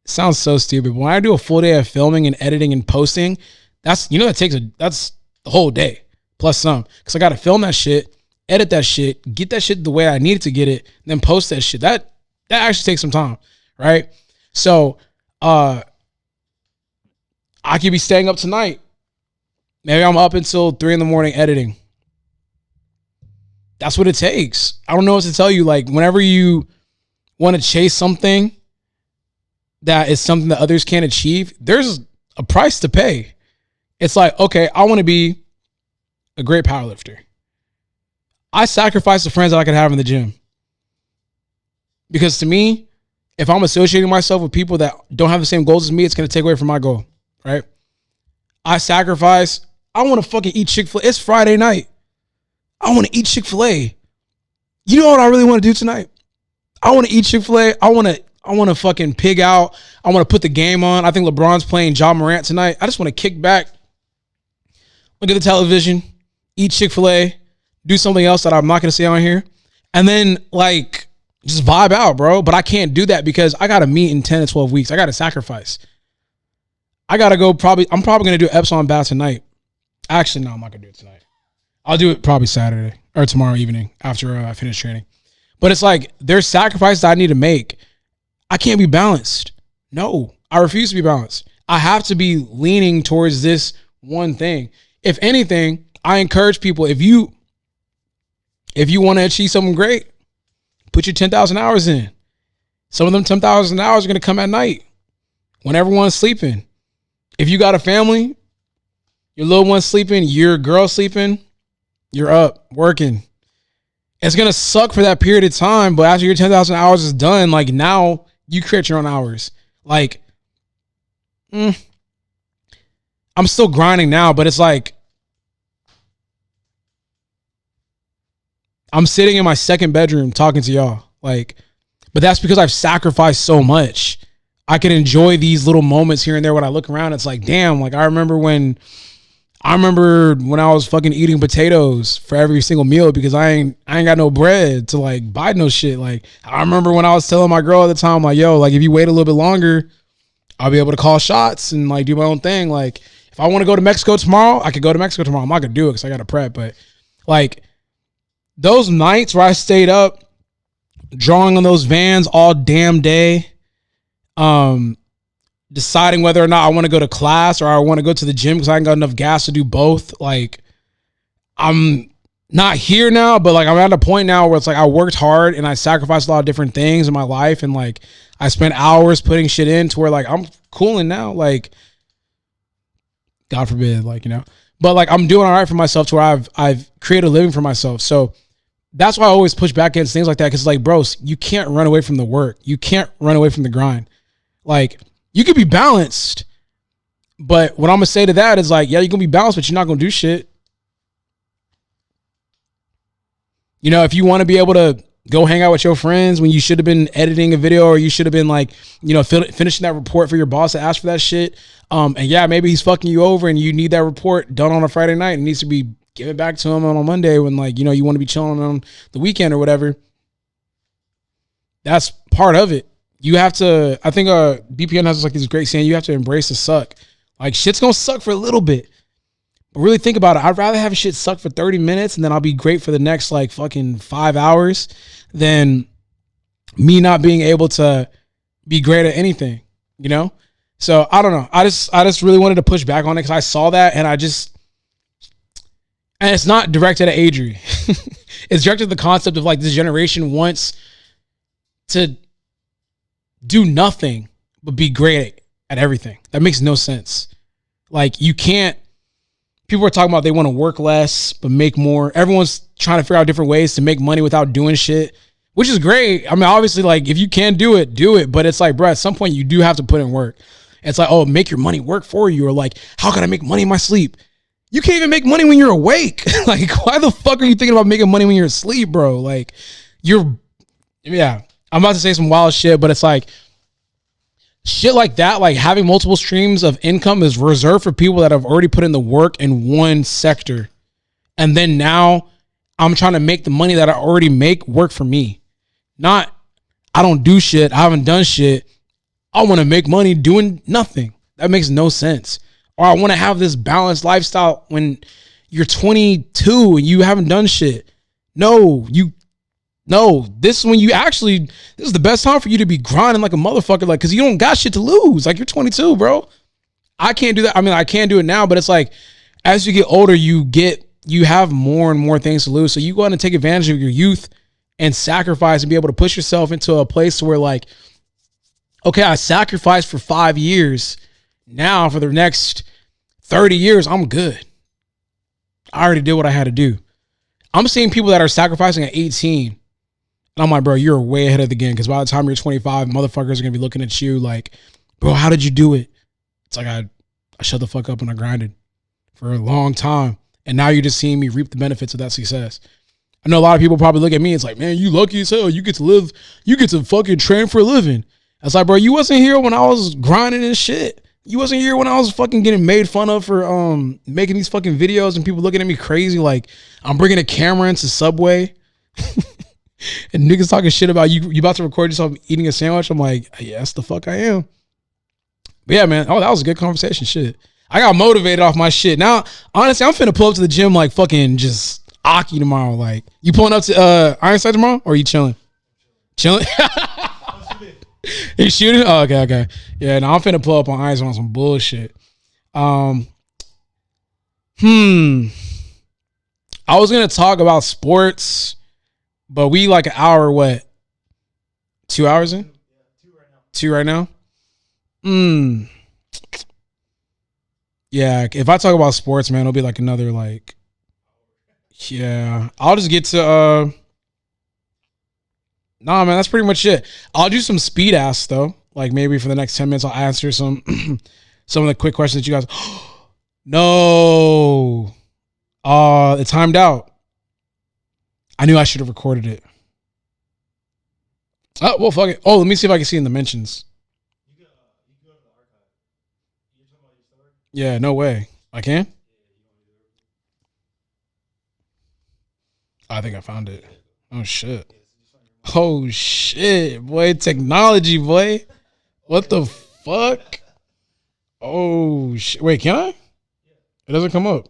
Speaker 1: sounds so stupid. But when I do a full day of filming and editing and posting, that's the whole day plus some. Because I got to film that shit, edit that shit, get that shit the way I need it to get it, and then post that shit. That actually takes some time, right? So I could be staying up tonight. Maybe I'm up until 3 a.m. editing. That's what it takes. I don't know what to tell you. Like, whenever you want to chase something that is something that others can't achieve, there's a price to pay. It's like, okay, I want to be a great powerlifter. I sacrifice the friends that I could have in the gym. Because to me, if I'm associating myself with people that don't have the same goals as me, it's going to take away from my goal, right? I sacrifice. I want to fucking eat Chick-fil-A. It's Friday night. I want to eat Chick-fil-A. You know what I really want to do tonight? I want to eat Chick-fil-A. I want to fucking pig out. I want to put the game on. I think LeBron's playing Ja Morant tonight. I just want to kick back, look at the television, eat Chick-fil-A, do something else that I'm not going to say on here, and then like just vibe out, bro. But I can't do that because I got to meet in 10 to 12 weeks. I got to sacrifice. I got to go I'm probably going to do Epsilon bath tonight. Actually, no, I'm not going to do it tonight. I'll do it probably Saturday or tomorrow evening after I finish training. But it's like there's sacrifices I need to make. I can't be balanced. No, I refuse to be balanced. I have to be leaning towards this one thing. If anything, I encourage people, if you want to achieve something great, put your 10,000 hours in. Some of them 10,000 hours are going to come at night when everyone's sleeping. If you got a family, your little one's sleeping, your girl's sleeping, you're up working. It's going to suck for that period of time, but after your 10,000 hours is done, like now you create your own hours. Like, I'm still grinding now, but it's like, I'm sitting in my second bedroom talking to y'all. Like, but that's because I've sacrificed so much. I can enjoy these little moments here and there when I look around. It's like, damn, like I remember when I was fucking eating potatoes for every single meal because I ain't got no bread to like buy no shit. Like I remember when I was telling my girl at the time, like, yo, like if you wait a little bit longer, I'll be able to call shots and like do my own thing. Like if I want to go to Mexico tomorrow, I could go to Mexico tomorrow. I'm not gonna do it because I got to prep. But like those nights where I stayed up drawing on those vans all damn day, deciding whether or not I want to go to class or I want to go to the gym because I ain't got enough gas to do both. Like I'm not here now, but like I'm at a point now where it's like I worked hard and I sacrificed a lot of different things in my life. And like I spent hours putting shit in to where like I'm cooling now. Like God forbid, like, you know, but like I'm doing all right for myself to where I've created a living for myself. So that's why I always push back against things like that. Cause like, bro, you can't run away from the work. You can't run away from the grind. Like, you could be balanced, but what I'm gonna say to that is like, yeah, you're gonna be balanced, but you're not gonna do shit. You know, if you want to be able to go hang out with your friends when you should have been editing a video, or you should have been like, you know, finishing that report for your boss to ask for that shit. And yeah, maybe he's fucking you over and you need that report done on a Friday night and needs to be given back to him on a Monday when, like, you know, you want to be chilling on the weekend or whatever. That's part of it. You have to, I think BPN has like this great saying, you have to embrace the suck. Like, shit's gonna suck for a little bit. But really think about it. I'd rather have shit suck for 30 minutes and then I'll be great for the next like fucking 5 hours than me not being able to be great at anything, you know? So I don't know. I just really wanted to push back on it because I saw that and and it's not directed at Adri. It's directed at the concept of like this generation wants to do nothing but be great at everything. That makes no sense. Like, you can't, people are talking about they want to work less but make more. Everyone's trying to figure out different ways to make money without doing shit, which is great. I mean, obviously, like, if you can do it, do it. But it's like, bro, at some point you do have to put in work. It's like, oh, make your money work for you. Or like, how can I make money in my sleep? You can't even make money when you're awake. Like, why the fuck are you thinking about making money when you're asleep, bro? Like, yeah, I'm about to say some wild shit, but it's like, shit like that, like having multiple streams of income is reserved for people that have already put in the work in one sector. And then now I'm trying to make the money that I already make work for me. Not, I don't do shit. I haven't done shit. I want to make money doing nothing. That makes no sense. Or I want to have this balanced lifestyle when you're 22 and you haven't done shit. No, this is when you actually, this is the best time for you to be grinding like a motherfucker, like, because you don't got shit to lose. Like, you're 22, bro. I can't do that. I mean, I can do it now, but it's like, as you get older, you have more and more things to lose. So you go out and take advantage of your youth and sacrifice and be able to push yourself into a place where, like, okay, I sacrificed for 5 years. Now for the next 30 years, I'm good. I already did what I had to do. I'm seeing people that are sacrificing at 18. And I'm like, bro, you're way ahead of the game. Because by the time you're 25, motherfuckers are going to be looking at you like, bro, how did you do it? It's like, I shut the fuck up and I grinded for a long time. And now you're just seeing me reap the benefits of that success. I know a lot of people probably look at me. It's like, man, you lucky as hell. You get to fucking train for a living. It's like, bro, you wasn't here when I was grinding and shit. You wasn't here when I was fucking getting made fun of for making these fucking videos and people looking at me crazy like I'm bringing a camera into Subway. And niggas talking shit about you about to record yourself eating a sandwich. I'm like, yes, the fuck I am. But yeah, man. Oh, that was a good conversation. Shit. I got motivated off my shit. Now, honestly, I'm finna pull up to the gym like fucking just Aki tomorrow. Like, you pulling up to Ironside tomorrow or are you chilling? Chilling? You shooting? Oh, okay. Yeah, no, I'm finna pull up on Ironside on some bullshit. I was gonna talk about sports. But we like an hour, what? 2 hours in? Two right now. Yeah, if I talk about sports, man, it'll be like another like, yeah. I'll just get to, nah, man, that's pretty much it. I'll do some speed ask though. Like maybe for the next 10 minutes, I'll answer some of the quick questions that you guys, no. It timed out. I knew I should have recorded it. Oh, well, fuck it. Oh, let me see if I can see in the mentions. You go to the archive. You're talking about your story? Yeah, no way. I can? I think I found it. Oh, shit. Oh, shit, boy. Technology, boy. What the fuck? Oh, shit. Wait, can I? It doesn't come up.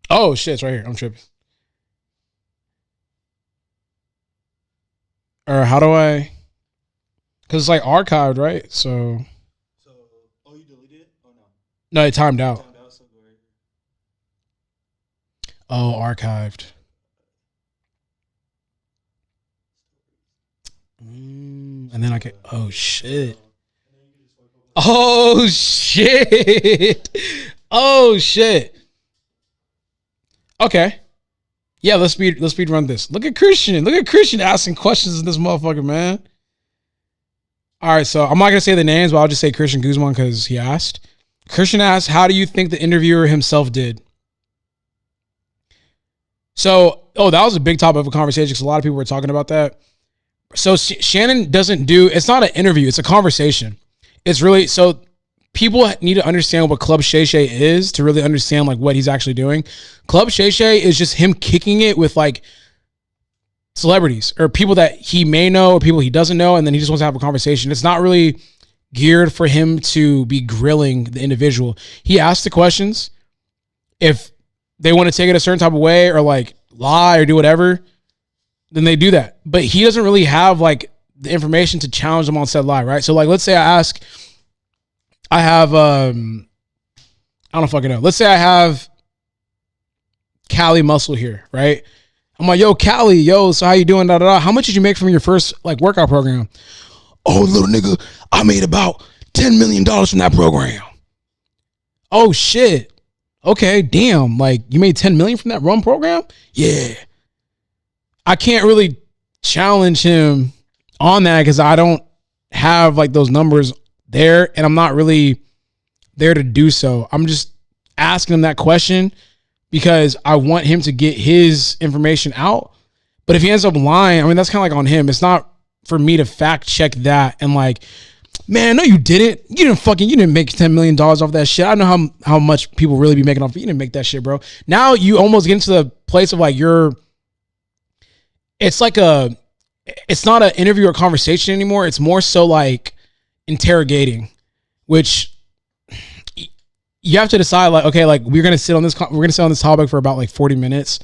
Speaker 1: Oh, shit. It's right here. I'm tripping. Or how do I? Because it's like archived, right? So. Oh, you deleted it? Oh, no. No, it timed out. Oh, archived. And then I can. Oh, shit. Oh, shit. Oh, shit. Okay. Yeah, let's speed run this. Look at Christian asking questions in this motherfucker, man. All right, so I'm not gonna say the names, but I'll just say Christian Guzman because he asked. Christian asked, "How do you think the interviewer himself did?" So, that was a big topic of a conversation because a lot of people were talking about that. So Shannon doesn't do. It's not an interview. It's a conversation. It's really so. People need to understand what Club Shay Shay is to really understand like what he's actually doing. Club Shay Shay is just him kicking it with like celebrities or people that he may know or people he doesn't know, and then he just wants to have a conversation. It's not really geared for him to be grilling the individual. He asks the questions. If they want to take it a certain type of way or like lie or do whatever, then they do that. But he doesn't really have like the information to challenge them on said lie, right? So like, let's say I have, I don't fucking know. Let's say I have Callie Muscle here, right? I'm like, yo, Callie, so how you doing? Da, da, da. How much did you make from your first like workout program? Oh, little nigga, I made about $10 million from that program. Oh shit. Okay, damn. Like you made 10 million from that run program? Yeah. I can't really challenge him on that because I don't have like those numbers there, and I'm not really there to do so. I'm just asking him that question because I want him to get his information out. But if he ends up lying, I mean, that's kind of like on him. It's not for me to fact check that and like, man, no, you didn't. You didn't make $10 million off that shit. I know how much people really be making off. You didn't make that shit, bro. Now you almost get into the place of like it's not an interview or conversation anymore. It's more so like interrogating, which you have to decide like, okay, like we're gonna sit on this topic for about like 40 minutes,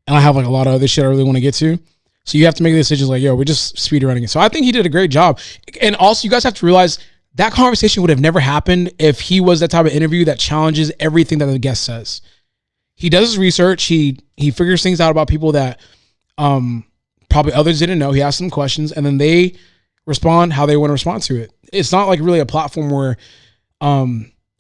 Speaker 1: and I have like a lot of other shit I really want to get to. So you have to make the decisions like, yo, we're just speed running it. So I think he did a great job. And also you guys have to realize that conversation would have never happened if he was that type of interview that challenges everything that the guest says. He does his research. He figures things out about people that probably others didn't know. He asks them questions and then they respond how they want to respond to it. It's not like really a platform where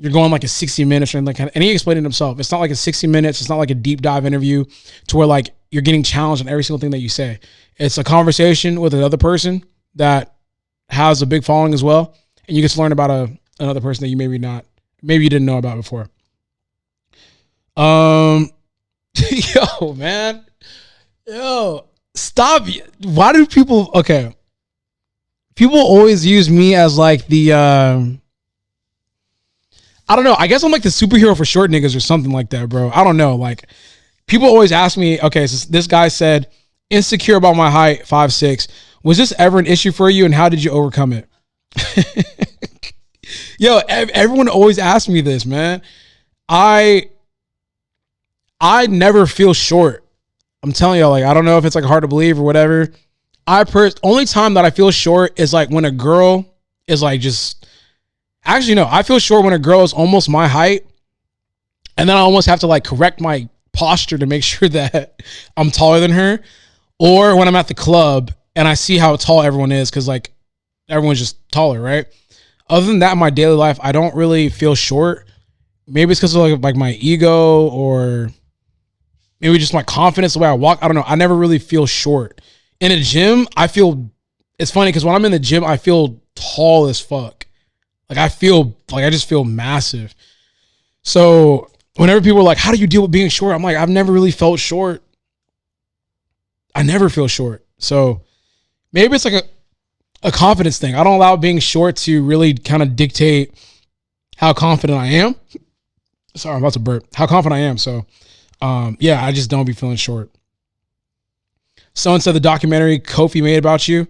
Speaker 1: you're going like a 60 minutes or anything like that. And he explained it himself. It's not like a 60 minutes. It's not like a deep dive interview to where like you're getting challenged on every single thing that you say. It's a conversation with another person that has a big following as well. And you get to learn about another person that you maybe you didn't know about before. Yo, man. Yo, stop. Why do people, okay. People always use me as like the, I don't know. I guess I'm like the superhero for short niggas or something like that, bro. I don't know. Like people always ask me, okay, so this guy said, insecure about my height, 5'6". Was this ever an issue for you and how did you overcome it? Yo, everyone always asks me this, man. I never feel short. I'm telling y'all, like, I don't know if it's like hard to believe or whatever. Only time that I feel short is like when a girl is like actually no, I feel short when a girl is almost my height and then I almost have to like correct my posture to make sure that I'm taller than her, or when I'm at the club and I see how tall everyone is because like everyone's just taller, right? Other than that, in my daily life, I don't really feel short. Maybe it's because of like my ego or maybe just my confidence, the way I walk. I don't know. I never really feel short. In a gym, it's funny because when I'm in the gym, I feel tall as fuck. Like I just feel massive. So whenever people are like, how do you deal with being short? I'm like, I've never really felt short. I never feel short. So maybe it's like a confidence thing. I don't allow being short to really kind of dictate how confident I am. Sorry, I'm about to burp. How confident I am. So yeah, I just don't be feeling short. Someone said the documentary Kofi made about you.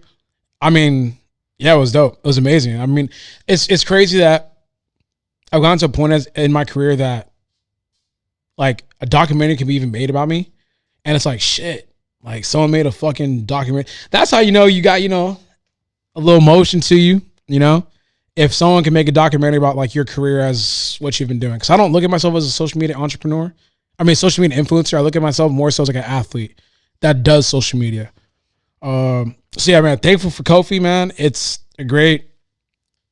Speaker 1: I mean, yeah, it was dope. It was amazing. I mean, it's crazy that I've gotten to a point in my career that like a documentary can be even made about me. And it's like, shit, like someone made a fucking documentary. That's how you know you got, a little motion to you, if someone can make a documentary about like your career as what you've been doing. Cause I don't look at myself as a social media entrepreneur. I mean, social media influencer. I look at myself more so as like an athlete that does social media. So yeah, man, thankful for Kofi, man. It's a great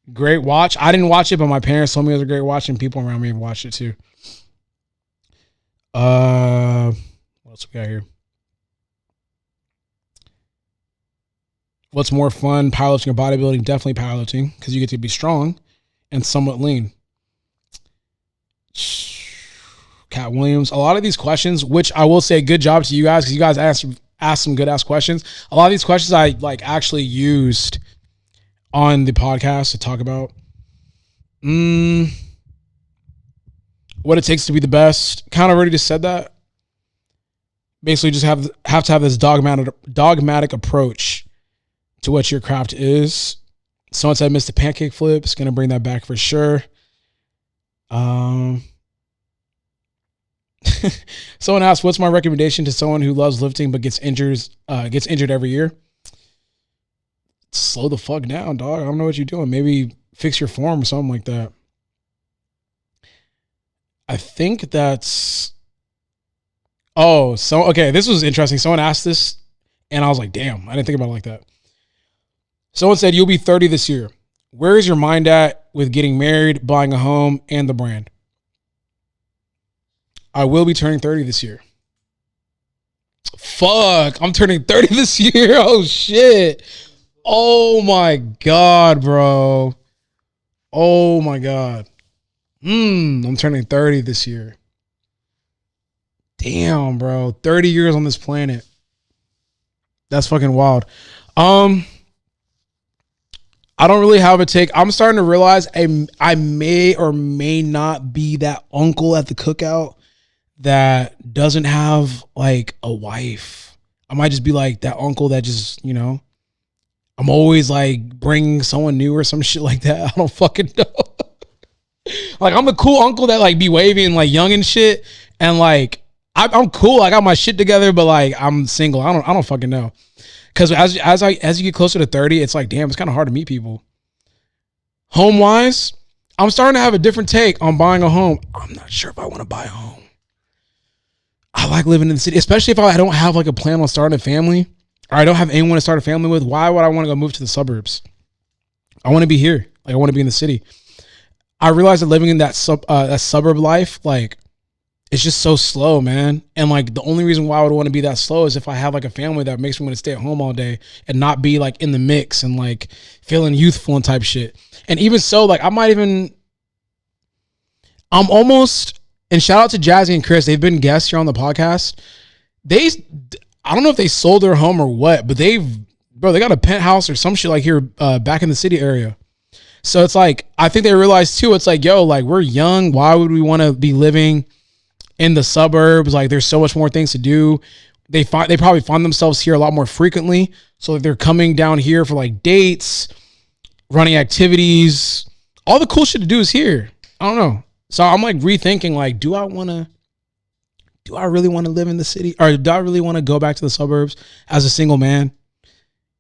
Speaker 1: watch. I didn't watch it, but my parents told me it was a great watch and people around me have watched it too. What else we got here? What's more fun, powerlifting or bodybuilding? Definitely powerlifting, because you get to be strong and somewhat lean. Katt Williams. A lot of these questions, which I will say good job to you guys, because you guys asked some good ass questions. A lot of these questions I like actually used on the podcast to talk about. What it takes to be the best. Kind of already just said that. Basically just have to have this dogmatic approach to what your craft is. Someone said missed a pancake flip. It's gonna bring that back for sure. Someone asked, what's my recommendation to someone who loves lifting but gets injured every year? Slow the fuck down, dog. I don't know what you're doing. Maybe fix your form or something like that. I think that's... okay, this was interesting. Someone asked this, and I was like, damn, I didn't think about it like that. Someone said, you'll be 30 this year. Where is your mind at with getting married, buying a home, and the brand? I will be turning 30 this year. Fuck, I'm turning 30 this year. Oh, shit. Oh, my God, bro. Oh, my God. I'm turning 30 this year. Damn, bro. 30 years on this planet. That's fucking wild. I don't really have a take. I'm starting to realize I may or may not be that uncle at the cookout that doesn't have like a wife. I might just be like that uncle that just, I'm always like bringing someone new or some shit like that. I don't fucking know. Like I'm the cool uncle that like be waving like young and shit. And like, I'm cool. I got my shit together, but like I'm single. I don't fucking know. Cause as you get closer to 30, it's like, damn, it's kind of hard to meet people. Home wise, I'm starting to have a different take on buying a home. I'm not sure if I want to buy a home. I like living in the city, especially if I don't have like a plan on starting a family, or I don't have anyone to start a family with. Why would I want to go move to the suburbs? I want to be here. Like I want to be in the city. I realized that living in that suburb life, like it's just so slow, man. And like the only reason why I would want to be that slow is if I have like a family that makes me want to stay at home all day and not be like in the mix and like feeling youthful and type shit. And even so, like I'm almost, and shout out to Jazzy and Chris. They've been guests here on the podcast. I don't know if they sold their home or what, but they got a penthouse or some shit like here back in the city area. So it's like, I think they realized too, it's like, yo, like we're young. Why would we want to be living in the suburbs? Like there's so much more things to do. They probably find themselves here a lot more frequently. So like, they're coming down here for like dates, running activities, all the cool shit to do is here. I don't know. So I'm like rethinking, like, do I really want to live in the city, or do I really want to go back to the suburbs as a single man?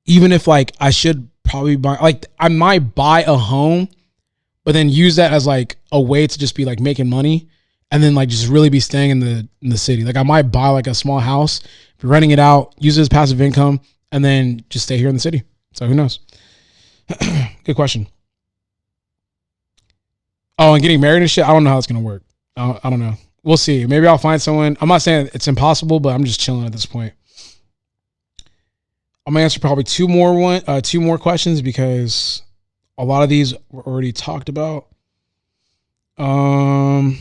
Speaker 1: Even if like I should probably buy, like I might buy a home, but then use that as like a way to just be like making money, and then like just really be staying in the city. Like I might buy like a small house, be renting it out, use it as passive income, and then just stay here in the city. So who knows? Good question. Oh, and getting married and shit, I don't know how it's going to work. I don't know. We'll see. Maybe I'll find someone. I'm not saying it's impossible, but I'm just chilling at this point. I'm going to answer probably two more questions because a lot of these were already talked about. Oh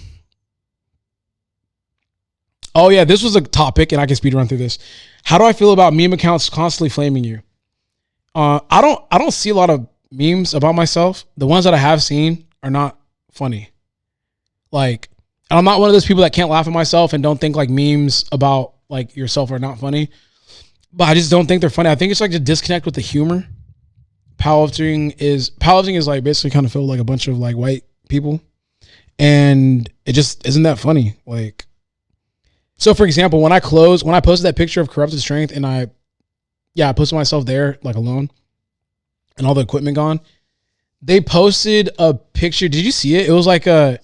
Speaker 1: yeah, this was a topic and I can speed run through this. How do I feel about meme accounts constantly flaming you? I don't see a lot of memes about myself. The ones that I have seen are not funny. Like, and I'm not one of those people that can't laugh at myself and don't think like memes about like yourself are not funny, but I just don't think they're funny. I think it's like to disconnect with the humor. Powerlifting is like basically kind of filled like a bunch of like white people, and it just isn't that funny. Like, so for example, when I posted that picture of corrupted strength and I posted myself there like alone and all the equipment gone, they posted a picture. Did you see it? It was like a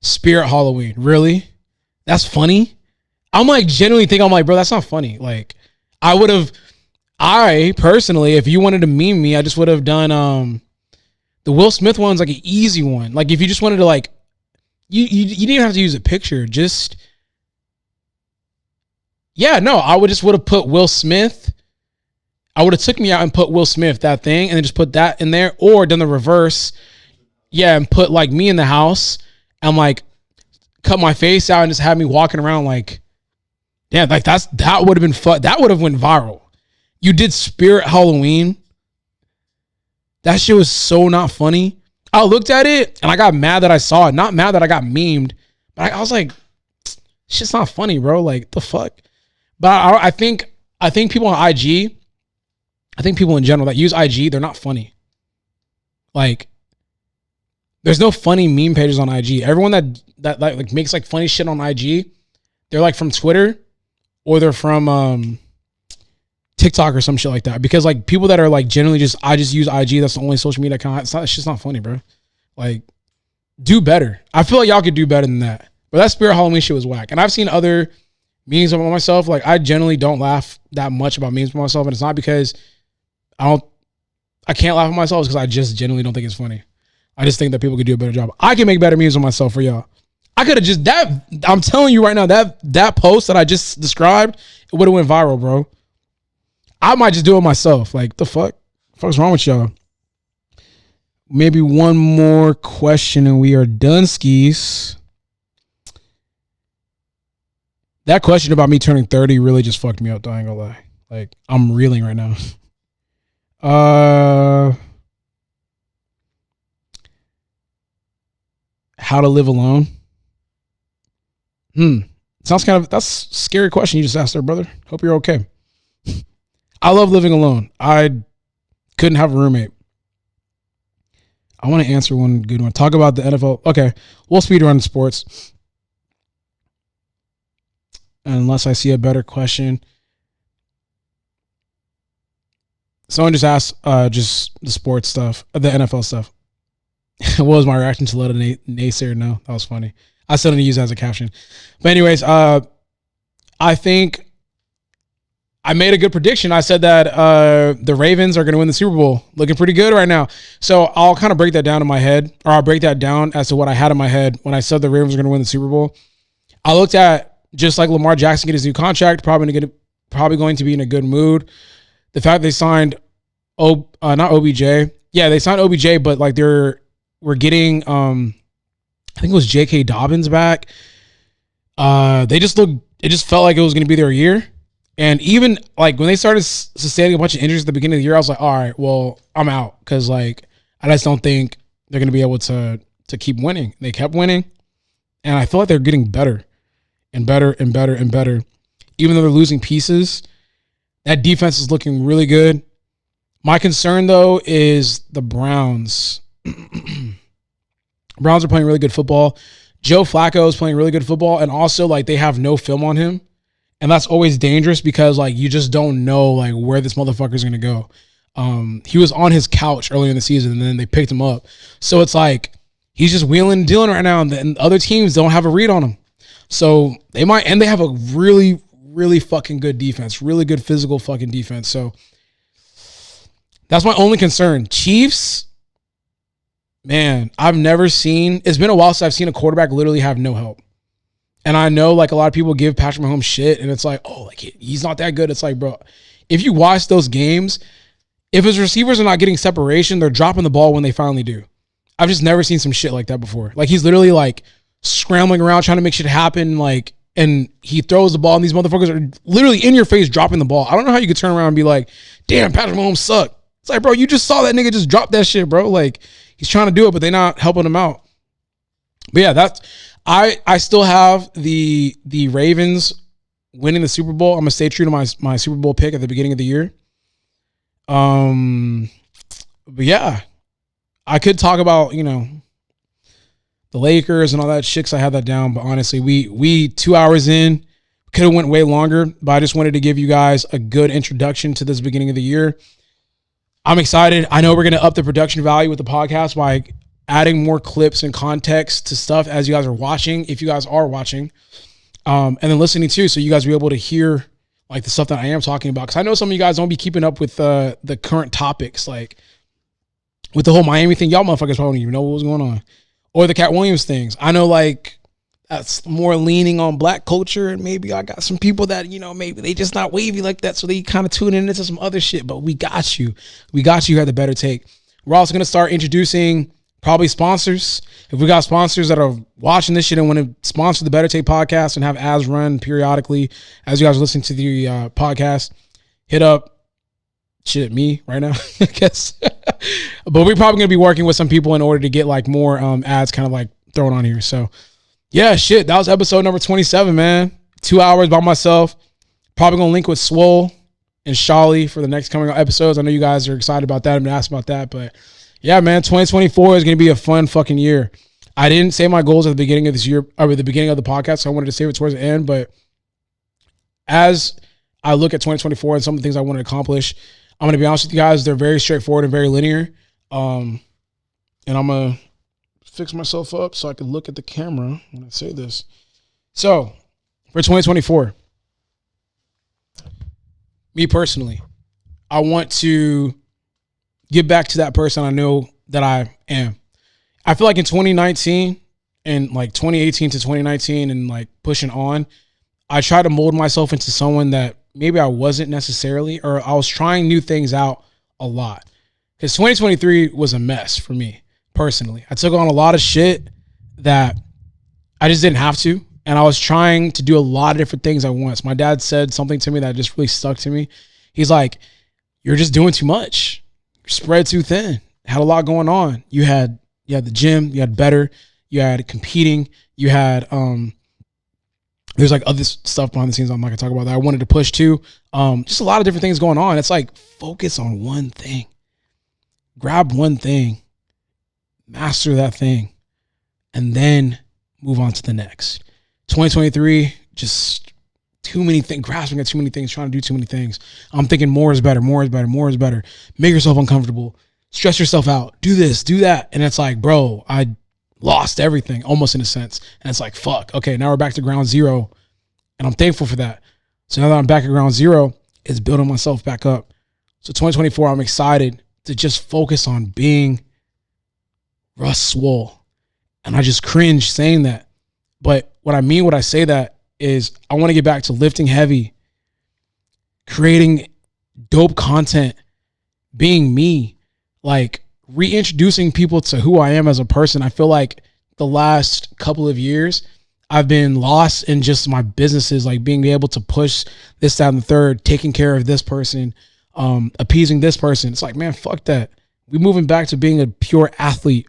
Speaker 1: Spirit Halloween. Really? That's funny? I'm like genuinely think, I'm like, bro, that's not funny. Like I personally, if you wanted to meme me, I just would have done the Will Smith one's like an easy one. Like if you just wanted to like, you didn't even have to use a picture. Just, I would have put Will Smith I would have took me out and put Will Smith, that thing, and then just put that in there, or done the reverse. Yeah, and put like me in the house and like cut my face out and just have me walking around like, yeah, like that would have been fun. That would have went viral. You did Spirit Halloween. That shit was so not funny. I looked at it and I got mad that I saw it. Not mad that I got memed, but I was like, shit's not funny, bro. Like, the fuck? But I think people on IG, I think people in general that use IG, they're not funny. Like, there's no funny meme pages on IG. Everyone that like makes like funny shit on IG, they're like from Twitter or they're from TikTok or some shit like that. Because like people that are like generally just, I just use IG, that's the only social media account. It's just not funny, bro. Like, do better. I feel like y'all could do better than that. But that Spirit Halloween shit was whack. And I've seen other memes about myself. Like, I generally don't laugh that much about memes about myself. And it's not because I can't laugh at myself. It's because I just genuinely don't think it's funny. I just think that people could do a better job. I can make better memes on myself for y'all. I could have just, I'm telling you right now, that post that I just described, it would have went viral, bro. I might just do it myself. Like, the fuck? The fuck's wrong with y'all? Maybe one more question and we are done, skis. That question about me turning 30 really just fucked me up, though, I ain't gonna lie. Like, I'm reeling right now. How to live alone? Sounds kind of, that's a scary question you just asked there, brother. Hope you're okay. I love living alone. I couldn't have a roommate. I want to answer one good one. Talk about the NFL. Okay, we'll speed run sports. Unless I see a better question. Someone just asked just the sports stuff, the NFL stuff. What was my reaction to let a naysayer know? That was funny. I still didn't use it as a caption. But anyways, I think I made a good prediction. I said that the Ravens are going to win the Super Bowl. Looking pretty good right now. So I'll kind of break that down in my head, or I'll break that down as to what I had in my head when I said the Ravens are going to win the Super Bowl. I looked at just like Lamar Jackson get his new contract, probably going to be in a good mood. The fact they signed, not OBJ. Yeah, they signed OBJ, but like we're getting, I think it was J.K. Dobbins back. It just felt like it was going to be their year. And even like when they started sustaining a bunch of injuries at the beginning of the year, I was like, all right, well, I'm out. Because like, I just don't think they're going to be able to keep winning. They kept winning. And I feel like they're getting better and better and better and better. Even though they're losing pieces, that defense is looking really good. My concern, though, is the Browns. Browns are playing really good football. Joe Flacco is playing really good football. And also, like, they have no film on him. And that's always dangerous because, like, you just don't know, like, where this motherfucker is going to go. He was on his couch earlier in the season, and then they picked him up. So it's like he's just wheeling and dealing right now, and other teams don't have a read on him. So they might, and they have a really, really fucking good defense, really good physical fucking defense. So that's my only concern. Chiefs, man, I've never seen, it's been a while since I've seen a quarterback literally have no help. And I know, like, a lot of people give Patrick Mahomes shit, and it's like, oh, like, he's not that good. It's like, bro, if you watch those games, if his receivers are not getting separation, they're dropping the ball when they finally do. I've just never seen some shit like that before. Like, he's literally, like, scrambling around trying to make shit happen, like, and he throws the ball, and these motherfuckers are literally in your face dropping the ball. I don't know how you could turn around and be like, damn, Patrick Mahomes suck. It's like, bro, you just saw that nigga just drop that shit, bro. Like, he's trying to do it, but they're not helping him out. But yeah, that's... I still have the Ravens winning the Super Bowl. I'm gonna stay true to my Super Bowl pick at the beginning of the year. But yeah, I could talk about, you know, the Lakers and all that shit 'cause I had that down. But honestly, we 2 hours in, could have went way longer. But I just wanted to give you guys a good introduction to this beginning of the year. I'm excited. I know we're gonna up the production value with the podcast by adding more clips and context to stuff as you guys are watching, if you guys are watching, and then listening too, so you guys will be able to hear like the stuff that I am talking about. Because I know some of you guys don't be keeping up with the current topics, like with the whole Miami thing. Y'all motherfuckers probably don't even know what was going on, or the Katt Williams things. I know, like, that's more leaning on black culture, and maybe I got some people that, you know, maybe they just not wavy like that, so they kind of tune in into some other shit. But we got you. We got you at the Better Take. We're also gonna start introducing probably sponsors. If we got sponsors that are watching this shit and want to sponsor the Better Take podcast and have ads run periodically as you guys are listening to the podcast, hit up me right now, I guess. But we're probably gonna be working with some people in order to get like more ads kind of like thrown on here. So yeah, shit, that was episode number 27, man. 2 hours by myself. Probably gonna link with Swole and Shali for the next coming episodes. I know you guys are excited about that. I've been asked about that, but yeah, man, 2024 is gonna be a fun fucking year. I didn't say my goals at the beginning of this year, or at the beginning of the podcast, so I wanted to save it towards the end. But as I look at 2024 and some of the things I want to accomplish, I'm gonna be honest with you guys, they're very straightforward and very linear. And I'm gonna fix myself up so I can look at the camera when I say this. So for 2024, me personally, I want to get back to that person I know that I am. I feel like in 2019 and like 2018 to 2019 and like pushing on, I tried to mold myself into someone that maybe I wasn't necessarily, or I was trying new things out a lot. Because 2023 was a mess for me personally. I took on a lot of shit that I just didn't have to. And I was trying to do a lot of different things at once. My dad said something to me that just really stuck to me. He's like, you're just doing too much. You're spread too thin. Had a lot going on. You had the gym, you had better, you had competing, you had there's like other stuff behind the scenes I'm not gonna talk about that I wanted to push too. Just a lot of different things going on. It's like focus on one thing. Grab one thing, master that thing, and then move on to the next. 2023, just too many things, grasping at too many things, trying to do too many things. I'm thinking more is better, more is better, more is better. Make yourself uncomfortable, stress yourself out, do this, do that. And it's like, bro, I lost everything almost in a sense. And it's like, fuck, okay, now we're back to ground zero. And I'm thankful for that. So now that I'm back at ground zero, it's building myself back up. So 2024, I'm excited to just focus on being Russel. And I just cringe saying that. But what I mean when I say that is I want to get back to lifting heavy, creating dope content, being me, like reintroducing people to who I am as a person. I feel like the last couple of years, I've been lost in just my businesses, like being able to push this, that, and the third, taking care of this person, appeasing this person. It's like, man, fuck that. We're moving back to being a pure athlete.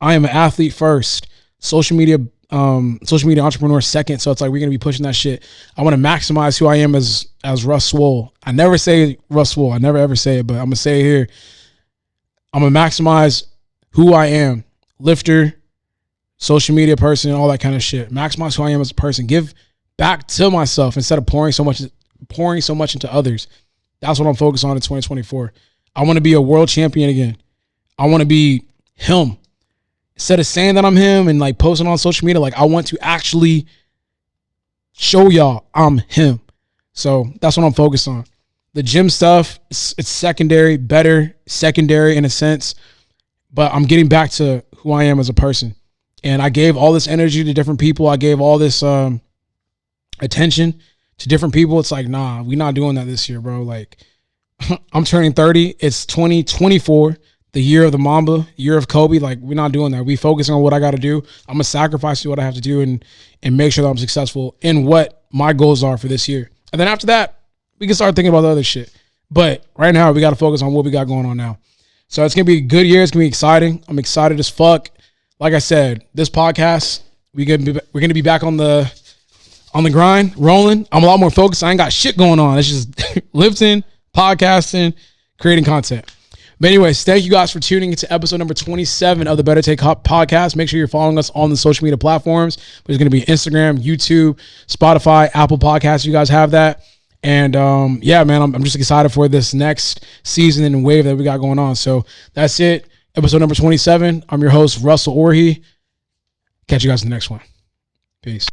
Speaker 1: I am an athlete first, social media entrepreneur second. So it's like, we're going to be pushing that shit. I want to maximize who I am as Russel. I never say Russel. I never ever say it, but I'm going to say it here. I'm going to maximize who I am. Lifter, social media person, all that kind of shit. Maximize who I am as a person. Give back to myself instead of pouring so much into others. That's what I'm focused on in 2024. I want to be a world champion again. I want to be him. Instead of saying that I'm him and like posting on social media, like I want to actually show y'all I'm him. So that's what I'm focused on. The gym stuff, it's secondary, better secondary in a sense, but I'm getting back to who I am as a person. And I gave all this energy to different people. I gave all this attention to different people. It's like, nah, we're not doing that this year, bro. Like I'm turning 30. It's 2024. The year of the Mamba, year of Kobe. Like, we're not doing that. We focusing on what I got to do. I'm going to sacrifice what I have to do and make sure that I'm successful in what my goals are for this year. And then after that, we can start thinking about the other shit. But right now, we got to focus on what we got going on now. So it's going to be a good year. It's going to be exciting. I'm excited as fuck. Like I said, this podcast, we're going to be back on the grind, rolling. I'm a lot more focused. I ain't got shit going on. It's just lifting, podcasting, creating content. But anyways, thank you guys for tuning into episode number 27 of the Better Take podcast. Make sure you're following us on the social media platforms. There's going to be Instagram, YouTube, Spotify, Apple Podcasts. You guys have that. And yeah, man, I'm just excited for this next season and wave that we got going on. So that's it. Episode number 27. I'm your host, Russel Orhii. Catch you guys in the next one. Peace.